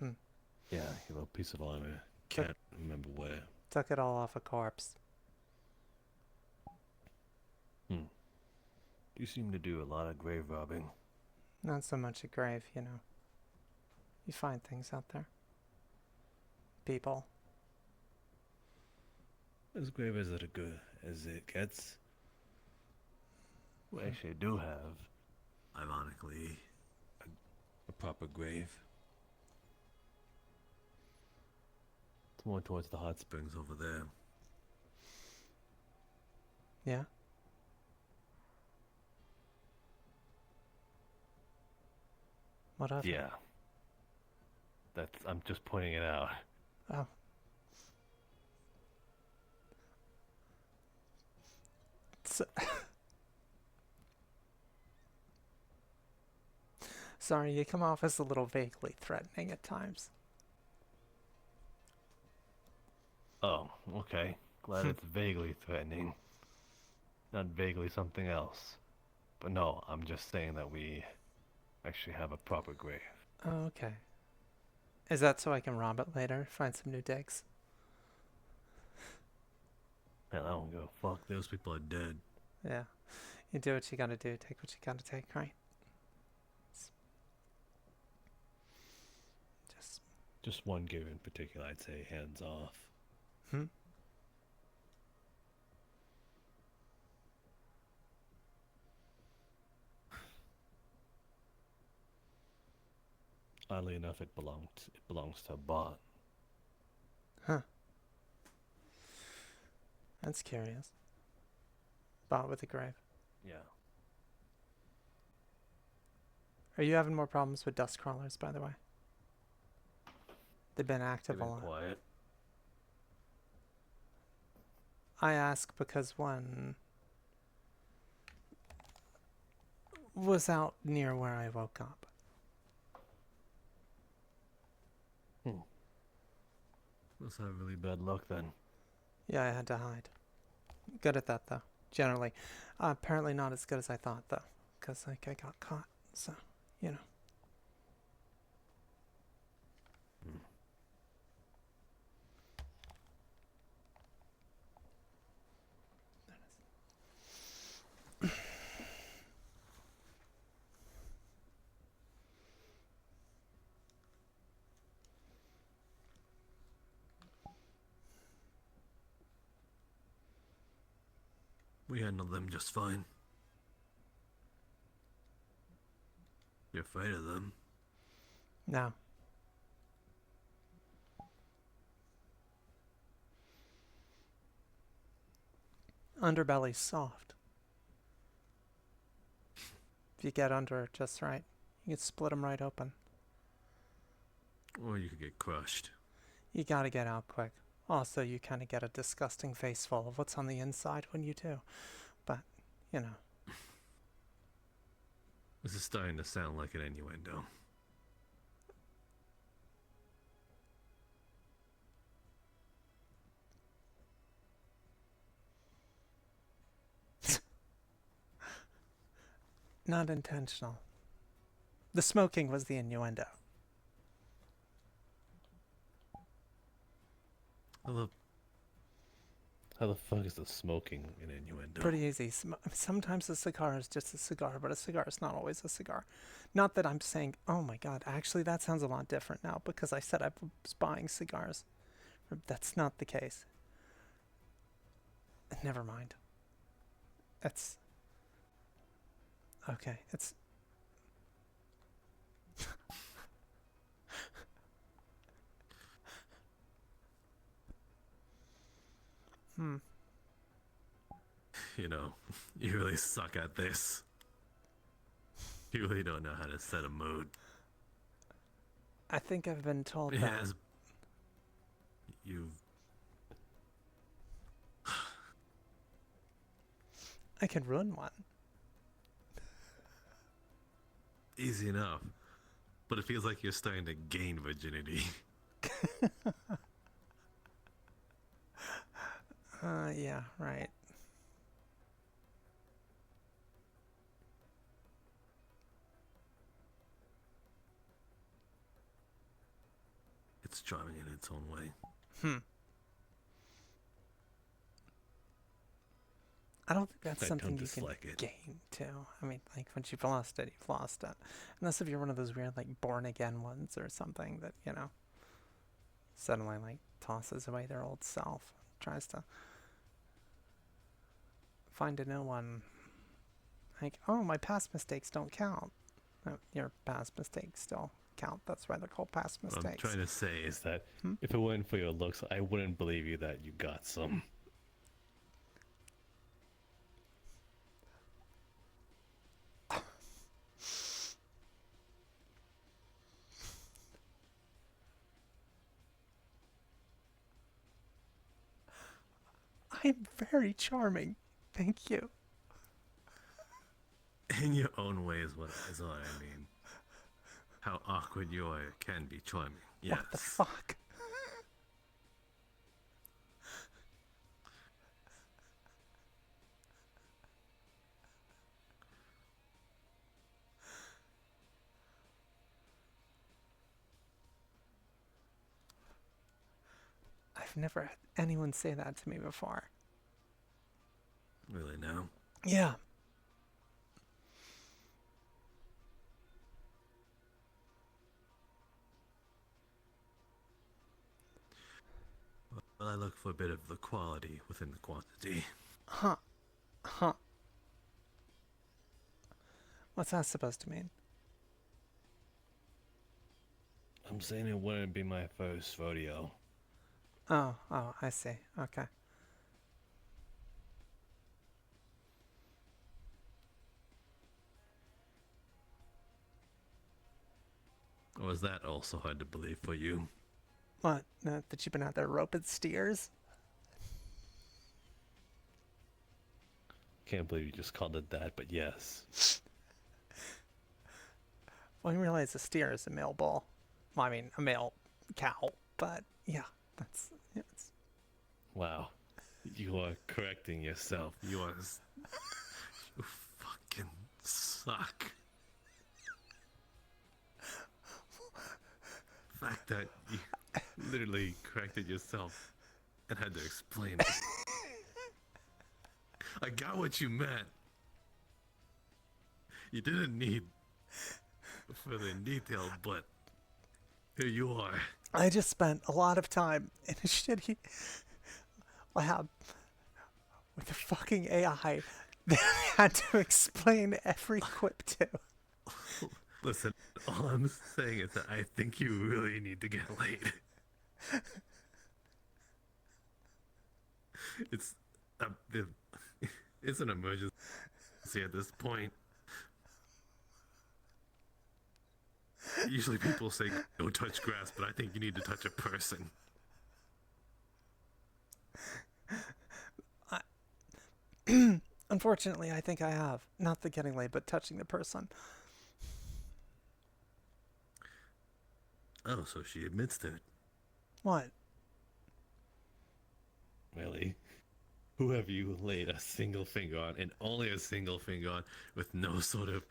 Yeah, your little piece of armor. Can't remember where. Took it all off a corpse. You seem to do a lot of grave robbing. Not so much a grave, you know. You find things out there. People. As grave as it gets. We actually do have, ironically, a proper grave. It's more towards the hot springs over there. Yeah? What of it? Yeah. I'm just pointing it out. Oh. Sorry, you come off as a little vaguely threatening at times. Oh, okay. Glad it's vaguely threatening. Not vaguely something else. But no, I'm just saying that we actually have a proper grave. Oh, okay. Is that so I can rob it later? Find some new digs? Man, I don't give a fuck. Those people are dead. Yeah. You do what you gotta do, take what you gotta take, right? Just one grave in particular, I'd say hands off. Oddly enough, it belongs to a bot. Huh. That's curious. Bot with a grave. Yeah. Are you having more problems with dust crawlers, by the way? They've been active They've a been lot. quiet. I ask because one was out near where I woke up. Must have really bad luck then. Yeah, I had to hide. Good at that, though. Generally. Apparently not as good as I thought, though. Because, like, I got caught. So, you know. We handled them just fine. You're afraid of them? No. Underbelly's soft. If you get under it just right, you can split them right open. Or you could get crushed. You gotta get out quick. Also, you kind of get a disgusting face full of what's on the inside when you do. But, you know. This is starting to sound like an innuendo. Not intentional. The smoking was the innuendo. How the fuck is the smoking an innuendo? Pretty easy. Sometimes a cigar is just a cigar, but a cigar is not always a cigar. Not that I'm saying, oh my god, actually that sounds a lot different now because I said I was buying cigars. That's not the case. Never mind. It's... Okay, it's... You know, you really suck at this. You really don't know how to set a mood. I think I've been told that. Yes. You've... I can ruin one. Easy enough. But it feels like you're starting to gain virginity. Yeah, right. It's charming in its own way. I don't think that's I something don't you can dislike it. gain too. I mean, like, once you've lost it, you've lost it. Unless if you're one of those weird, like, born-again ones or something that, you know, suddenly, like, tosses away their old self. Tries to find a new one. Like, oh, my past mistakes don't count. No, your past mistakes still count. That's why they're called past mistakes. What I'm trying to say is that if it weren't for your looks, I wouldn't believe you that you got some. I'm very charming. Thank you. In your own way is what I mean. How awkward you are can be charming. Yes. What the fuck? I've never had anyone say that to me before. Really now? Yeah. Well, I look for a bit of the quality within the quantity. Huh. What's that supposed to mean? I'm saying it wouldn't be my first rodeo. Oh, I see. Okay. Or is that also hard to believe for you? What? That you've been out there roping steers? Can't believe you just called it that, but yes. Well, you realize a steer is a male bull. Well, I mean, a male cow. But, yeah, that's... Yeah, it's... Wow. You are correcting yourself. You fucking suck. The fact that you literally corrected yourself and had to explain it. I got what you meant. You didn't need further detail, but here you are. I just spent a lot of time in a shitty lab with the fucking AI that I had to explain every quip to. Listen, all I'm saying is that I think you really need to get laid. It's it's an emergency at this point. Usually people say go touch grass, but I think you need to touch a person. Unfortunately, I think I have. Not the getting laid, but touching the person. Oh, so she admits to it. What? Really? Who have you laid a single finger on, and only a single finger on, with no sort of,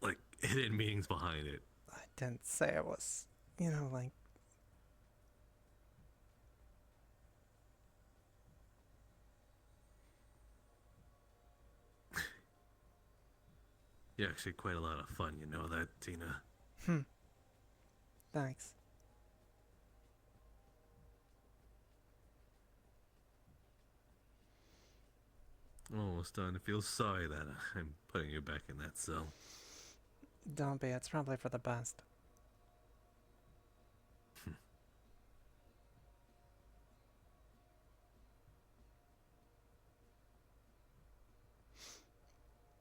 like, hidden meanings behind it? I didn't say it was, like... You're actually quite a lot of fun, you know that, Tina? Thanks. Almost starting to feel sorry that I'm putting you back in that cell. Don't be. It's probably for the best.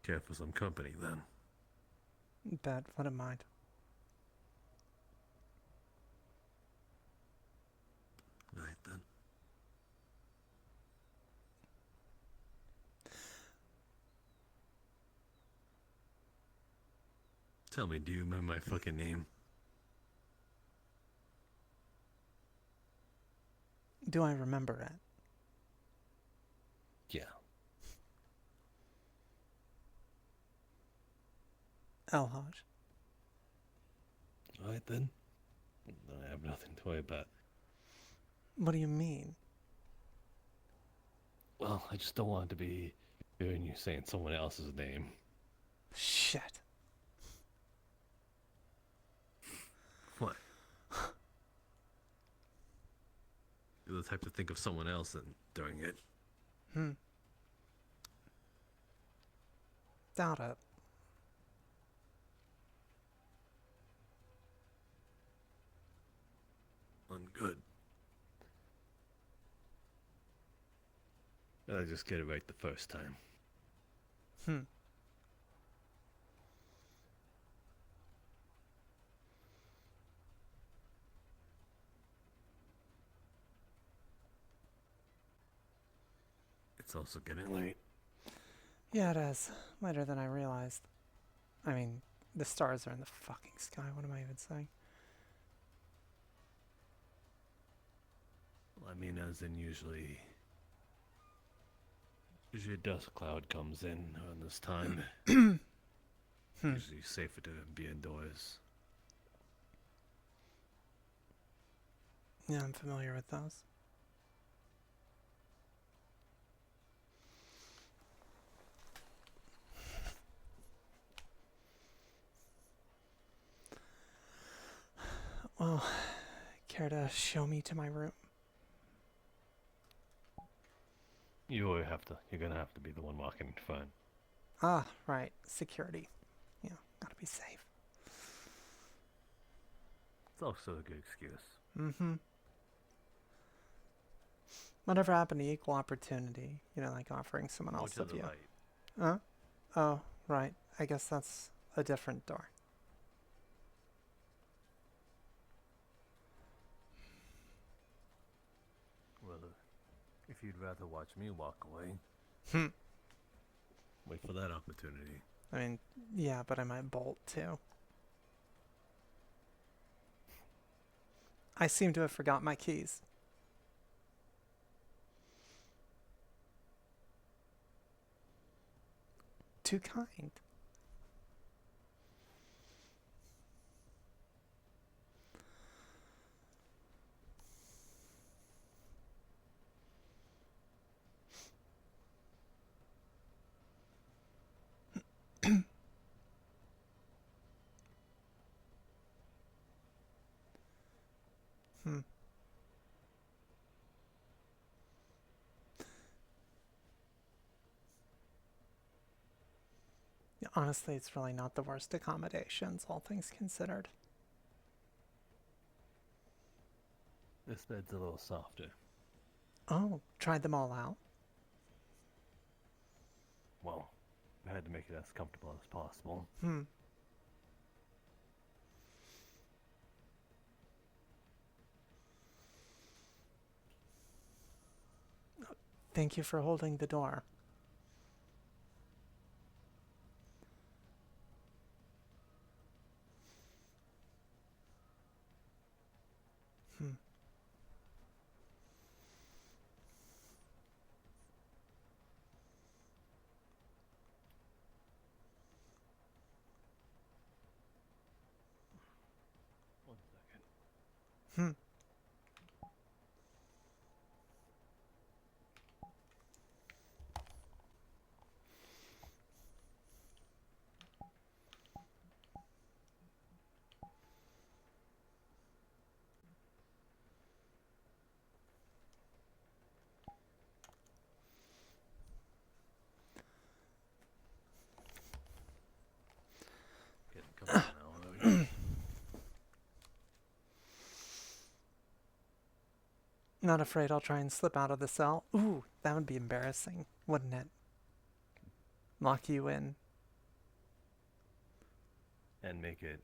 Care for some company, then. Bet. Wouldn't mind. Right, then. Tell me, do you remember my fucking name? Do I remember it? Yeah. Elhaj. Alright, then. I have nothing to worry about. What do you mean? Well, I just don't want to be hearing you saying someone else's name. Shit. What? You're the type to think of someone else and doing it. Doubt it. Good. I just get it right the first time. It's also getting late. Yeah, it is. Later than I realized. I mean, the stars are in the fucking sky. What am I even saying? Well, I mean, as in usually a dust cloud comes in around this time. Usually safer to be indoors. Yeah, I'm familiar with those. Well, care to show me to my room? You're gonna have to be the one walking in front. Ah, right. Security. Yeah, gotta be safe. It's also a good excuse. Whatever happened to equal opportunity? Like offering someone else to a the view. right. Huh? Oh, right. I guess that's a different door. Well, if you'd rather watch me walk away, wait for that opportunity. I mean, yeah, but I might bolt too. I seem to have forgot my keys. Too kind. Honestly, it's really not the worst accommodations, all things considered. This bed's a little softer. Oh, tried them all out? Well, we had to make it as comfortable as possible. Thank you for holding the door. One second. Getting comfortable now, are we? Not afraid I'll try and slip out of the cell? Ooh, that would be embarrassing, wouldn't it? Lock you in. And make it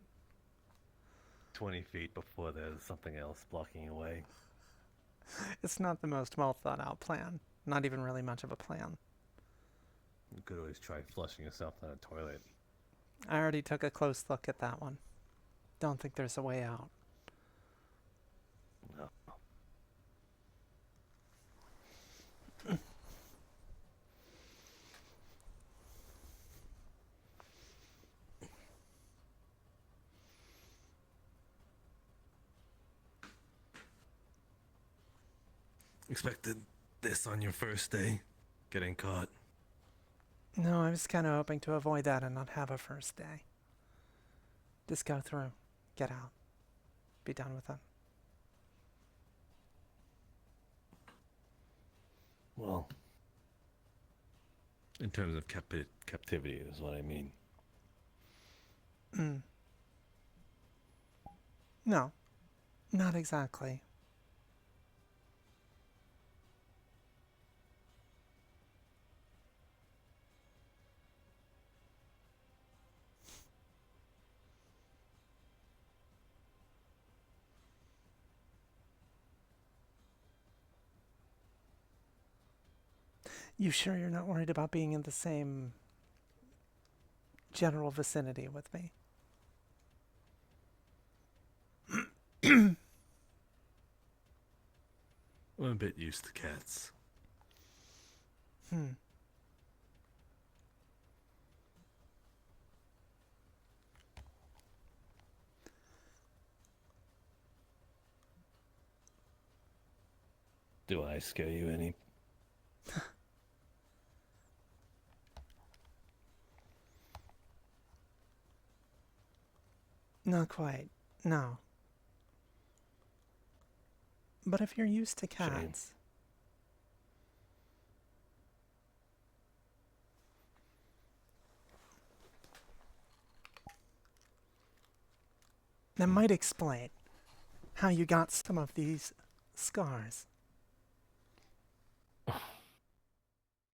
20 feet before there's something else blocking your way. It's not the most well thought out plan. Not even really much of a plan. You could always try flushing yourself down a toilet. I already took a close look at that one. Don't think there's a way out. No. Expected this on your first day? Getting caught? No, I was kind of hoping to avoid that and not have a first day. Just go through. Get out. Be done with it. Well, in terms of captivity is what I mean. No, not exactly. You sure you're not worried about being in the same general vicinity with me? I'm a bit used to cats. Do I scare you any? Not quite. No. But if you're used to cats... That might explain how you got some of these scars.